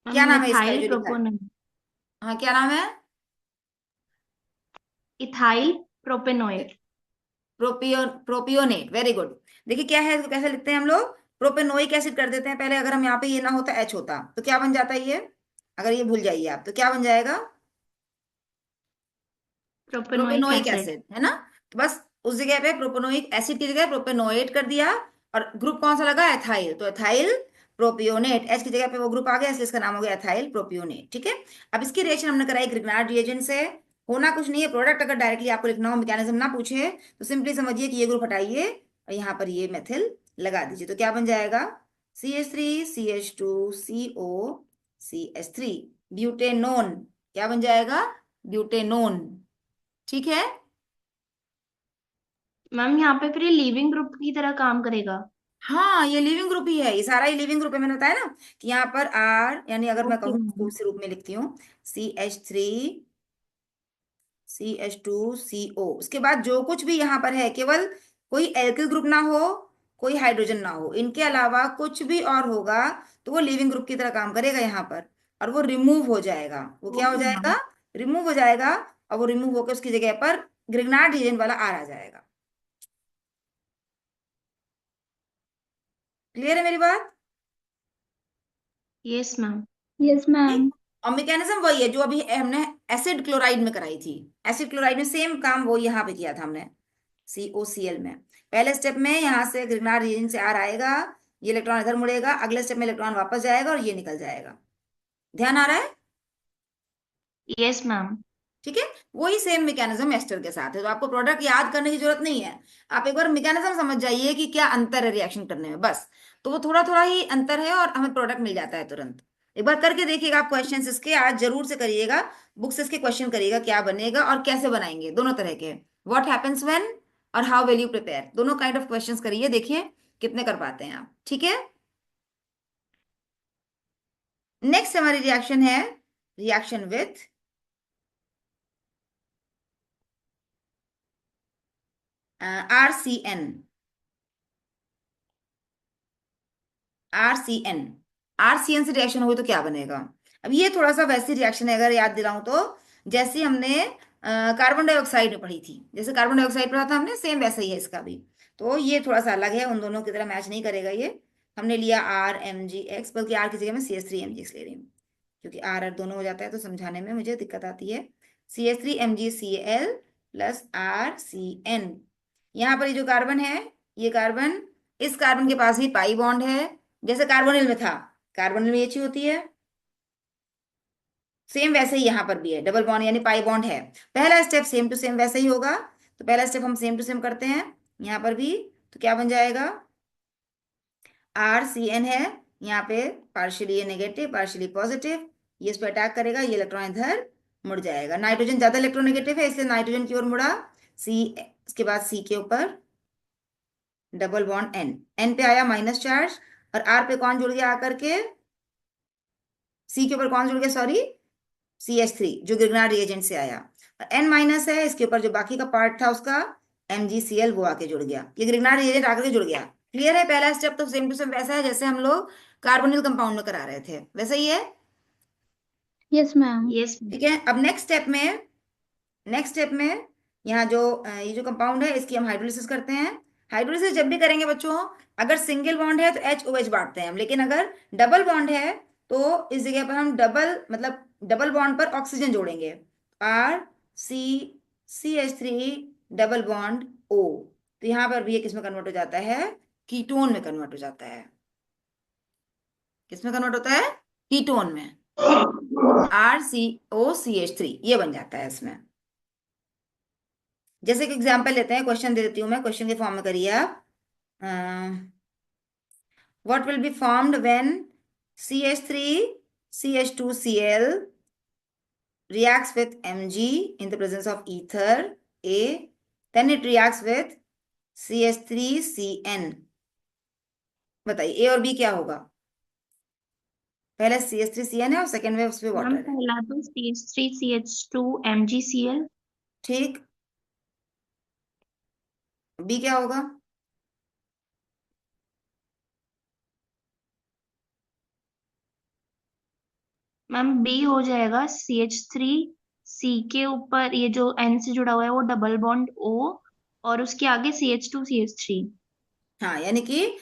क्या नाम है इसका ये मिथाइल जो लिखा है, प्रोपोनेट। हाँ क्या नाम है, ethyl propanoate. Propionate, very good. देखिए क्या है, इसको कैसे लिखते हैं हम लोग, प्रोपेनोइक एसिड कर देते हैं पहले, अगर हम यहाँ पे ये ना होता H होता तो क्या बन जाता है ये, अगर ये भूल जाइए आप तो क्या बन जाएगा, प्रोपेनोइक प्रोपेनोइक एसिड। एसिड है ना, तो बस उस जगह पे प्रोपेनोइक एसिड की जगह प्रोपेनोएट कर दिया, और ग्रुप कौन सा लगा, एथाइल, तो एथाइल प्रोपियोनेट, H की जगह पे वो ग्रुप आ गया इसलिए इसका नाम हो गया एथाइल प्रोपियोनेट। ठीक है। अब इसकी रिएक्शन हमने कराई ग्रिग्नार्ड रिएजेंट से, होना कुछ नहीं है, प्रोडक्ट अगर डायरेक्टली आपको लिखना हो, मैकेनिज्म ना पूछे, तो सिंपली समझिए कि ये ग्रुप हटाइए और यहाँ पर ये मेथिल लगा दीजिए, तो क्या बन जाएगा, CH3 CH2CO CH3, ब्यूटेनोन, क्या बन जाएगा, ब्यूटेनोन। ठीक है। मैम यहाँ पे फिर ये लीविंग ग्रुप की तरह काम करेगा। हाँ, ये लिविंग ग्रुप ही है, ये सारा ही लिविंग ग्रुप है। मैंने बताया ना कि यहाँ पर आर, यानी अगर मैं ओके कहूँ इसको मैम। इस रूप में लिखती हूँ, CH3CH2CO। उसके बाद जो कुछ भी यहाँ पर है, केवल कोई एल्किल ग्रुप ना हो, कोई हाइड्रोजन ना हो, इनके अलावा कुछ भी और होगा तो वो लिविंग ग्रुप की तरह काम करेगा यहाँ पर, और वो रिमूव हो जाएगा। वो क्या हो ओके मैम। जाएगा? रिमूव हो जाएगा। और वो रिमूव होकर उसकी जगह पर ग्रिग्नार्ड रीजन वाला आर आ जाएगा। क्लियर है मेरी बात? Yes ma'am. Yes ma'am. ठीक। और मैकेनिज्म वही है जो अभी हमने एसिड क्लोराइड में कराई थी। एसिड क्लोराइड में सेम काम वो यहाँ पे किया था हमने, COCl में। पहले स्टेप में यहाँ से ग्रिग्नार्ड रीजन से आर आएगा, ये इलेक्ट्रॉन इधर मुड़ेगा, अगले स्टेप में इलेक्ट्रॉन वापस जाएगा और ये निकल जाएगा। ध्यान आ रहा है? Yes ma'am. ठीक है। वही सेम मैकेनिज्म एस्टर के साथ है, तो आपको प्रोडक्ट याद करने की जरूरत नहीं है। आप एक बार मैकेनिज्म समझ जाइए कि क्या अंतर है रिएक्शन करने में, बस। तो वो थोड़ा थोड़ा ही अंतर है और हमें प्रोडक्ट मिल जाता है तुरंत। एक बार करके देखिएगा आप, क्वेश्चंस इसके आज जरूर से करिएगा। बुक से इसके क्वेश्चन करिएगा, क्या बनेगा और कैसे बनाएंगे, दोनों तरह के। व्हाट हैपेंस व्हेन और हाउ विल यू प्रिपेयर, दोनों काइंड ऑफ क्वेश्चंस करिए, देखिए कितने कर पाते हैं आप। ठीक है। नेक्स्ट हमारी रिएक्शन है reaction with RCN। RCN, RCN से रिएक्शन हुई तो क्या बनेगा? अब ये थोड़ा सा वैसी रिएक्शन है, अगर याद दिलाऊं तो, जैसे हमने कार्बन डाइऑक्साइड में पढ़ी थी। जैसे कार्बन डाइऑक्साइड पढ़ा था हमने, सेम वैसा ही है इसका भी। तो ये थोड़ा सा अलग है, उन दोनों की तरह मैच नहीं करेगा ये। हमने लिया RMgX, बल्कि आर की जगह में CH3MgX ले रही हूँ, क्योंकि आर आर दोनों हो जाता है तो समझाने में मुझे दिक्कत आती है। CH3MgCl plus RCN। यहाँ पर ये जो कार्बन है, ये कार्बन, इस कार्बन के पास ही पाई बॉन्ड है, जैसे कार्बोनिल में था। कार्बोनिल में ये चीज होती है, सेम वैसे ही यहाँ पर भी है, डबल बॉन्ड यानी पाई बॉन्ड है। पहला स्टेप सेम टू सेम वैसे ही होगा, तो पहला स्टेप हम सेम टू सेम करते हैं यहाँ पर भी। तो क्या बन जाएगा? RCN है यहाँ पे, पार्शियली ये नेगेटिव पार्शियली पॉजिटिव, ये इस पर अटैक करेगा, ये इलेक्ट्रॉन इधर मुड़ जाएगा। नाइट्रोजन ज्यादा इलेक्ट्रोनेगेटिव है, इसलिए नाइट्रोजन की ओर मुड़ा, सी, इसके बाद सी के ऊपर डबल बॉन्ड N, N पे आया माइनस चार्ज, और R पे कौन जुड़ गया आकर के? सी के ऊपर कौन जुड़ गया, सॉरी, CH3 जो ग्रिग्नार्ड रिएजेंट से आया। N माइनस है, इसके ऊपर जो बाकी का पार्ट था उसका MgCl, वो आके जुड़ गया, ये ग्रिग्नार्ड रिएजेंट आकर के जुड़ गया। क्लियर है? पहला स्टेप तो सेम टू सेम वैसा है जैसे हम लोग कार्बोनिल कंपाउंड में करा रहे थे, वैसा ही है। Yes ma'am. यस। ठीक है। अब नेक्स्ट स्टेप में यहाँ जो ये जो कंपाउंड है, इसकी हम हाइड्रोलिसिस करते हैं। हाइड्रोलिसिस जब भी करेंगे बच्चों, अगर सिंगल बॉन्ड है तो HOH बांटते हैं हम, लेकिन अगर डबल बॉन्ड है तो इस जगह पर हम डबल, मतलब डबल बॉन्ड पर ऑक्सीजन जोड़ेंगे। RCCH3 double bond O। तो यहाँ पर भी ये किस में कन्वर्ट हो जाता है? कीटोन में कन्वर्ट हो जाता है। किस में कन्वर्ट होता है? कीटोन में। RCOCH3 ये बन जाता है इसमें। जैसे कि एग्जांपल लेते हैं, क्वेश्चन दे देती हूँ मैं, क्वेश्चन के फॉर्म में करिए आप। What will be formed when CH3CH2Cl reacts with Mg in the presence of ether A, then it reacts with CH3CN। बताइए A और B क्या होगा? पहले CH3CN है और सेकेंड में उसमें मैम वाटर है। पहला तो CH3CH2MgCl। ठीक। B क्या होगा? मैम बी हो जाएगा CH3, सी के ऊपर ये जो N से जुड़ा हुआ है वो डबल बॉन्ड O, और उसके आगे CH2CH3। हाँ, यानी कि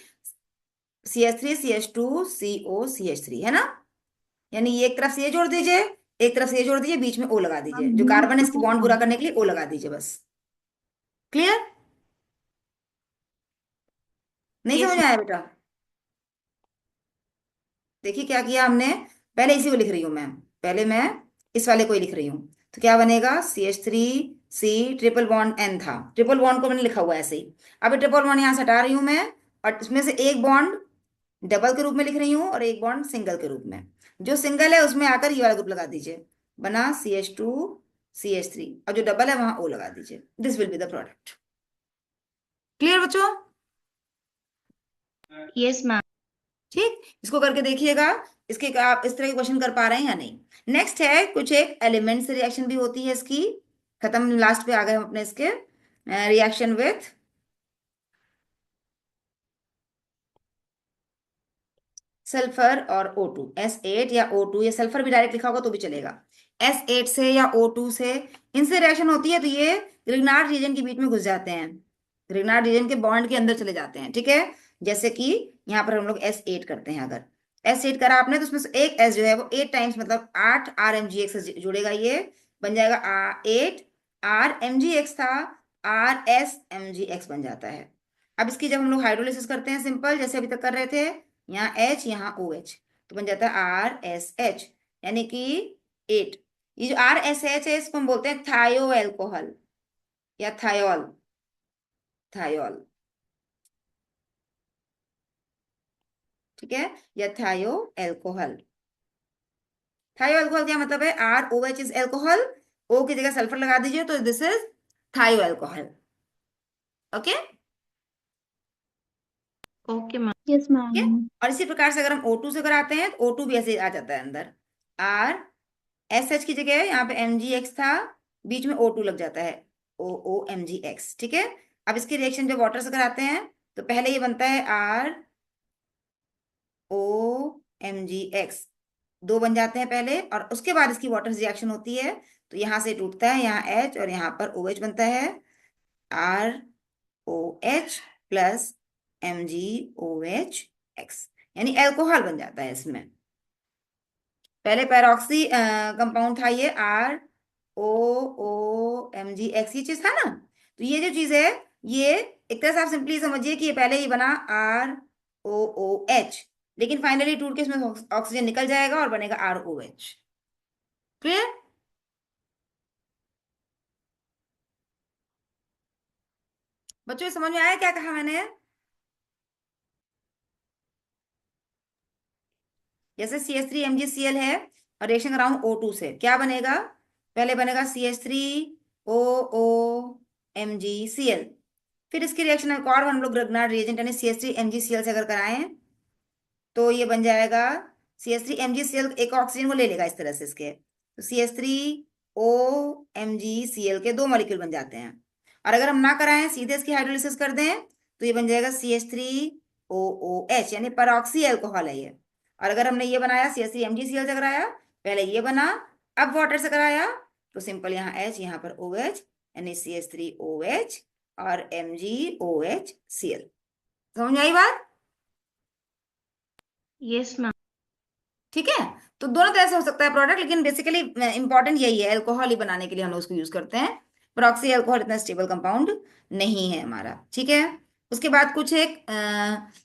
CH3CH2CO CH3 है ना। यानी ये एक तरफ से ये जोड़ दीजिए, एक तरफ से ये जोड़ दीजिए, बीच में O लगा मैम दीजिए, जो बी कार्बन है इसकी टू बॉन्ड है। पूरा करने के लिए O लगा दीजिए बस। क्लियर? नहीं यस। समझ में आया बेटा? देखिए क्या किया हमने, पहले इसी को लिख रही हूँ मैं, पहले मैं इस वाले को ही लिख रही हूँ। तो क्या बनेगा? CH3C ट्रिपल बॉन्ड N था, ट्रिपल बॉन्ड को मैंने लिखा हुआ है ऐसे ही। अब ये ट्रिपल बॉन्ड यहाँ से हटा रही हूँ मैं, और इसमें से एक बॉन्ड डबल के रूप में लिख रही हूँ और एक बॉन्ड सिंगल के रूप में। जो सिंगल है उसमें आकर ये वाला ग्रुप लगा दीजिए, बना CH2CH3, और जो डबल है वहां O लगा दीजिए। This will be the product. Clear बच्चों? Yes ma'am. ठीक, इसको करके देखिएगा, इसके आप इस तरह के क्वेश्चन कर पा रहे हैं या नहीं। नेक्स्ट है कुछ एक एलिमेंट से रिएक्शन भी होती है इसकी, खत्म, लास्ट पे आ गए हम अपने इसके रिएक्शन विथ सल्फर और O2, S8 या O2, या सल्फर भी डायरेक्ट लिखा होगा तो भी चलेगा, S8 से या O2 से, इनसे रिएक्शन होती है तो ये ग्रिग्नार्ड रीजन के बीच में घुस जाते हैं, ग्रिग्नार्ड रीजन के बॉन्ड के अंदर चले जाते हैं, ठीक है। जैसे कि यहाँ पर हम लोग S8 करते हैं, अगर S8 करा आपने तो उसमें से एक S जो है वो 8 टाइम्स मतलब 8 RMgx से जुड़ेगा, ये बन जाएगा 8 RMgx था, RSMgx बन जाता है। अब इसकी जब हम लोग हाइड्रोलिसिस करते हैं सिंपल जैसे अभी तक कर रहे थे, यहाँ H यहाँ OH, तो बन जाता है RSH, यानी कि 8। ये जो RSH है इसको हम बोलते हैं थायो एल्कोहल या थायोल, थायोल, ठीक है, या थायो एल्कोहल। थायो एल्कोहल क्या मतलब है, ROH इज एल्कोहल, O की जगह सल्फर लगा दीजिए तो दिस इज थायो alcohol. Okay, okay ma'am. Yes ठीक है। मैम। और इसी प्रकार से अगर हम O2 से कराते हैं तो O2 भी ऐसे आ जाता है अंदर, RSH की जगह यहाँ पे MgX था, बीच में O2 लग जाता है, OOMgX, ठीक है। अब इसकी रिएक्शन जब वाटर से कराते हैं तो पहले ये बनता है ROMgX, दो बन जाते हैं पहले, और उसके बाद इसकी वाटर रिएक्शन होती है तो यहाँ से टूटता है, यहाँ H और यहाँ पर OH बनता है, ROH प्लस MgOH, यानी एल्कोहल बन जाता है इसमें। पहले पैरोक्सी कंपाउंड था ये ROOMgX, ये चीज था ना, तो ये जो चीज है ये एक तरह से आप सिंपली समझिए कि ये पहले ही बना ROOH, लेकिन फाइनली टूट के इसमें ऑक्सीजन निकल जाएगा और बनेगा ROH। क्लियर? बच्चों ये समझ में आया क्या कहा मैंने? जैसे CH3MgCl है और रिएक्शन कराऊं O2 से, क्या बनेगा, पहले बनेगा CH3OOMgCl, फिर इसकी रिएक्शन एक और हम लोग ग्रिग्नार्ड रिएजेंट यानी CH3MgCl से अगर कराएं तो ये बन जाएगा CH3MgCl, एक ऑक्सीजन को ले लेगा इस तरह से इसके, तो CH3OMgCl के दो मॉलिक्यूल बन जाते हैं। और अगर हम ना कराएं सीधे इसकी हाइड्रोलिसिस कर दें तो ये बन जाएगा CH3OOH, यानी परऑक्सी एल्कोहल है ये। और अगर हमने ये बनाया CH3MgCl से कराया, पहले ये बना, अब वाटर से कराया तो सिंपल यहाँ H यहाँ पर OH, यानी CH3OH और MgOHCl। समझ में आई बात? Yes ma'am. ठीक है, तो दोनों तरह से हो सकता है प्रोडक्ट, लेकिन बेसिकली इंपॉर्टेंट यही है, अल्कोहल ही बनाने के लिए हम लोग उसको यूज करते हैं। प्रॉक्सी अल्कोहल इतना स्टेबल कंपाउंड नहीं है हमारा, ठीक है। उसके बाद कुछ एक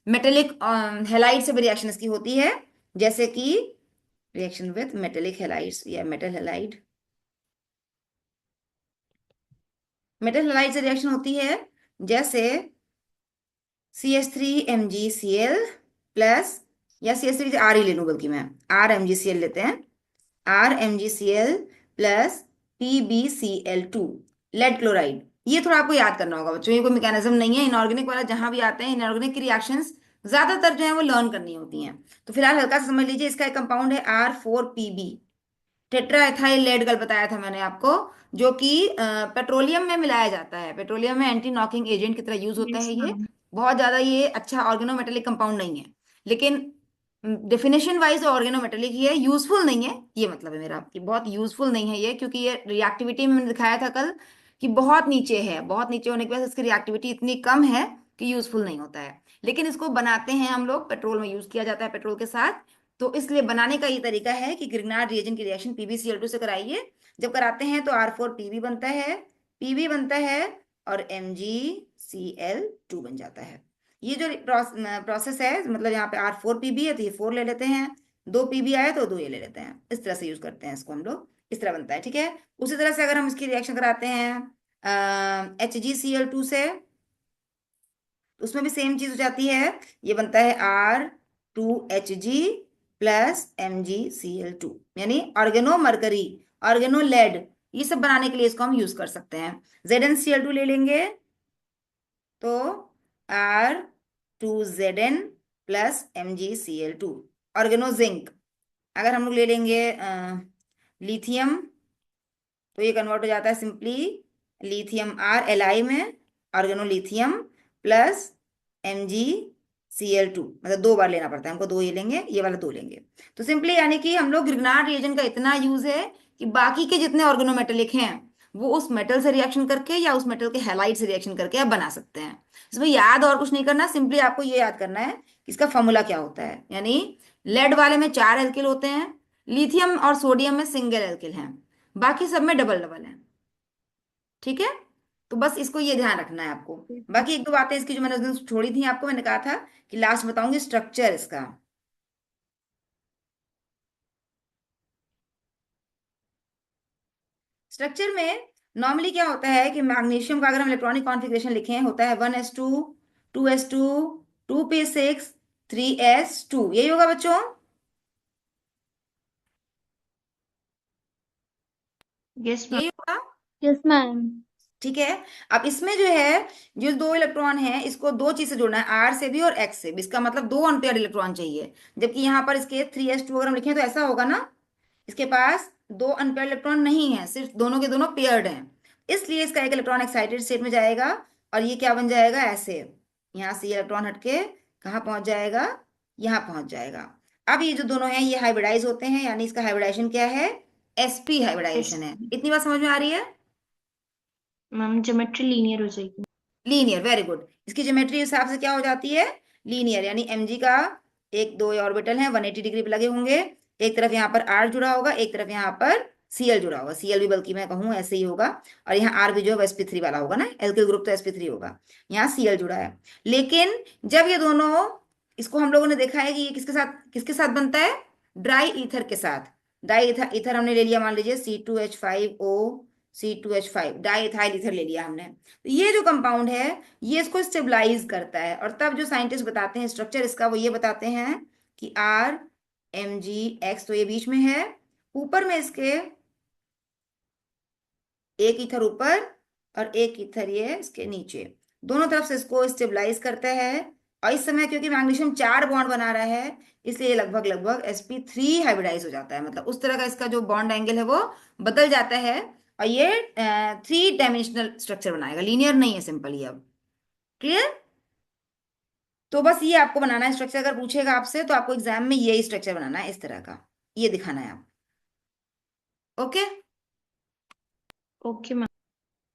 मेटेलिक हेलाइड से भी रिएक्शन इसकी होती है, जैसे कि रिएक्शन विथ मेटेलिक हेलाइड्स या मेटल हेलाइड, मेटल हेलाइड से रिएक्शन होती है जैसे CH3MgCl प्लस, या CH3 आर ही ले लूं बल्कि मैं, RMgCl लेते हैं, RMgCl plus PbCl2, lead chloride. ये थोड़ा आपको याद करना होगा बच्चों, ये कोई मैकेनिज्म नहीं है, इनऑर्गेनिक वाला जहां भी आते हैं, इनऑर्गेनिक की रिएक्शंस ज्यादातर जो है वो लर्न करनी होती हैं। तो फिलहाल हल्का सा समझ लीजिए, इसका एक कंपाउंड है R4Pb, टेट्रा एथाइल लेड, कल बताया था मैंने आपको, जो कि पेट्रोलियम में मिलाया जाता है, पेट्रोलियम में एंटी नॉकिंग एजेंट की तरह यूज होता यस है ये। मैम। बहुत ज्यादा ये अच्छा ऑर्गेनोमेटेलिक कंपाउंड नहीं है, लेकिन डेफिनेशन वाइज ऑर्गेनोमेटेलिक ही है, यूजफुल नहीं है, ये मतलब है मेरा कि बहुत यूजफुल नहीं है ये, क्योंकि ये रिएक्टिविटी में मैंने दिखाया था कल कि बहुत नीचे है, बहुत नीचे होने की वजह से इसकी रिएक्टिविटी इतनी कम है कि यूजफुल नहीं होता है। लेकिन इसको बनाते हैं हम लोग, पेट्रोल में यूज किया जाता है पेट्रोल के साथ, तो इसलिए बनाने का ये तरीका है कि ग्रिग्नार्ड रिएजेंट की रिएक्शन PbCl2 से कराइए, जब कराते हैं तो R4Pb बनता है, Pb बनता है और MgCl2 बन जाता है। ये जो प्रोसेस है, मतलब यहाँ पे R4Pb है तो ये 4 ले लेते हैं, 2 Pb आए तो 2 ये ले लेते हैं, इस तरह से यूज करते हैं इसको हम लोग, इस तरह बनता है, ठीक है। उसी तरह से अगर हम इसकी रिएक्शन कराते हैं HgCl2 से, तो उसमें भी सेम चीज हो जाती है, ये बनता है R2Hg प्लस MgCl2, यानी ऑर्गेनो मरकरी, ऑर्गेनो लेड, ये सब बनाने के लिए इसको हम यूज कर सकते हैं। ZnCl2 ले लेंगे, तो R2ZN प्लस MgCl2 ऑर्गेनोजिंक। अगर हम लोग ले लेंगे लिथियम, तो ये कन्वर्ट हो जाता है सिंपली लिथियम RLi में, ऑर्गेनोलिथियम प्लस MgCl2, मतलब 2 बार लेना पड़ता है हमको, 2 ये लेंगे, ये वाला 2 लेंगे। तो सिंपली यानी कि हम लोग ग्रिग्नार्ड रिएजेंट का इतना यूज है कि बाकी के जितने ऑर्गेनोमेटेलिक हैं वो उस मेटल से रिएक्शन करके या उस मेटल के हैलाइड से रिएक्शन करके आप बना सकते हैं। इसमें याद और कुछ नहीं करना, सिंपली आपको ये याद करना है कि इसका फॉर्मूला क्या होता है। यानी लेड वाले में 4 एल्किल होते हैं, लिथियम और सोडियम में सिंगल एल्किल हैं, बाकी सब में डबल डबल है। ठीक है, तो बस इसको ये ध्यान रखना है आपको। बाकी एक दो बातें इसकी जो मैंने उस दिन छोड़ी थी आपको, मैंने कहा था कि लास्ट बताऊंगी स्ट्रक्चर इसका। स्ट्रक्चर में नॉर्मली क्या होता है कि मैग्नीशियम का अगर हम इलेक्ट्रॉनिक कॉन्फ़िगरेशन लिखें, होता है 1s2, 2s2, 2p6, 3s2, यही होगा बच्चों। Yes ma'am. यही होगा। Yes ma'am. ठीक है, अब इसमें जो है, जो 2 इलेक्ट्रॉन है इसको 2 चीज से जोड़ना है, आर से भी और एक्स से भी, इसका मतलब 2 अनपेयर्ड इलेक्ट्रॉन चाहिए। जबकि यहाँ पर इसके 3s2 अगर हम लिखें तो ऐसा होगा ना, इसके पास 2 अनपेयर्ड इलेक्ट्रॉन नहीं है, सिर्फ दोनों के दोनों पेयर्ड हैं। इसलिए इसका एक इलेक्ट्रॉन एक्साइटेड स्टेट में जाएगा और ये क्या बन जाएगा, ऐसे यहाँ से ये इलेक्ट्रॉन हटके कहाँ पहुंच जाएगा, यहाँ पहुंच जाएगा। अब ये जो दोनों हैं ये हाइब्रिडाइज होते हैं, यानी इसका हाइब्रिडाइजेशन क्या है, sp एस हाइब्रिडाइजेशन है। इतनी बात समझ में आ रही है। मैम ज्योमेट्री लीनियर हो जाएगी। Linear, very good. इसकी ज्योमेट्री हिसाब से क्या हो जाती है, लीनियर, यानी Mg का एक दो ऑर्बिटल है 180 डिग्री पे लगे होंगे, एक तरफ यहाँ पर R जुड़ा होगा, एक तरफ यहाँ पर Cl जुड़ा होगा, Cl भी बल्कि मैं कहूँ ऐसे ही होगा, और यहाँ R भी जो है sp3 वाला होगा ना, एल्किल ग्रुप तो sp3 होगा, यहाँ Cl जुड़ा है। लेकिन जब ये दोनों, इसको हम लोगों ने देखा है कि ये किसके साथ बनता है, ड्राई ईथर के साथ। ड्राई ईथर, ईथर हमने ले लिया, मान लीजिए C2H5O, C2H5 di ethyl ether ले लिया हमने। तो ये जो कंपाउंड है ये इसको स्टेबलाइज करता है, और तब जो साइंटिस्ट बताते हैं स्ट्रक्चर इसका, वो ये बताते हैं कि RMgX, तो ये बीच में है, ऊपर में इसके एक ईथर ऊपर और एक ईथर ये इसके नीचे, दोनों तरफ से इसको स्टेबलाइज करता है। और इस समय क्योंकि मैग्नीशियम 4 बॉन्ड बना रहा है, इसलिए ये लगभग लगभग sp3 हाइब्रिडाइज हो जाता है, मतलब उस तरह का इसका जो बॉन्ड एंगल है वो बदल जाता है, और ये 3 डायमेंशनल स्ट्रक्चर बनाएगा, लीनियर नहीं है सिंपल ये। अब क्लियर। तो बस ये आपको बनाना है स्ट्रक्चर, अगर पूछेगा आपसे तो आपको एग्जाम में यही स्ट्रक्चर बनाना है, इस तरह का ये दिखाना है आप। Okay, okay ma'am.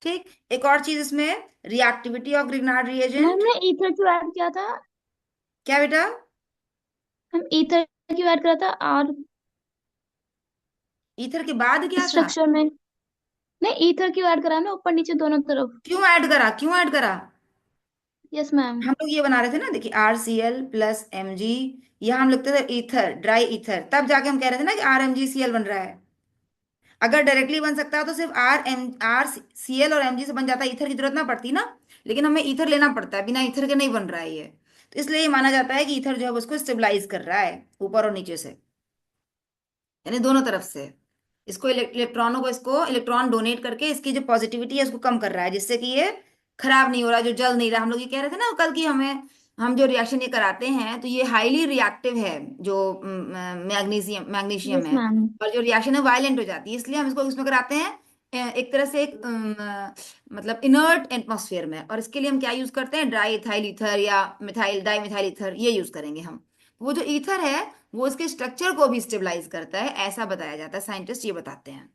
ठीक। एक और चीज इसमें, reactivity of Grignard ma'am reagent. ने ईथर क्यों ऐड किया था? क्या बेटा, हम ईथर क्यों ऐड करा था और ईथर के बाद क्या था, स्ट्रक्चर में? नहीं, ईथर क्यों ऐड करा ना, ऊपर नीचे दोनों तरफ? क्यों ऐड करा, क्यों ऐड करा। Yes ma'am. हम लोग ये बना रहे थे ना, देखिए RCl प्लस Mg, यहाँ हम लिखते थे ईथर, ड्राई ईथर, तब जाके हम कह रहे थे ना कि RMgCl बन रहा है। अगर डायरेक्टली बन सकता है तो सिर्फ RCl और Mg से बन जाता है, ईथर की जरूरत ना पड़ती ना, लेकिन हमें ईथर लेना पड़ता है, बिना ईथर के नहीं बन रहा है ये। तो इसलिए ये माना जाता है कि ईथर जो है वो उसको स्टेबलाइज कर रहा है ऊपर और नीचे से, यानी दोनों तरफ से। इसको इलेक्ट्रॉनों को, इसको इलेक्ट्रॉन डोनेट करके इसकी जो पॉजिटिविटी है उसको कम कर रहा है, जिससे कि ये खराब नहीं हो रहा, जो जल नहीं रहा। हम लोग ये कह रहे थे ना कल की, हम जो रिएक्शन ये कराते हैं तो ये हाईली रिएक्टिव है, जो मैग्नीशियम मैग्नीशियम यस है, मैम। और जो रिएक्शन है वायलेंट हो जाती है, इसलिए हम इसको उसमें कराते हैं एक तरह से, एक मतलब इनर्ट एटमॉस्फेयर में। और इसके लिए हम क्या यूज करते हैं, ड्राई इथाइल ईथर या मिथाइल डाई मिथाइल ईथर, ये यूज करेंगे हम। वो जो ईथर है वो इसके स्ट्रक्चर को भी स्टेबलाइज करता है, ऐसा बताया जाता है, साइंटिस्ट ये बताते हैं।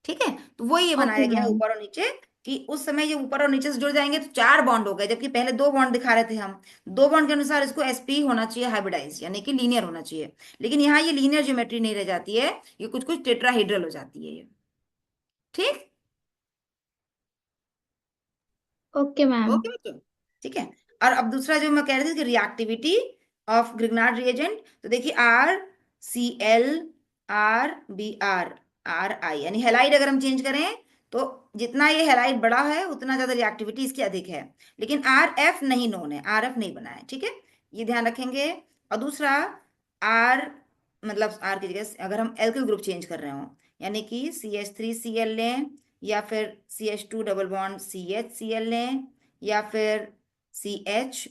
ठीक है, तो वही ये ओके बनाया गया है मैम। ऊपर और नीचे, कि उस समय ये ऊपर और नीचे से जुड़ जाएंगे तो 4 बॉन्ड हो गए, जबकि पहले 2 बॉन्ड दिखा रहे थे हम। 2 बॉन्ड के अनुसार इसको sp होना चाहिए हाइब्रिडाइज, यानी कि लीनियर होना चाहिए। लेकिन यहाँ ये लीनियर ज्योमेट्री नहीं रह जाती है, ये कुछ कुछ टेट्राहेड्रल हो जाती है ये। ठीक। Okay ma'am. ओके बच्चों, ठीक है। और अब दूसरा जो मैं कह रही थी कि रिएक्टिविटी ऑफ ग्रिग्नार्ड रिएजेंट, तो देखिए RCl RBr Ri, यानी हेलाइड अगर हम चेंज करें तो जितना ये हेलाइड बड़ा है उतना ज्यादा रिएक्टिविटी इसकी अधिक है। लेकिन RF नहीं नोन है, RF नहीं बना है, ठीक है, ये ध्यान रखेंगे। और दूसरा R, मतलब R की जगह अगर हम एल्किल ग्रुप चेंज कर रहे हो, यानी कि CH3Cl लें, या फिर CH2 डबल बॉन्ड CHCl लें, या फिर CH,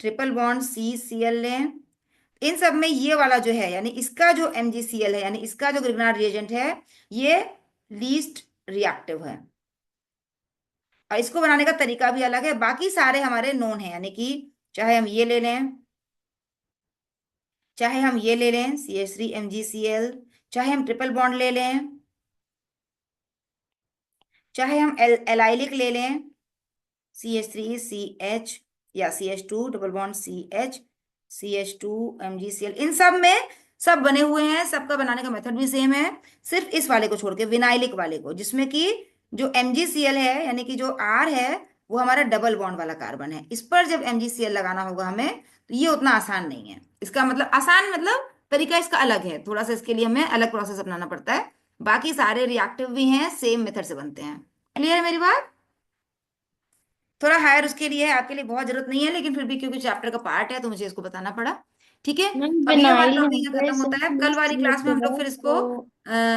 ट्रिपल बॉन्ड CCl लें। इन सब में ये वाला जो है यानी इसका जो MgCl है यानी इसका जो ग्रिग्नार्ड रिएजेंट है ये लीस्ट रिएक्टिव है, और इसको बनाने का तरीका भी अलग है। बाकी सारे हमारे नोन है, यानी कि चाहे हम ये ले लें, चाहे हम ये ले लें CH3 MgCl, चाहे हम ट्रिपल बॉन्ड ले लें, चाहे हम एलाइलिक ले लें CH3CH या CH2 double bond CH, CH2 MgCl, इन सब में सब बने हुए हैं, सबका बनाने का मेथड भी सेम है, सिर्फ इस वाले को छोड़ के विनाइलिक वाले को, जिसमें कि जो MgCl है यानी कि जो R है वो हमारा डबल बॉन्ड वाला कार्बन है। इस पर जब MgCl लगाना होगा हमें तो ये उतना आसान नहीं है। इसका मतलब आसान मतलब तरीका इसका अलग है थोड़ा सा, इसके लिए हमें अलग प्रोसेस अपनाना पड़ता है। बाकी सारे रिएक्टिव भी हैं, सेम मेथड से बनते हैं। क्लियर है मेरी बात? थोड़ा हायर उसके लिए है, आपके लिए बहुत जरूरत नहीं है, लेकिन फिर भी क्योंकि चैप्टर का पार्ट है तो मुझे इसको बताना पड़ा। ठीक है, मैम अब ये वाला विनाइल टॉपिक यहाँ यहाँ पे खत्म होता है। सिंपली कल वाली क्लास में हम लोग CH फिर इसको तो